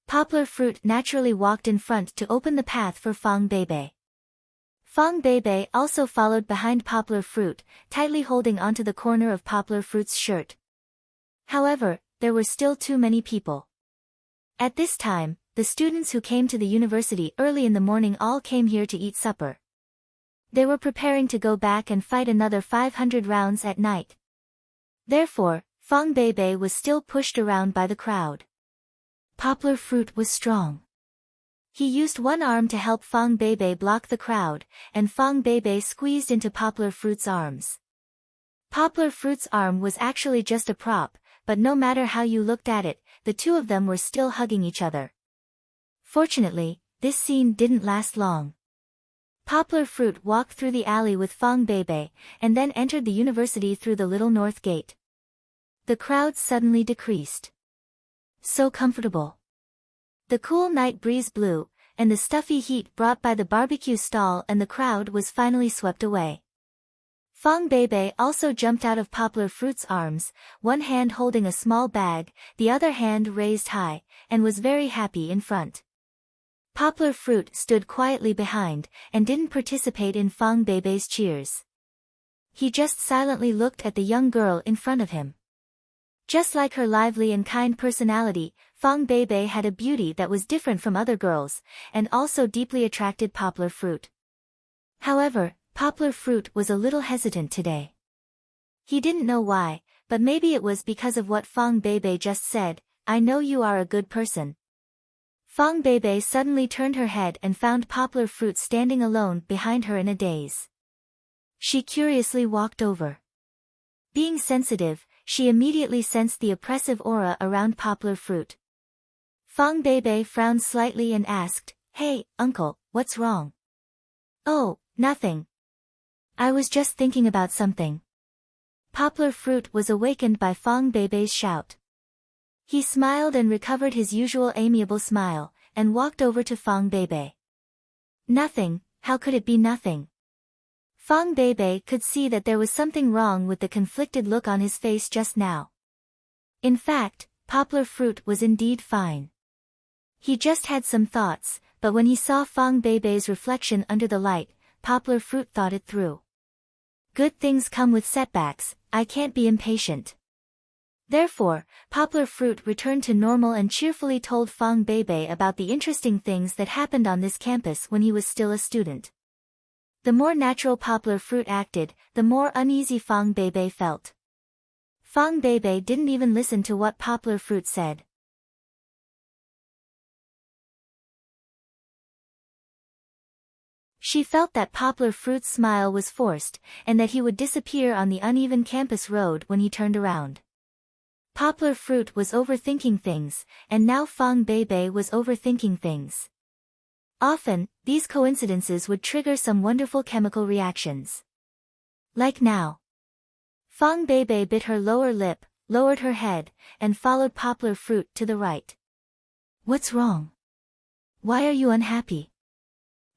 Poplar Fruit naturally walked in front to open the path for Fang Beibei. Fang Beibei also followed behind Poplar Fruit, tightly holding onto the corner of Poplar Fruit's shirt. However, there were still too many people. At this time, the students who came to the university early in the morning all came here to eat supper. They were preparing to go back and fight another 500 rounds at night. Therefore, Fang Beibei was still pushed around by the crowd. Poplar Fruit was strong. He used one arm to help Fang Beibei block the crowd, and Fang Beibei squeezed into Poplar Fruit's arms. Poplar Fruit's arm was actually just a prop, but no matter how you looked at it, the two of them were still hugging each other. Fortunately, this scene didn't last long. Poplar Fruit walked through the alley with Fang Beibei, and then entered the university through the Little North Gate. The crowd suddenly decreased. So comfortable. The cool night breeze blew, and the stuffy heat brought by the barbecue stall and the crowd was finally swept away. Fang Beibei also jumped out of Poplar Fruit's arms, one hand holding a small bag, the other hand raised high, and was very happy in front. Poplar Fruit stood quietly behind, and didn't participate in Fang Beibei's cheers. He just silently looked at the young girl in front of him. Just like her lively and kind personality, Fang Beibei had a beauty that was different from other girls, and also deeply attracted Poplar Fruit. However, Poplar Fruit was a little hesitant today. He didn't know why, but maybe it was because of what Fang Beibei just said, "I know you are a good person." Fang Beibei suddenly turned her head and found Poplar Fruit standing alone behind her in a daze. She curiously walked over. Being sensitive, she immediately sensed the oppressive aura around Poplar Fruit. Fang Beibei frowned slightly and asked, "Hey, uncle, what's wrong?" "Oh, nothing. I was just thinking about something." Poplar Fruit was awakened by Fang Beibei's shout. He smiled and recovered his usual amiable smile, and walked over to Fang Beibei. "Nothing, how could it be nothing?" Fang Beibei could see that there was something wrong with the conflicted look on his face just now. In fact, Poplar Fruit was indeed fine. He just had some thoughts, but when he saw Fang Beibei's reflection under the light, Poplar Fruit thought it through. Good things come with setbacks, I can't be impatient. Therefore, Poplar Fruit returned to normal and cheerfully told Fang Beibei about the interesting things that happened on this campus when he was still a student. The more natural poplar fruit acted, the more uneasy Fang Beibei felt. Fang Beibei didn't even listen to what poplar fruit said. She felt that poplar fruit's smile was forced, and that he would disappear on the uneven campus road when he turned around. Poplar fruit was overthinking things, and now Fang Beibei was overthinking things. Often, these coincidences would trigger some wonderful chemical reactions. Like now. Fang Beibei bit her lower lip, lowered her head, and followed poplar fruit to the right. What's wrong? Why are you unhappy?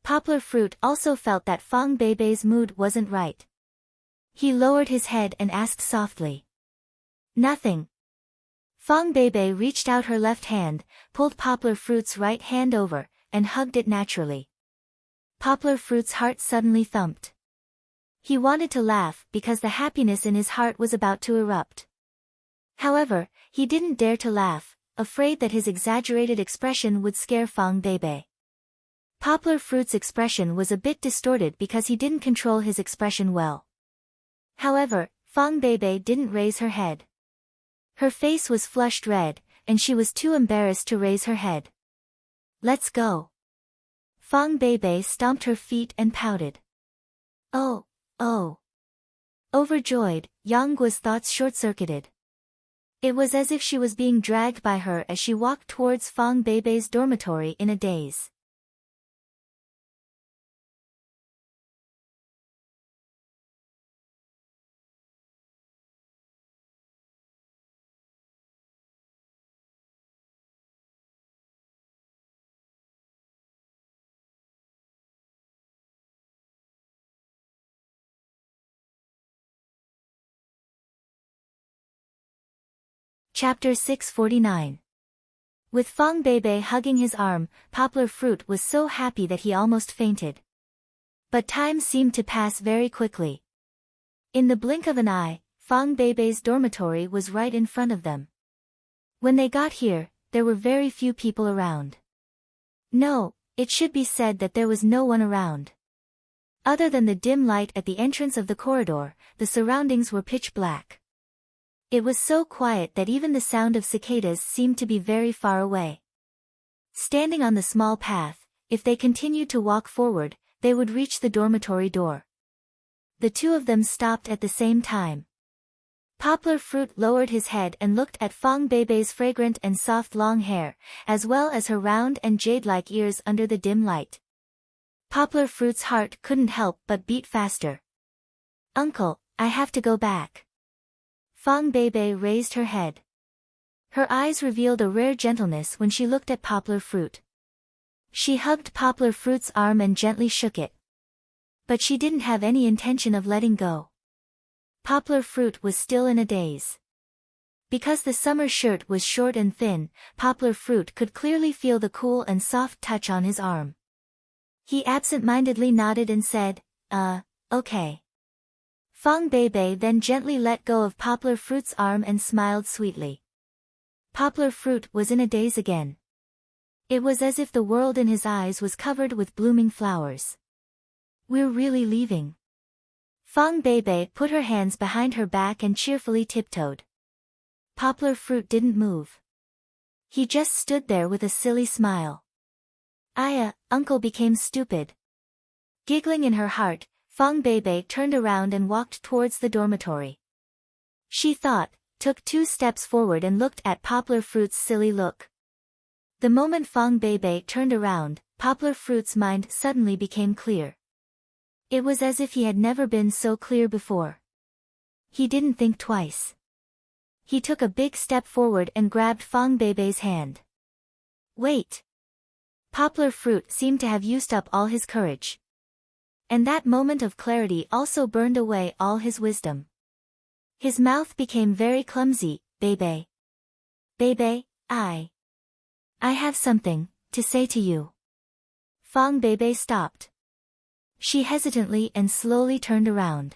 Poplar fruit also felt that Fang Beibei's mood wasn't right. He lowered his head and asked softly. Nothing. Fang Beibei reached out her left hand, pulled poplar fruit's right hand over, and hugged it naturally. Poplar fruit's heart suddenly thumped. He wanted to laugh because the happiness in his heart was about to erupt. However, he didn't dare to laugh, afraid that his exaggerated expression would scare Fang Beibei. Poplar fruit's expression was a bit distorted because he didn't control his expression well. However, Fang Beibei didn't raise her head. Her face was flushed red, and she was too embarrassed to raise her head. Let's go. Fang Beibei stomped her feet and pouted. Oh, oh. Overjoyed, Yang Guo's thoughts short-circuited. It was as if she was being dragged by her as she walked towards Fang Beibei's dormitory in a daze. Chapter 649. With Fang Beibei hugging his arm, poplar fruit was so happy that he almost fainted. But time seemed to pass very quickly. In the blink of an eye, Fang Beibei's dormitory was right in front of them. When they got here, there were very few people around. No, it should be said that there was no one around. Other than the dim light at the entrance of the corridor, the surroundings were pitch black. It was so quiet that even the sound of cicadas seemed to be very far away. Standing on the small path, if they continued to walk forward, they would reach the dormitory door. The two of them stopped at the same time. Poplar fruit lowered his head and looked at Fang Beibei's fragrant and soft long hair, as well as her round and jade-like ears under the dim light. Poplar fruit's heart couldn't help but beat faster. Uncle, I have to go back. Fang Beibei raised her head. Her eyes revealed a rare gentleness when she looked at poplar fruit. She hugged poplar fruit's arm and gently shook it. But she didn't have any intention of letting go. Poplar fruit was still in a daze. Because the summer shirt was short and thin, poplar fruit could clearly feel the cool and soft touch on his arm. He absent-mindedly nodded and said, okay. Fang Beibei then gently let go of poplar fruit's arm and smiled sweetly. Poplar fruit was in a daze again. It was as if the world in his eyes was covered with blooming flowers. We're really leaving. Fang Beibei put her hands behind her back and cheerfully tiptoed. Poplar fruit didn't move. He just stood there with a silly smile. Uncle became stupid. Giggling in her heart, Fang Beibei turned around and walked towards the dormitory. She thought, took 2 steps forward and looked at poplar fruit's silly look. The moment Fang Beibei turned around, poplar fruit's mind suddenly became clear. It was as if he had never been so clear before. He didn't think twice. He took a big step forward and grabbed Fang Beibei's hand. Wait! Poplar fruit seemed to have used up all his courage. And that moment of clarity also burned away all his wisdom. His mouth became very clumsy. Beibei. Beibei, I have something to say to you. Fang Beibei stopped. She hesitantly and slowly turned around.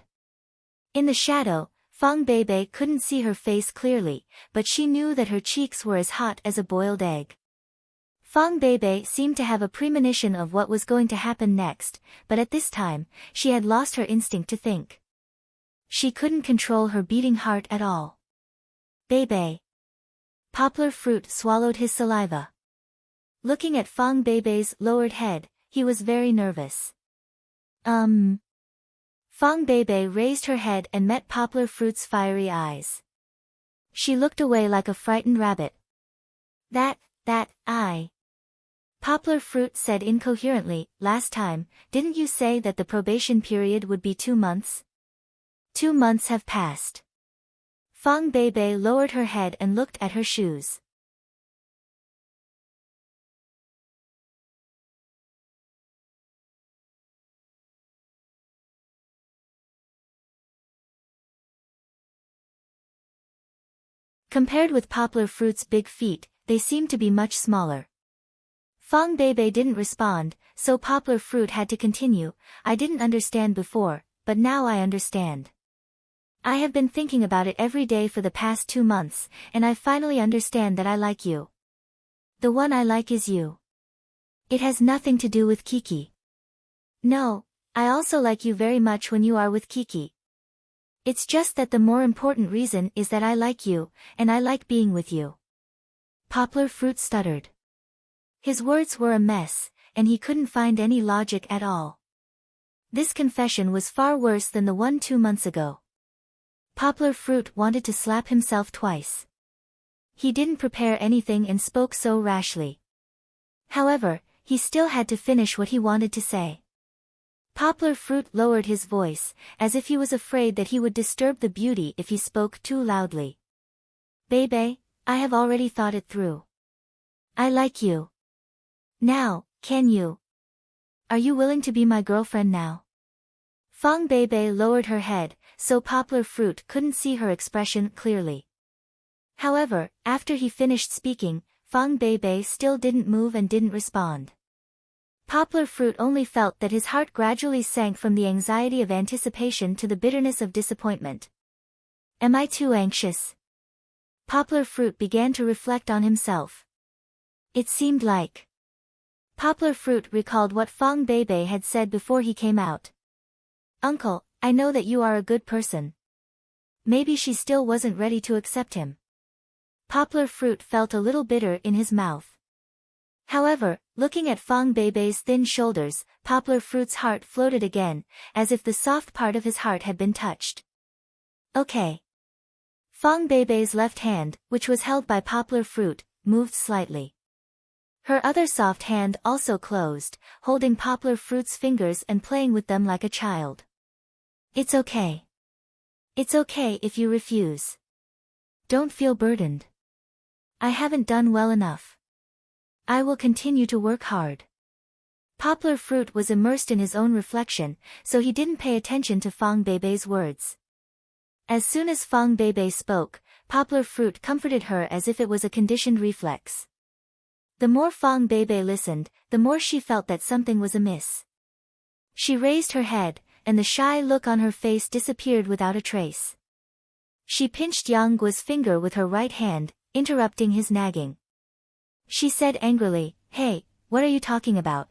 In the shadow, Fang Beibei couldn't see her face clearly, but she knew that her cheeks were as hot as a boiled egg. Fang Beibei seemed to have a premonition of what was going to happen next, but at this time, she had lost her instinct to think. She couldn't control her beating heart at all. Beibei. Poplar Fruit swallowed his saliva. Looking at Fang Beibei's lowered head, he was very nervous. Fang Beibei raised her head and met Poplar Fruit's fiery eyes. She looked away like a frightened rabbit. I. Poplar Fruit said incoherently, last time, didn't you say that the probation period would be 2 months? 2 months have passed. Fang Beibei lowered her head and looked at her shoes. Compared with Poplar Fruit's big feet, they seemed to be much smaller. Fang Beibei didn't respond, so Poplar Fruit had to continue. I didn't understand before, but now I understand. I have been thinking about it every day for the past 2 months, and I finally understand that I like you. The one I like is you. It has nothing to do with Kiki. No, I also like you very much when you are with Kiki. It's just that the more important reason is that I like you, and I like being with you. Poplar Fruit stuttered. His words were a mess, and he couldn't find any logic at all. This confession was far worse than the one 2 months ago. Poplar Fruit wanted to slap himself twice. He didn't prepare anything and spoke so rashly. However, he still had to finish what he wanted to say. Poplar Fruit lowered his voice, as if he was afraid that he would disturb the beauty if he spoke too loudly. Beibei, I have already thought it through. I like you. Now, can you? Are you willing to be my girlfriend now? Fang Beibei lowered her head, so Poplar Fruit couldn't see her expression clearly. However, after he finished speaking, Fang Beibei still didn't move and didn't respond. Poplar Fruit only felt that his heart gradually sank from the anxiety of anticipation to the bitterness of disappointment. Am I too anxious? Poplar Fruit began to reflect on himself. It seemed like. Poplar Fruit recalled what Fang Beibei had said before he came out. Uncle, I know that you are a good person. Maybe she still wasn't ready to accept him. Poplar Fruit felt a little bitter in his mouth. However, looking at Fang Beibei's thin shoulders, Poplar Fruit's heart floated again, as if the soft part of his heart had been touched. Okay. Fang Beibei's left hand, which was held by Poplar Fruit, moved slightly. Her other soft hand also closed, holding Poplar Fruit's fingers and playing with them like a child. It's okay. It's okay if you refuse. Don't feel burdened. I haven't done well enough. I will continue to work hard. Poplar Fruit was immersed in his own reflection, so he didn't pay attention to Fang Beibei's words. As soon as Fang Beibei spoke, Poplar Fruit comforted her as if it was a conditioned reflex. The more Fang Beibei listened, the more she felt that something was amiss. She raised her head, and the shy look on her face disappeared without a trace. She pinched Yang Guo's finger with her right hand, interrupting his nagging. She said angrily, Hey, what are you talking about?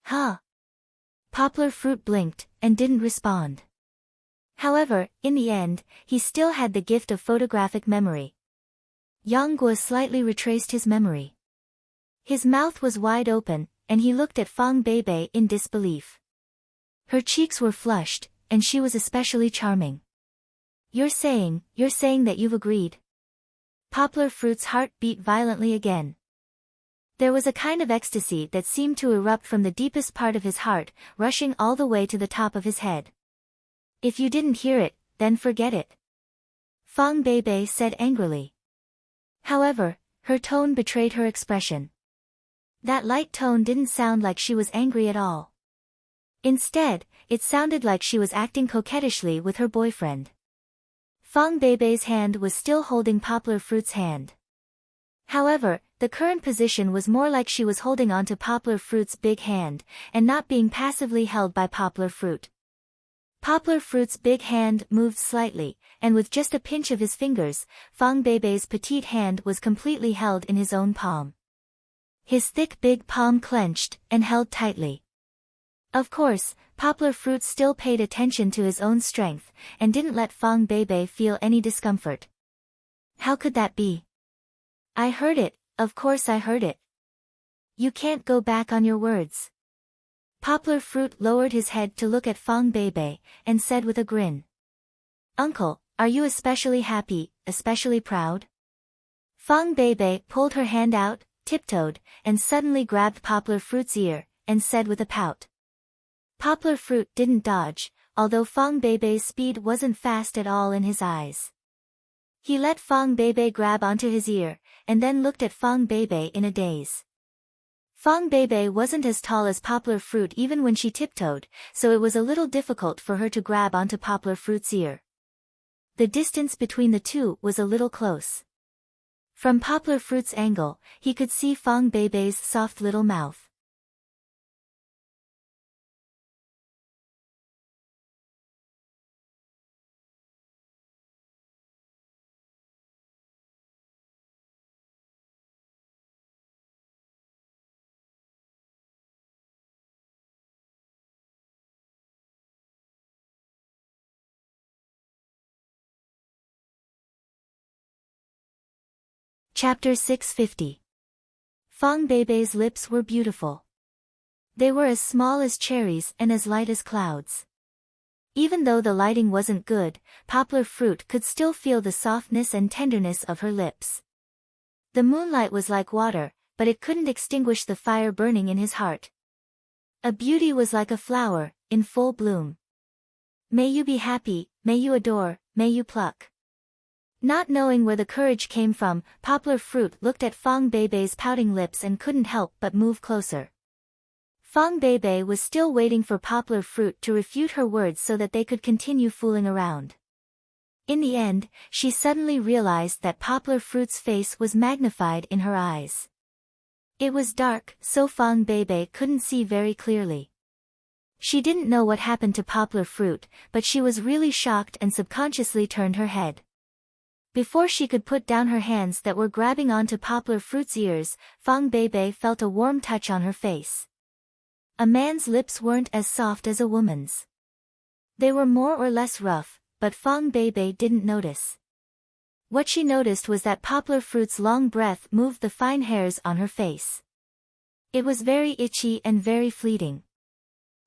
Huh? Poplar Fruit blinked, and didn't respond. However, in the end, he still had the gift of photographic memory. Yang Guo slightly retraced his memory. His mouth was wide open, and he looked at Fang Beibei in disbelief. Her cheeks were flushed, and she was especially charming. You're saying that you've agreed? Poplar Fruit's heart beat violently again. There was a kind of ecstasy that seemed to erupt from the deepest part of his heart, rushing all the way to the top of his head. If you didn't hear it, then forget it. Fang Beibei said angrily. However, her tone betrayed her expression. That light tone didn't sound like she was angry at all. Instead, it sounded like she was acting coquettishly with her boyfriend. Fang Beibei's hand was still holding Poplar Fruit's hand. However, the current position was more like she was holding onto Poplar Fruit's big hand, and not being passively held by Poplar Fruit. Poplar Fruit's big hand moved slightly, and with just a pinch of his fingers, Fang Beibei's petite hand was completely held in his own palm. His thick big palm clenched and held tightly. Of course, Poplar Fruit still paid attention to his own strength, and didn't let Fong Beibei feel any discomfort. How could that be? I heard it, of course I heard it. You can't go back on your words. Poplar Fruit lowered his head to look at Fong Beibei, and said with a grin. Uncle, are you especially happy, especially proud? Fong Beibei pulled her hand out, tiptoed, and suddenly grabbed Poplar Fruit's ear, and said with a pout. Poplar Fruit didn't dodge, although Fong Beibei's speed wasn't fast at all in his eyes. He let Fong Beibei grab onto his ear, and then looked at Fong Beibei in a daze. Fong Beibei wasn't as tall as Poplar Fruit even when she tiptoed, so it was a little difficult for her to grab onto Poplar Fruit's ear. The distance between the two was a little close. From Poplar Fruit's angle, he could see Fong Beibei's soft little mouth. Chapter 650. Fong Beibei's lips were beautiful. They were as small as cherries and as light as clouds. Even though the lighting wasn't good, Poplar Fruit could still feel the softness and tenderness of her lips. The moonlight was like water, but it couldn't extinguish the fire burning in his heart. A beauty was like a flower, in full bloom. May you be happy, may you adore, may you pluck. Not knowing where the courage came from, Poplar Fruit looked at Fong Beibei's pouting lips and couldn't help but move closer. Fong Beibei was still waiting for Poplar Fruit to refute her words so that they could continue fooling around. In the end, she suddenly realized that Poplar Fruit's face was magnified in her eyes. It was dark, so Fong Beibei couldn't see very clearly. She didn't know what happened to Poplar Fruit, but she was really shocked and subconsciously turned her head. Before she could put down her hands that were grabbing onto Poplar Fruit's ears, Fong Beibei felt a warm touch on her face. A man's lips weren't as soft as a woman's. They were more or less rough, but Fong Beibei didn't notice. What she noticed was that Poplar Fruit's long breath moved the fine hairs on her face. It was very itchy and very fleeting.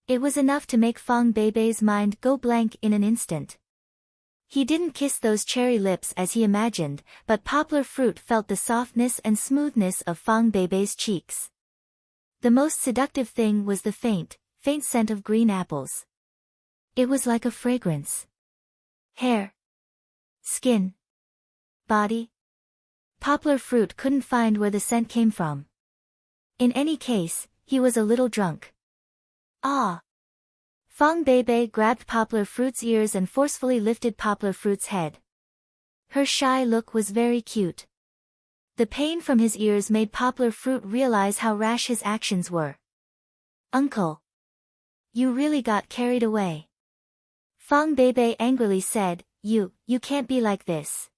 It was enough to make Fong Beibei's mind go blank in an instant. He didn't kiss those cherry lips as he imagined, but Poplar Fruit felt the softness and smoothness of Fong Beibei's cheeks. The most seductive thing was the faint scent of green apples. It was like a fragrance. Hair. Skin. Body. Poplar Fruit couldn't find where the scent came from. In any case, he was a little drunk. Ah! Fong Beibei grabbed Poplar Fruit's ears and forcefully lifted Poplar Fruit's head. Her shy look was very cute. The pain from his ears made Poplar Fruit realize how rash his actions were. Uncle! You really got carried away. Fong Beibei angrily said, You can't be like this.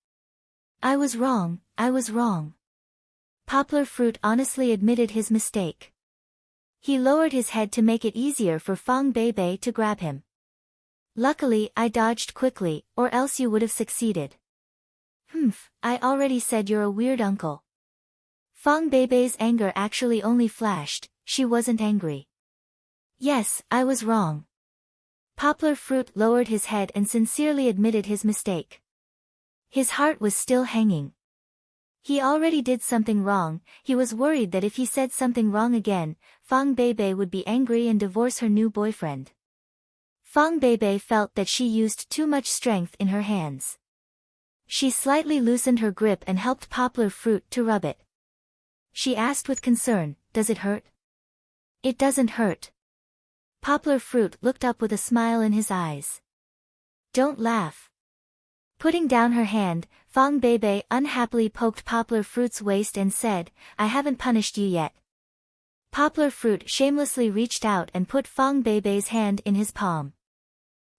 I was wrong, I was wrong. Poplar Fruit honestly admitted his mistake. He lowered his head to make it easier for Fong Beibei to grab him. Luckily I dodged quickly, or else you would have succeeded. I already said you're a weird uncle. Fong Beibei's anger actually only flashed, she wasn't angry. Yes, I was wrong. Poplar Fruit lowered his head and sincerely admitted his mistake. His heart was still hanging. He already did something wrong, he was worried that if he said something wrong again, Fong Beibei would be angry and divorce her new boyfriend. Fong Beibei felt that she used too much strength in her hands. She slightly loosened her grip and helped Poplar Fruit to rub it. She asked with concern, Does it hurt? It doesn't hurt. Poplar Fruit looked up with a smile in his eyes. Don't laugh. Putting down her hand, Fong Beibei unhappily poked Poplar Fruit's waist and said, I haven't punished you yet. Poplar Fruit shamelessly reached out and put Fong Beibei's hand in his palm.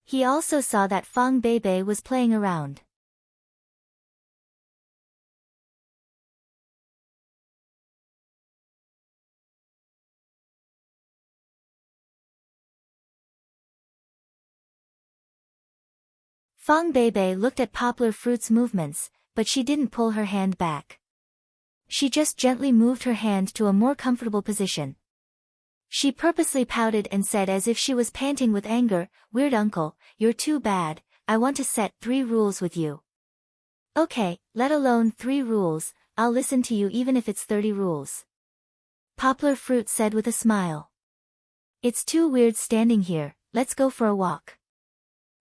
He also saw that Fong Beibei was playing around. Fang Beibei looked at Poplar Fruit's movements, but she didn't pull her hand back. She just gently moved her hand to a more comfortable position. She purposely pouted and said as if she was panting with anger, "Weird uncle, you're too bad, I want to set 3 rules with you." "Okay, let alone 3 rules, I'll listen to you even if it's 30 rules." Poplar Fruit said with a smile. "It's too weird standing here, let's go for a walk."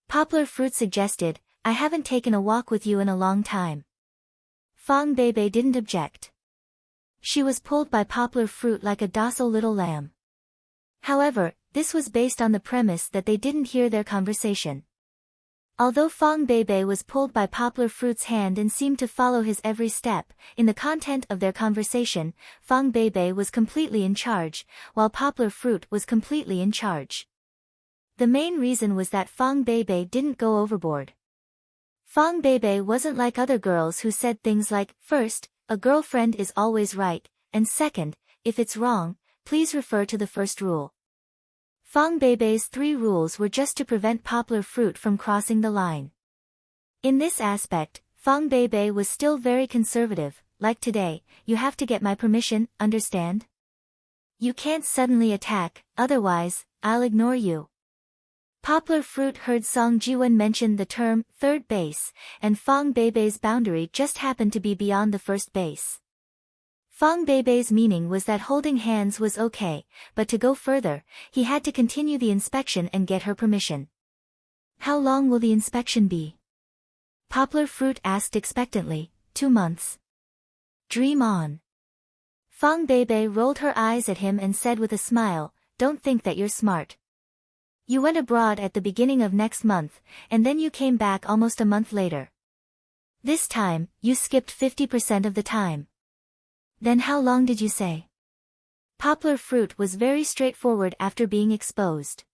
Poplar Fruit suggested, "I haven't taken a walk with you in a long time." Fang Beibei didn't object. She was pulled by Poplar Fruit like a docile little lamb. However, this was based on the premise that they didn't hear their conversation. Although Fang Beibei was pulled by Poplar Fruit's hand and seemed to follow his every step, in the content of their conversation, Fang Beibei was completely in charge, while Poplar Fruit was completely in charge. The main reason was that Fang Beibei didn't go overboard. Fang Beibei wasn't like other girls who said things like, first, a girlfriend is always right, and second, if it's wrong, please refer to the first rule. Fang Beibei's 3 rules were just to prevent Poplar Fruit from crossing the line. In this aspect, Fang Beibei was still very conservative, like today, you have to get my permission, understand? You can't suddenly attack, otherwise, I'll ignore you. Poplar Fruit heard Song Jiwen mention the term, third base, and Fang Beibei's boundary just happened to be beyond the first base. Fang Beibei's meaning was that holding hands was okay, but to go further, he had to continue the inspection and get her permission. "How long will the inspection be?" Poplar Fruit asked expectantly. 2 months. Dream on. Fang Beibei rolled her eyes at him and said with a smile, "Don't think that you're smart. You went abroad at the beginning of next month, and then you came back almost a month later. This time, you skipped 50% of the time. Then how long did you say?" Poplar Fruit was very straightforward after being exposed.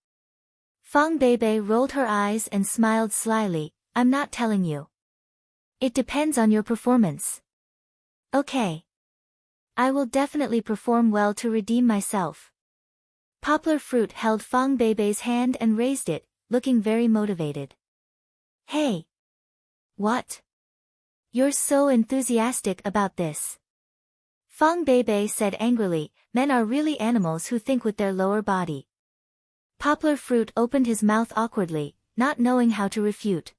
Fang Beibei rolled her eyes and smiled slyly, "I'm not telling you. It depends on your performance." "Okay. I will definitely perform well to redeem myself." Poplar Fruit held Fang Beibei's hand and raised it, looking very motivated. "Hey! What? You're so enthusiastic about this." Fang Beibei said angrily, "Men are really animals who think with their lower body." Poplar Fruit opened his mouth awkwardly, not knowing how to refute.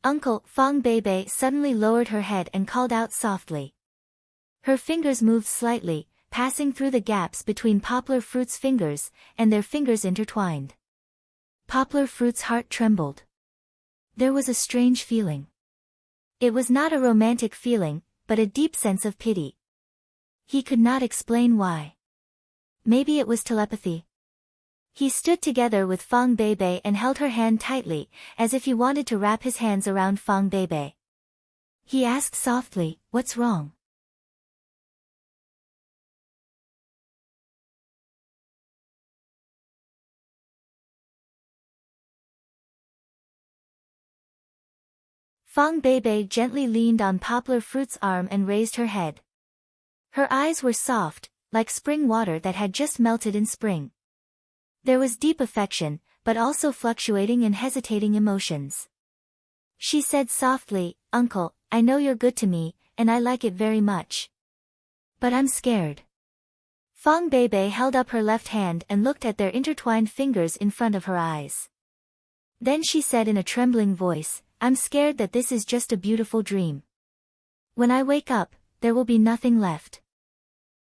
"Uncle," Fang Beibei suddenly lowered her head and called out softly. Her fingers moved slightly, passing through the gaps between Poplar Fruit's fingers, and their fingers intertwined. Poplar Fruit's heart trembled. There was a strange feeling. It was not a romantic feeling, but a deep sense of pity. He could not explain why. Maybe it was telepathy. He stood together with Fang Beibei and held her hand tightly, as if he wanted to wrap his hands around Fang Beibei. He asked softly, "What's wrong?" Fang Beibei gently leaned on Poplar Fruit's arm and raised her head. Her eyes were soft, like spring water that had just melted in spring. There was deep affection, but also fluctuating and hesitating emotions. She said softly, "Uncle, I know you're good to me, and I like it very much. But I'm scared." Fang Beibei held up her left hand and looked at their intertwined fingers in front of her eyes. Then she said in a trembling voice, "I'm scared that this is just a beautiful dream. When I wake up, there will be nothing left.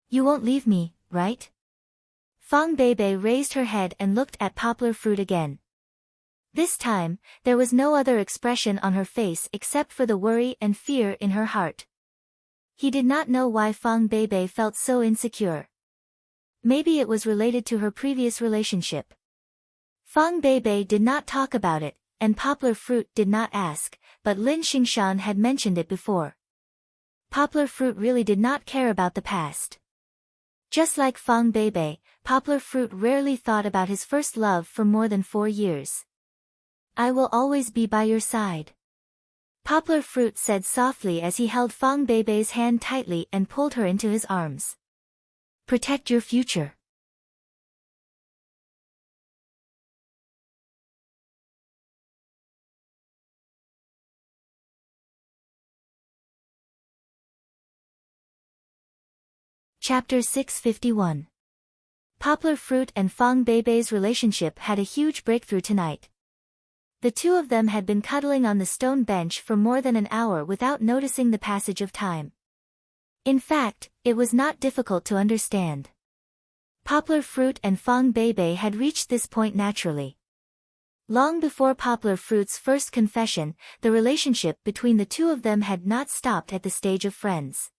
You won't leave me, right?" Fang Beibei raised her head and looked at Poplar Fruit again. This time, there was no other expression on her face except for the worry and fear in her heart. He did not know why Fang Beibei felt so insecure. Maybe it was related to her previous relationship. Fang Beibei did not talk about it, and Poplar Fruit did not ask, but Lin Xingshan had mentioned it before. Poplar Fruit really did not care about the past. Just like Fang Beibei, Poplar Fruit rarely thought about his first love for more than 4 years. "I will always be by your side," Poplar Fruit said softly as he held Fang Beibei's hand tightly and pulled her into his arms. "Protect your future." Chapter 651. Poplar Fruit and Fang Beibei's relationship had a huge breakthrough tonight. The two of them had been cuddling on the stone bench for more than an hour without noticing the passage of time. In fact, it was not difficult to understand. Poplar Fruit and Fang Beibei had reached this point naturally. Long before Poplar Fruit's first confession, the relationship between the two of them had not stopped at the stage of friends.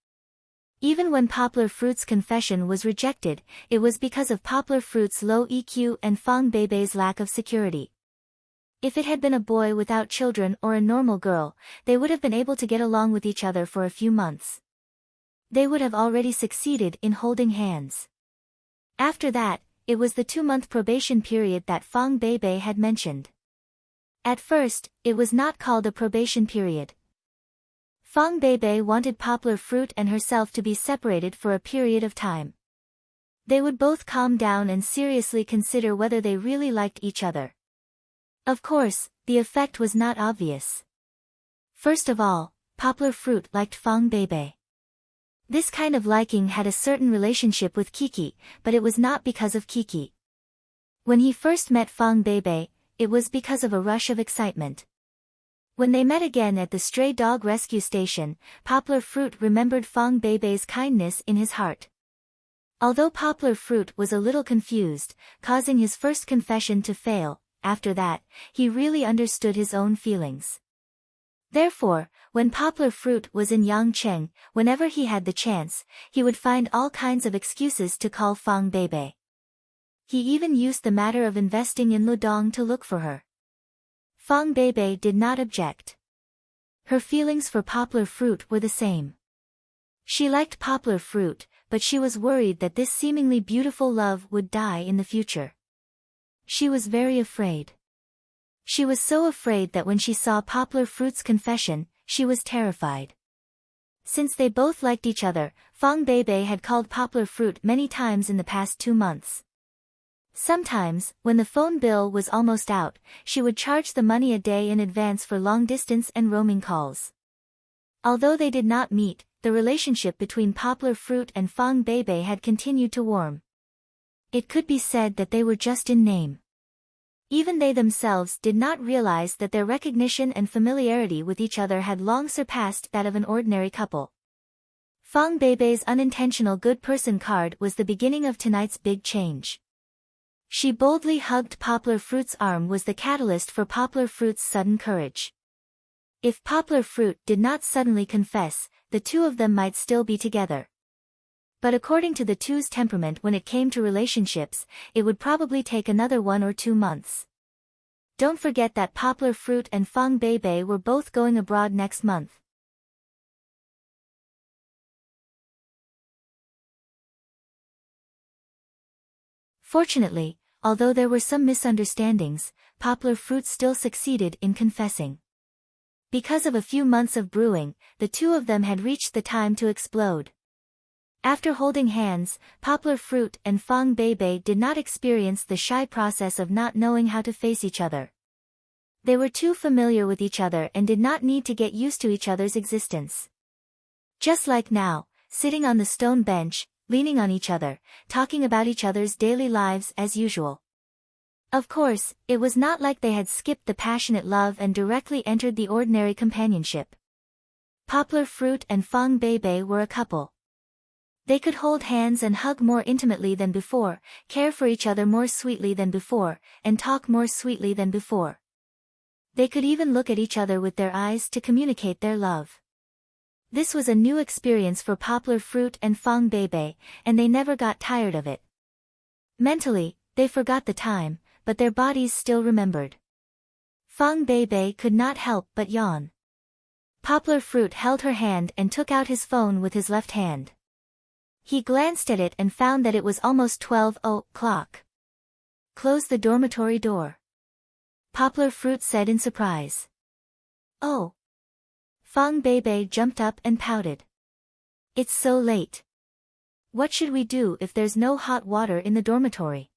Even when Poplar Fruit's confession was rejected, it was because of Poplar Fruit's low EQ and Fang Beibei's lack of security. If it had been a boy without children or a normal girl, they would have been able to get along with each other for a few months. They would have already succeeded in holding hands. After that, it was the 2-month probation period that Fang Beibei had mentioned. At first, it was not called a probation period. Fang Beibei wanted Poplar Fruit and herself to be separated for a period of time. They would both calm down and seriously consider whether they really liked each other. Of course, the effect was not obvious. First of all, Poplar Fruit liked Fang Beibei. This kind of liking had a certain relationship with Kiki, but it was not because of Kiki. When he first met Fang Beibei, it was because of a rush of excitement. When they met again at the stray dog rescue station, Poplar Fruit remembered Fang Beibei's kindness in his heart. Although Poplar Fruit was a little confused, causing his first confession to fail, after that, he really understood his own feelings. Therefore, when Poplar Fruit was in Yangcheng, whenever he had the chance, he would find all kinds of excuses to call Fang Beibei. He even used the matter of investing in Ludong to look for her. Fang Beibei did not object. Her feelings for Poplar Fruit were the same. She liked Poplar Fruit, but she was worried that this seemingly beautiful love would die in the future. She was very afraid. She was so afraid that when she saw Poplar Fruit's confession, she was terrified. Since they both liked each other, Fang Beibei had called Poplar Fruit many times in the past 2 months. Sometimes, when the phone bill was almost out, she would charge the money a day in advance for long-distance and roaming calls. Although they did not meet, the relationship between Poplar Fruit and Fang Beibei had continued to warm. It could be said that they were just in name. Even they themselves did not realize that their recognition and familiarity with each other had long surpassed that of an ordinary couple. Fang Beibei's unintentional good person card was the beginning of tonight's big change. She boldly hugged Poplar Fruit's arm was the catalyst for Poplar Fruit's sudden courage. If Poplar Fruit did not suddenly confess, the two of them might still be together. But according to the two's temperament when it came to relationships, it would probably take another 1 or 2 months. Don't forget that Poplar Fruit and Fang Beibei were both going abroad next month. Fortunately, although there were some misunderstandings, Poplar Fruit still succeeded in confessing. Because of a few months of brewing, the two of them had reached the time to explode. After holding hands, Poplar Fruit and Fang Beibei did not experience the shy process of not knowing how to face each other. They were too familiar with each other and did not need to get used to each other's existence. Just like now, sitting on the stone bench, leaning on each other, talking about each other's daily lives as usual. Of course, it was not like they had skipped the passionate love and directly entered the ordinary companionship. Poplar Fruit and Fang Beibei were a couple. They could hold hands and hug more intimately than before, care for each other more sweetly than before, and talk more sweetly than before. They could even look at each other with their eyes to communicate their love. This was a new experience for Poplar Fruit and Fang Beibei, and they never got tired of it. Mentally, they forgot the time, but their bodies still remembered. Fang Beibei could not help but yawn. Poplar Fruit held her hand and took out his phone with his left hand. He glanced at it and found that it was almost 12 o'clock. Close the dormitory door. Poplar Fruit said in surprise. Oh. Fang Beibei jumped up and pouted. It's so late. What should we do if there's no hot water in the dormitory?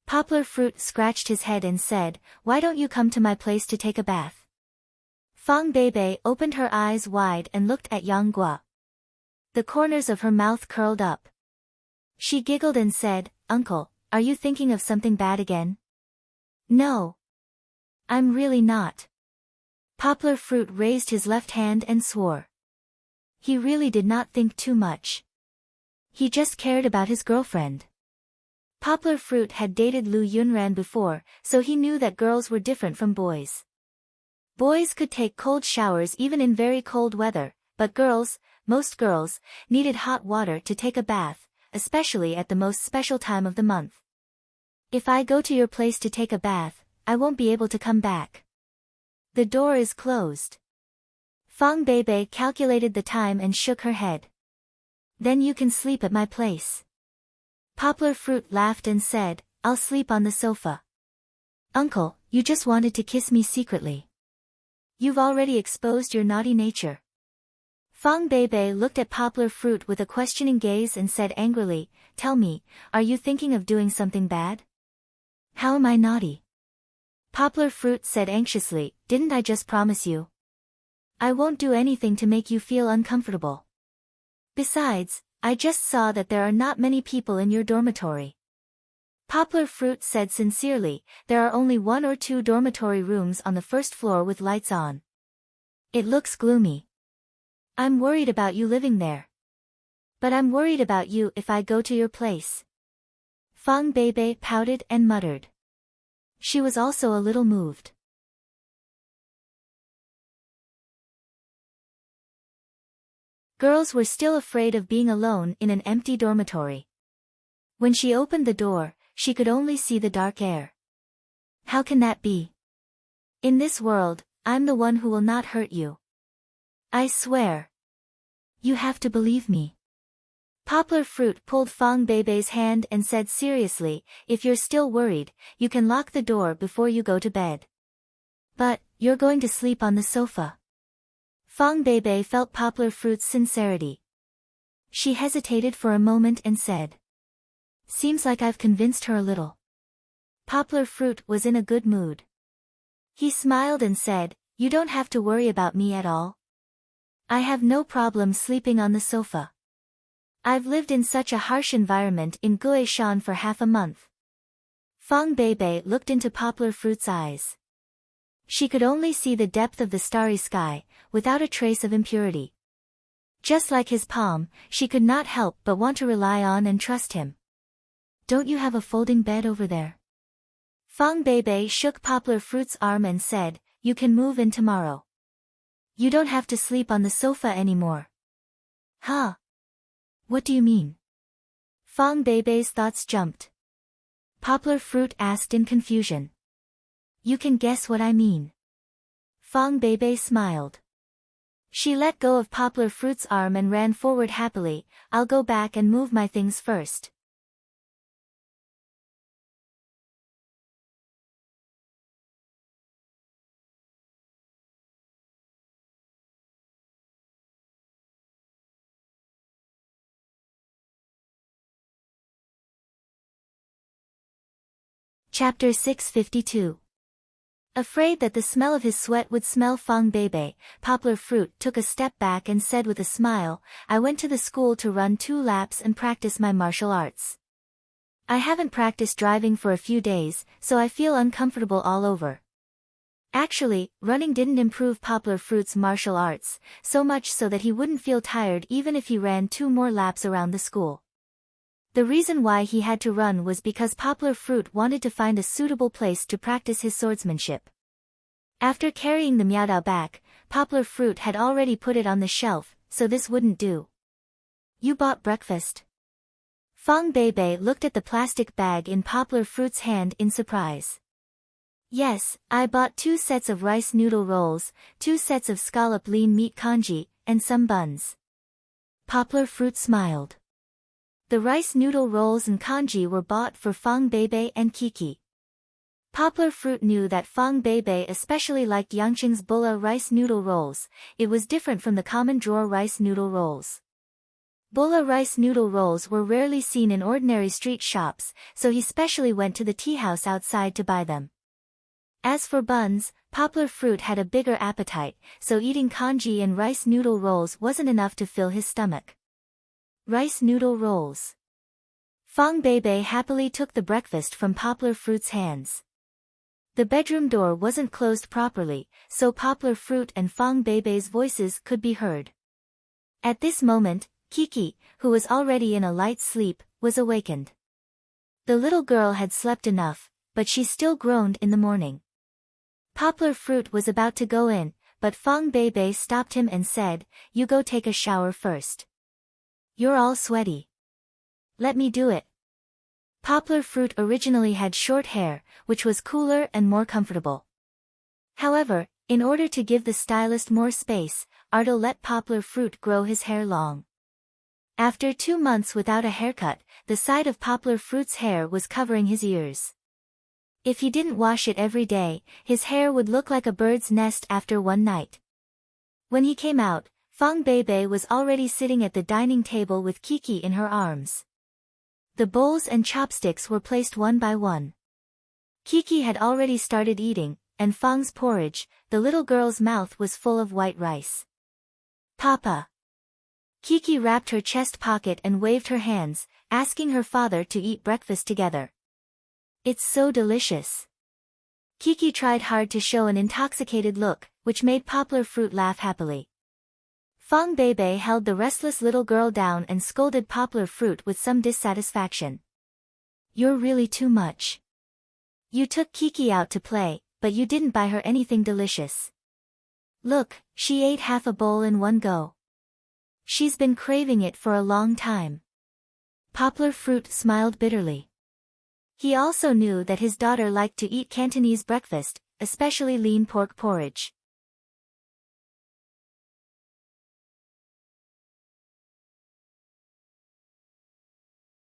Poplar Fruit scratched his head and said, why don't you come to my place to take a bath? Fang Beibei opened her eyes wide and looked at Yang Guo. The corners of her mouth curled up. She giggled and said, "Uncle, are you thinking of something bad again?" "No. I'm really not." Poplar Fruit raised his left hand and swore. He really did not think too much. He just cared about his girlfriend. Poplar Fruit had dated Lu Yunran before, so he knew that girls were different from boys. Boys could take cold showers even in very cold weather, but girls, most girls, needed hot water to take a bath, especially at the most special time of the month. "If I go to your place to take a bath, I won't be able to come back. The door is closed." Fang Beibei calculated the time and shook her head. "Then you can sleep at my place." Poplar Fruit laughed and said, "I'll sleep on the sofa." "Uncle, you just wanted to kiss me secretly. You've already exposed your naughty nature." Fang Beibei looked at Poplar Fruit with a questioning gaze and said angrily, "Tell me, are you thinking of doing something bad?" "How am I naughty?" Poplar Fruit said anxiously, "Didn't I just promise you? I won't do anything to make you feel uncomfortable. Besides, I just saw that there are not many people in your dormitory." Poplar Fruit said sincerely, "There are only 1 or 2 dormitory rooms on the first floor with lights on. It looks gloomy. I'm worried about you living there. But I'm worried about you if I go to your place." Fang Beibei pouted and muttered. She was also a little moved. Girls were still afraid of being alone in an empty dormitory. When she opened the door, she could only see the dark air. "How can that be? In this world, I'm the one who will not hurt you. I swear. You have to believe me." Poplar Fruit pulled Fang Beibei's hand and said seriously, "If you're still worried, you can lock the door before you go to bed." "But, you're going to sleep on the sofa." Fang Beibei felt Poplar Fruit's sincerity. She hesitated for a moment and said, "Seems like I've convinced her a little." Poplar Fruit was in a good mood. He smiled and said, "You don't have to worry about me at all. I have no problem sleeping on the sofa. I've lived in such a harsh environment in Guishan for half a month." Fang Beibei looked into Poplar Fruit's eyes. She could only see the depth of the starry sky, without a trace of impurity. Just like his palm, she could not help but want to rely on and trust him. "Don't you have a folding bed over there?" Fang Beibei shook Poplar Fruit's arm and said, "You can move in tomorrow. You don't have to sleep on the sofa anymore." "Huh? What do you mean?" Fang Beibei's thoughts jumped. Poplar Fruit asked in confusion. "You can guess what I mean." Fang Beibei smiled. She let go of Poplar Fruit's arm and ran forward happily. "I'll go back and move my things first." Chapter 652. Afraid that the smell of his sweat would smell Fang Beibei, Poplar Fruit took a step back and said with a smile, "I went to the school to run 2 laps and practice my martial arts. I haven't practiced driving for a few days, so I feel uncomfortable all over." Actually, running didn't improve Poplar Fruit's martial arts, so much so that he wouldn't feel tired even if he ran 2 more laps around the school. The reason why he had to run was because Poplar Fruit wanted to find a suitable place to practice his swordsmanship. After carrying the Miaodao back, Poplar Fruit had already put it on the shelf, so this wouldn't do. "You bought breakfast?" Fang Beibei looked at the plastic bag in Poplar Fruit's hand in surprise. "Yes, I bought 2 sets of rice noodle rolls, 2 sets of scallop lean meat congee, and some buns." Poplar Fruit smiled. The rice noodle rolls and congee were bought for Fang Beibei and Kiki. Poplar Fruit knew that Fang Beibei especially liked Yangqing's bulla rice noodle rolls. It was different from the common drawer rice noodle rolls. Bulla rice noodle rolls were rarely seen in ordinary street shops, so he specially went to the tea house outside to buy them. As for buns, Poplar Fruit had a bigger appetite, so eating congee and rice noodle rolls wasn't enough to fill his stomach. Rice noodle rolls. Fang Beibei happily took the breakfast from Poplar Fruit's hands. The bedroom door wasn't closed properly, so Poplar Fruit and Fang Beibei's voices could be heard. At this moment, Kiki, who was already in a light sleep, was awakened. The little girl had slept enough, but she still groaned in the morning. Poplar Fruit was about to go in, but Fang Beibei stopped him and said, "You go take a shower first. You're all sweaty. Let me do it." Poplar Fruit originally had short hair, which was cooler and more comfortable. However, in order to give the stylist more space, Ardo let Poplar Fruit grow his hair long. After 2 months without a haircut, the side of Poplar Fruit's hair was covering his ears. If he didn't wash it every day, his hair would look like a bird's nest after one night. When he came out, Fang Beibei was already sitting at the dining table with Kiki in her arms. The bowls and chopsticks were placed one by one. Kiki had already started eating, and Fang's porridge, the little girl's mouth was full of white rice. "Papa." Kiki wrapped her chest pocket and waved her hands, asking her father to eat breakfast together. "It's so delicious." Kiki tried hard to show an intoxicated look, which made Poplar Fruit laugh happily. Fang Beibei held the restless little girl down and scolded Poplar Fruit with some dissatisfaction. "You're really too much. You took Kiki out to play, but you didn't buy her anything delicious. Look, she ate half a bowl in one go. She's been craving it for a long time." Poplar Fruit smiled bitterly. He also knew that his daughter liked to eat Cantonese breakfast, especially lean pork porridge.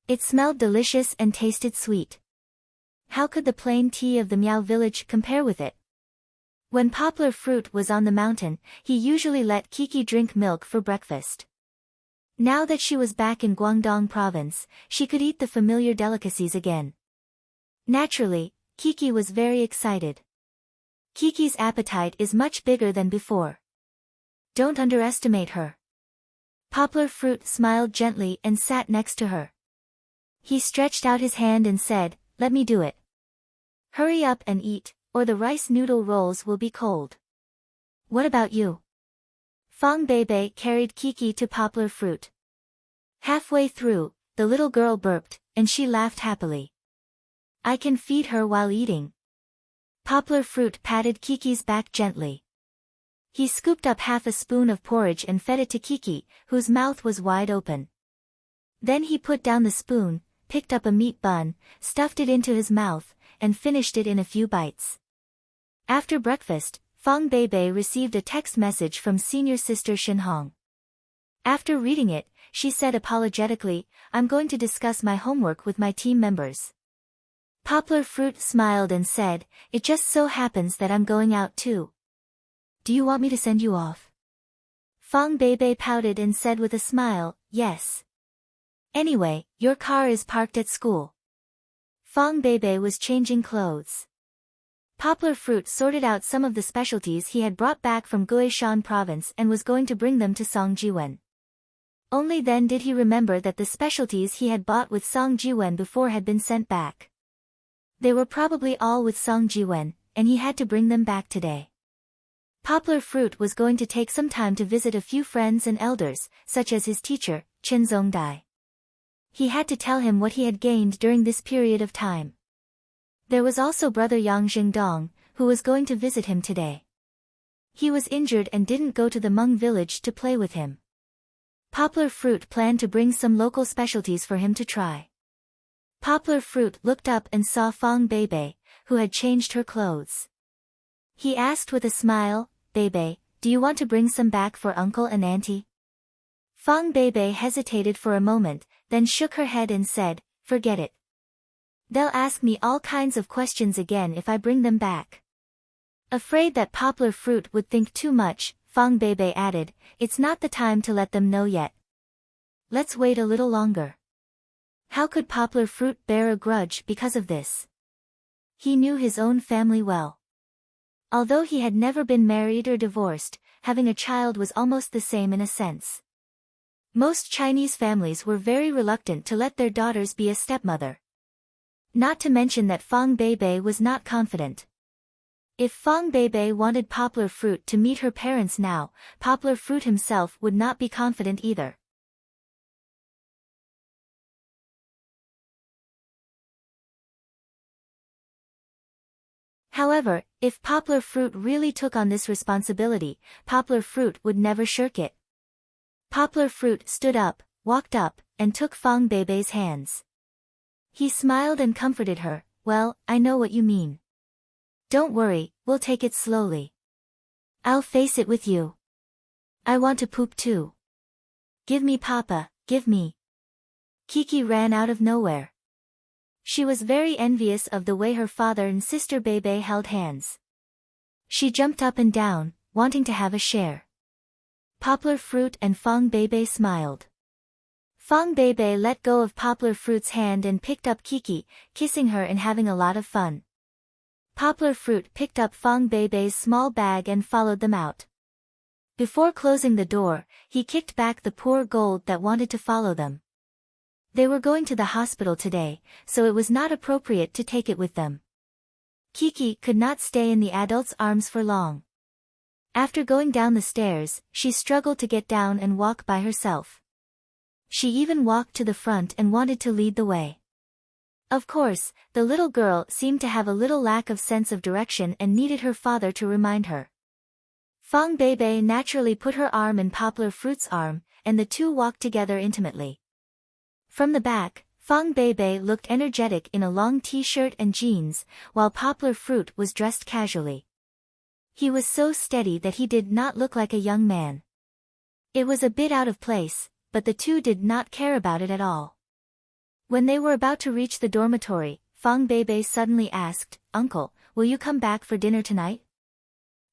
It smelled delicious and tasted sweet. How could the plain tea of the Miao village compare with it? When Poplar Fruit was on the mountain, he usually let Kiki drink milk for breakfast. Now that she was back in Guangdong province, she could eat the familiar delicacies again. Naturally, Kiki was very excited. Kiki's appetite is much bigger than before. Don't underestimate her. Poplar Fruit smiled gently and sat next to her. He stretched out his hand and said, "Let me do it. Hurry up and eat, or the rice noodle rolls will be cold." "What about you?" Fang Beibei carried Kiki to Poplar Fruit. Halfway through, the little girl burped, and she laughed happily. "I can feed her while eating." Poplar Fruit patted Kiki's back gently. He scooped up half a spoon of porridge and fed it to Kiki, whose mouth was wide open. Then he put down the spoon, picked up a meat bun, stuffed it into his mouth, and finished it in a few bites. After breakfast, Fang Beibei received a text message from senior sister Shinhong. After reading it, she said apologetically, "I'm going to discuss my homework with my team members." Poplar Fruit smiled and said, "It just so happens that I'm going out too. Do you want me to send you off?" Fang Beibei pouted and said with a smile, "Yes. Anyway, your car is parked at school." Fang Beibei was changing clothes. Poplar Fruit sorted out some of the specialties he had brought back from Guishan province and was going to bring them to Song Jiwen. Only then did he remember that the specialties he had bought with Song Jiwen before had been sent back. They were probably all with Song Jiwen, and he had to bring them back today. Poplar Fruit was going to take some time to visit a few friends and elders, such as his teacher, Chen Zongdai. He had to tell him what he had gained during this period of time. There was also brother Yang Jingdong, who was going to visit him today. He was injured and didn't go to the Hmong village to play with him. Poplar Fruit planned to bring some local specialties for him to try. Poplar Fruit looked up and saw Fang Beibei, who had changed her clothes. He asked with a smile, "Beibei, do you want to bring some back for uncle and auntie?" Fang Beibei hesitated for a moment, then shook her head and said, "Forget it. They'll ask me all kinds of questions again if I bring them back." Afraid that Poplar Fruit would think too much, Fang Beibei added, "It's not the time to let them know yet. Let's wait a little longer." How could Poplar Fruit bear a grudge because of this? He knew his own family well. Although he had never been married or divorced, having a child was almost the same in a sense. Most Chinese families were very reluctant to let their daughters be a stepmother. Not to mention that Fang Beibei was not confident. If Fang Beibei wanted Poplar Fruit to meet her parents now, Poplar Fruit himself would not be confident either. However, if Poplar Fruit really took on this responsibility, Poplar Fruit would never shirk it. Poplar Fruit stood up, walked up, and took Fang Beibei's hands. He smiled and comforted her. Well, I know what you mean. Don't worry, we'll take it slowly. I'll face it with you. I want to poop too. Give me Papa, give me. Kiki ran out of nowhere. She was very envious of the way her father and sister Beibei held hands. She jumped up and down, wanting to have a share. Poplar Fruit and Fang Beibei smiled. Fang Beibei let go of Poplar Fruit's hand and picked up Kiki, kissing her and having a lot of fun. Poplar Fruit picked up Fang Beibei's small bag and followed them out. Before closing the door, he kicked back the poor gold that wanted to follow them. They were going to the hospital today, so it was not appropriate to take it with them. Kiki could not stay in the adult's arms for long. After going down the stairs, she struggled to get down and walk by herself. She even walked to the front and wanted to lead the way. Of course, the little girl seemed to have a little lack of sense of direction and needed her father to remind her. Fang Beibei naturally put her arm in Poplar Fruit's arm, and the two walked together intimately. From the back, Fang Beibei looked energetic in a long t-shirt and jeans, while Poplar Fruit was dressed casually. He was so steady that he did not look like a young man. It was a bit out of place, but the two did not care about it at all. When they were about to reach the dormitory, Fang Beibei suddenly asked, "Uncle, will you come back for dinner tonight?"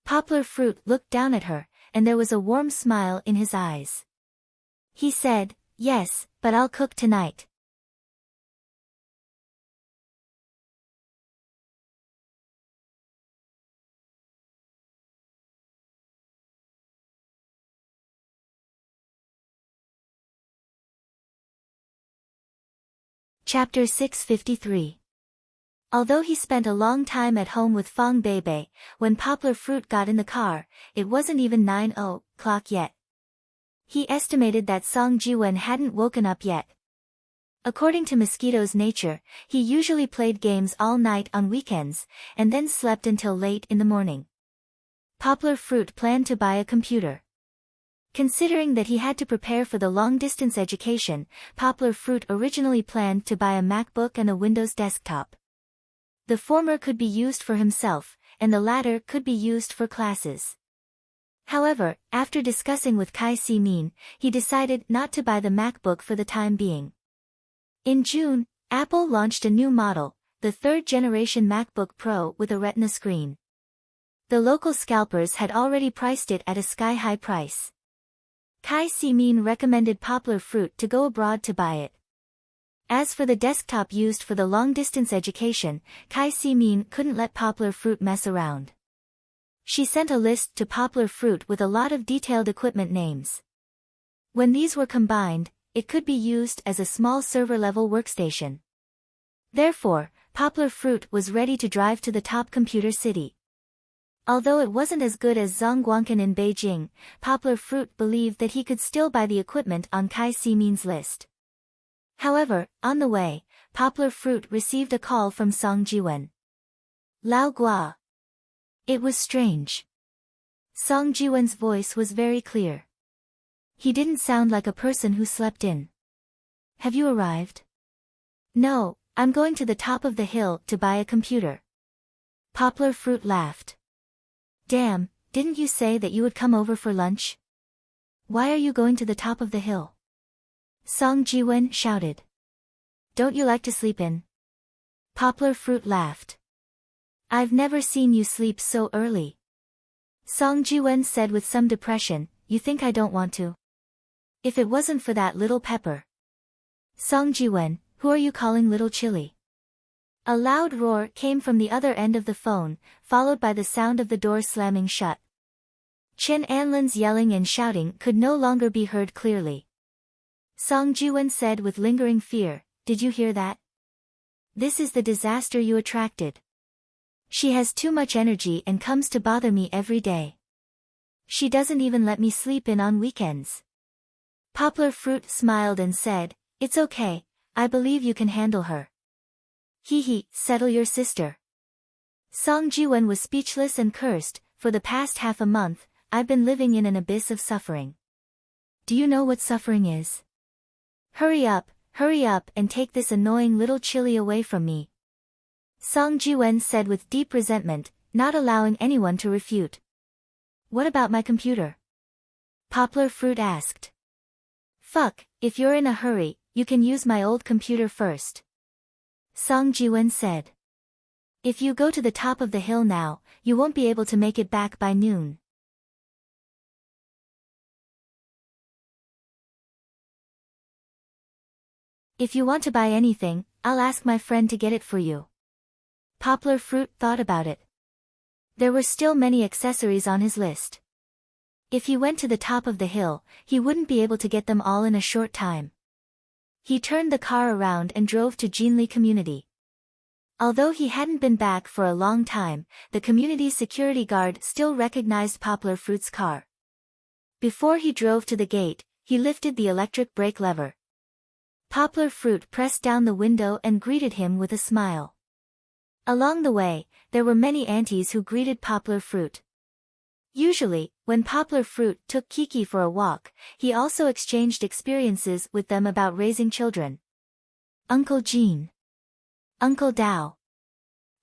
Poplar Fruit looked down at her, and there was a warm smile in his eyes. He said, "Yes, but I'll cook tonight." Chapter 653. Although he spent a long time at home with Fang Beibei, when Poplar Fruit got in the car, it wasn't even 9 o'clock yet. He estimated that Song Jiwen hadn't woken up yet. According to Mosquito's nature, he usually played games all night on weekends, and then slept until late in the morning. Poplar Fruit planned to buy a computer. Considering that he had to prepare for the long-distance education, Poplar Fruit originally planned to buy a MacBook and a Windows desktop. The former could be used for himself, and the latter could be used for classes. However, after discussing with Kai Si-min, he decided not to buy the MacBook for the time being. In June, Apple launched a new model, the third-generation MacBook Pro with a Retina screen. The local scalpers had already priced it at a sky-high price. Kai Si-min recommended Poplar Fruit to go abroad to buy it. As for the desktop used for the long-distance education, Kai Si-min couldn't let Poplar Fruit mess around. She sent a list to Poplar Fruit with a lot of detailed equipment names. When these were combined, it could be used as a small server-level workstation. Therefore, Poplar Fruit was ready to drive to the top computer city. Although it wasn't as good as Zhongguancun in Beijing, Poplar Fruit believed that he could still buy the equipment on Kai Si-min's list. However, on the way, Poplar Fruit received a call from Song Jiwen. Lao Gua. It was strange. Song Jiwen's voice was very clear. He didn't sound like a person who slept in. Have you arrived? No, I'm going to the top of the hill to buy a computer. Poplar Fruit laughed. Damn, didn't you say that you would come over for lunch? Why are you going to the top of the hill? Song Jiwen shouted. Don't you like to sleep in? Poplar Fruit laughed. I've never seen you sleep so early. Song Jiwen said with some depression, You think I don't want to? If it wasn't for that little pepper. Song Jiwen, who are you calling little chili? A loud roar came from the other end of the phone, followed by the sound of the door slamming shut. Chen Anlin's yelling and shouting could no longer be heard clearly. Song Jiwen said with lingering fear, did you hear that? This is the disaster you attracted. She has too much energy and comes to bother me every day. She doesn't even let me sleep in on weekends. Poplar Fruit smiled and said, it's okay, I believe you can handle her. Hee hee, settle your sister. Song Jiwen was speechless and cursed, for the past half a month, I've been living in an abyss of suffering. Do you know what suffering is? Hurry up and take this annoying little chili away from me. Song Jiwen said with deep resentment, not allowing anyone to refute. What about my computer? Poplar Fruit asked. Fuck, if you're in a hurry, you can use my old computer first. Song Jiwen said. If you go to the top of the hill now, you won't be able to make it back by noon. If you want to buy anything, I'll ask my friend to get it for you. Poplar Fruit thought about it. There were still many accessories on his list. If he went to the top of the hill, he wouldn't be able to get them all in a short time. He turned the car around and drove to Jinli community. Although he hadn't been back for a long time, the community's security guard still recognized Poplar Fruit's car. Before he drove to the gate, he lifted the electric brake lever. Poplar Fruit pressed down the window and greeted him with a smile. Along the way, there were many aunties who greeted Poplar Fruit. Usually, when Poplar Fruit took Kiki for a walk, he also exchanged experiences with them about raising children. Uncle Jean. Uncle Dao.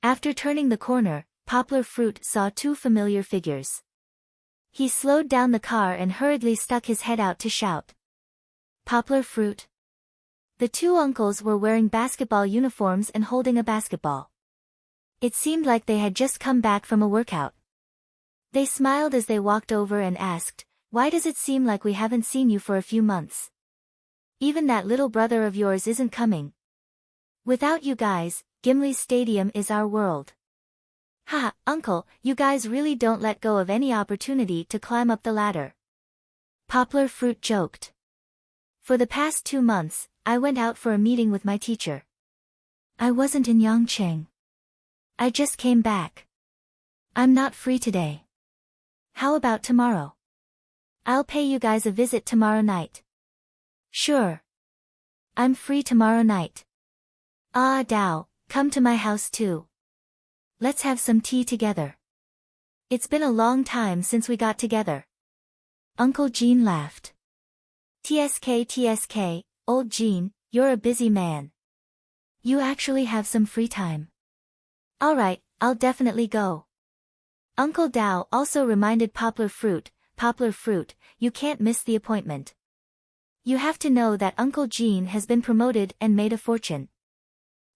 After turning the corner, Poplar Fruit saw two familiar figures. He slowed down the car and hurriedly stuck his head out to shout. Poplar Fruit. The two uncles were wearing basketball uniforms and holding a basketball. It seemed like they had just come back from a workout. They smiled as they walked over and asked, why does it seem like we haven't seen you for a few months? Even that little brother of yours isn't coming. Without you guys, Gimli's stadium is our world. Haha, uncle, you guys really don't let go of any opportunity to climb up the ladder. Poplar Fruit joked. For the past 2 months, I went out for a meeting with my teacher. I wasn't in Yangcheng. I just came back. I'm not free today. How about tomorrow? I'll pay you guys a visit tomorrow night. Sure. I'm free tomorrow night. Ah, Dao, come to my house too. Let's have some tea together. It's been a long time since we got together. Uncle Jean laughed. TSK, old Jean, you're a busy man. You actually have some free time. Alright, I'll definitely go. Uncle Dao also reminded Poplar Fruit, you can't miss the appointment. You have to know that Uncle Jean has been promoted and made a fortune.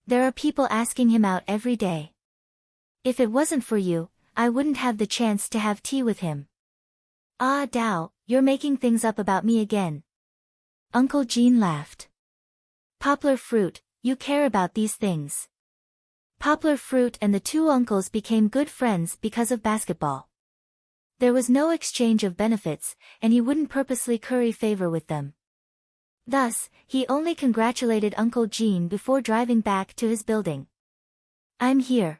There are people asking him out every day. If it wasn't for you, I wouldn't have the chance to have tea with him. Ah, Dao, you're making things up about me again. Uncle Jean laughed. Poplar Fruit, you care about these things. Poplar Fruit and the two uncles became good friends because of basketball. There was no exchange of benefits, and he wouldn't purposely curry favor with them. Thus, he only congratulated Uncle Jean before driving back to his building. I'm here.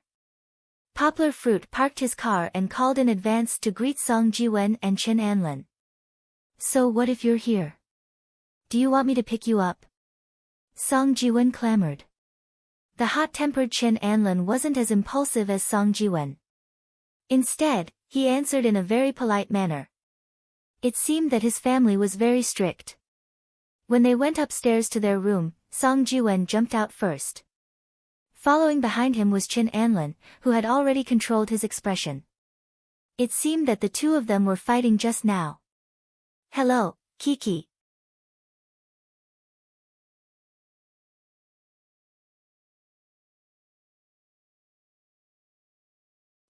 Poplar Fruit parked his car and called in advance to greet Song Jiwen and Chen Anlin. So what if you're here? Do you want me to pick you up? Song Jiwen clamored. The hot-tempered Chen Anlin wasn't as impulsive as Song Jiwen. Instead, he answered in a very polite manner. It seemed that his family was very strict. When they went upstairs to their room, Song Jiwen jumped out first. Following behind him was Chen Anlin, who had already controlled his expression. It seemed that the two of them were fighting just now. Hello, Kiki.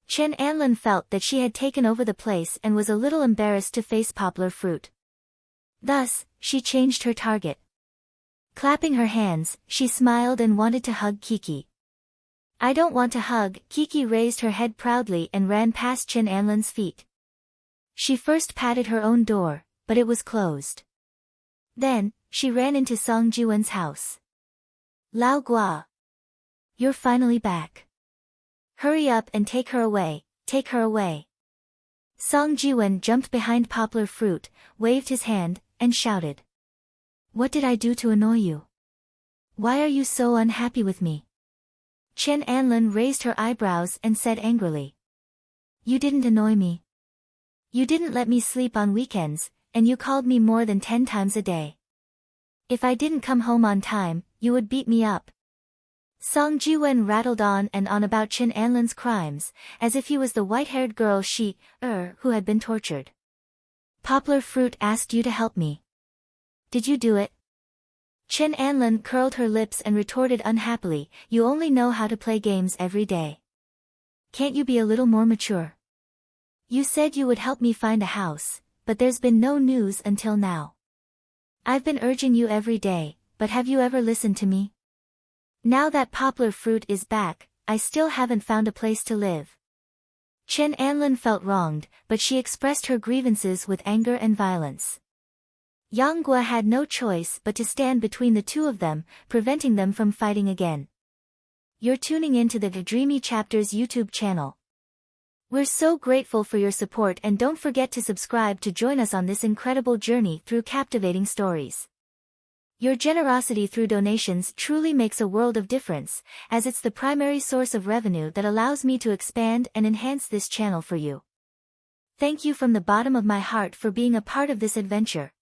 Chen Anlin felt that she had taken over the place and was a little embarrassed to face Poplar Fruit. Thus, she changed her target. Clapping her hands, she smiled and wanted to hug Kiki. I don't want to hug. Kiki raised her head proudly and ran past Chen Anlin's feet. She first patted her own door, but it was closed. Then, she ran into Song Jiwen's house. Lao Gua. You're finally back. Hurry up and take her away, take her away. Song Jiwen jumped behind Poplar Fruit, waved his hand, and shouted. What did I do to annoy you? Why are you so unhappy with me? Chen Anlin raised her eyebrows and said angrily. You didn't annoy me. You didn't let me sleep on weekends, and you called me more than 10 times a day. If I didn't come home on time, you would beat me up. Song Jiwen rattled on and on about Chen Anlin's crimes, as if he was the white-haired girl who had been tortured. Poplar Fruit asked you to help me. Did you do it? Chen Anlin curled her lips and retorted unhappily, you only know how to play games every day. Can't you be a little more mature? You said you would help me find a house, but there's been no news until now. I've been urging you every day, but have you ever listened to me? Now that Poplar Fruit is back, I still haven't found a place to live. Chen Anlin felt wronged, but she expressed her grievances with anger and violence. Yang Gua had no choice but to stand between the two of them, preventing them from fighting again. You're tuning into the Dreamy Chapters YouTube channel. We're so grateful for your support, and don't forget to subscribe to join us on this incredible journey through captivating stories. Your generosity through donations truly makes a world of difference, as it's the primary source of revenue that allows me to expand and enhance this channel for you. Thank you from the bottom of my heart for being a part of this adventure.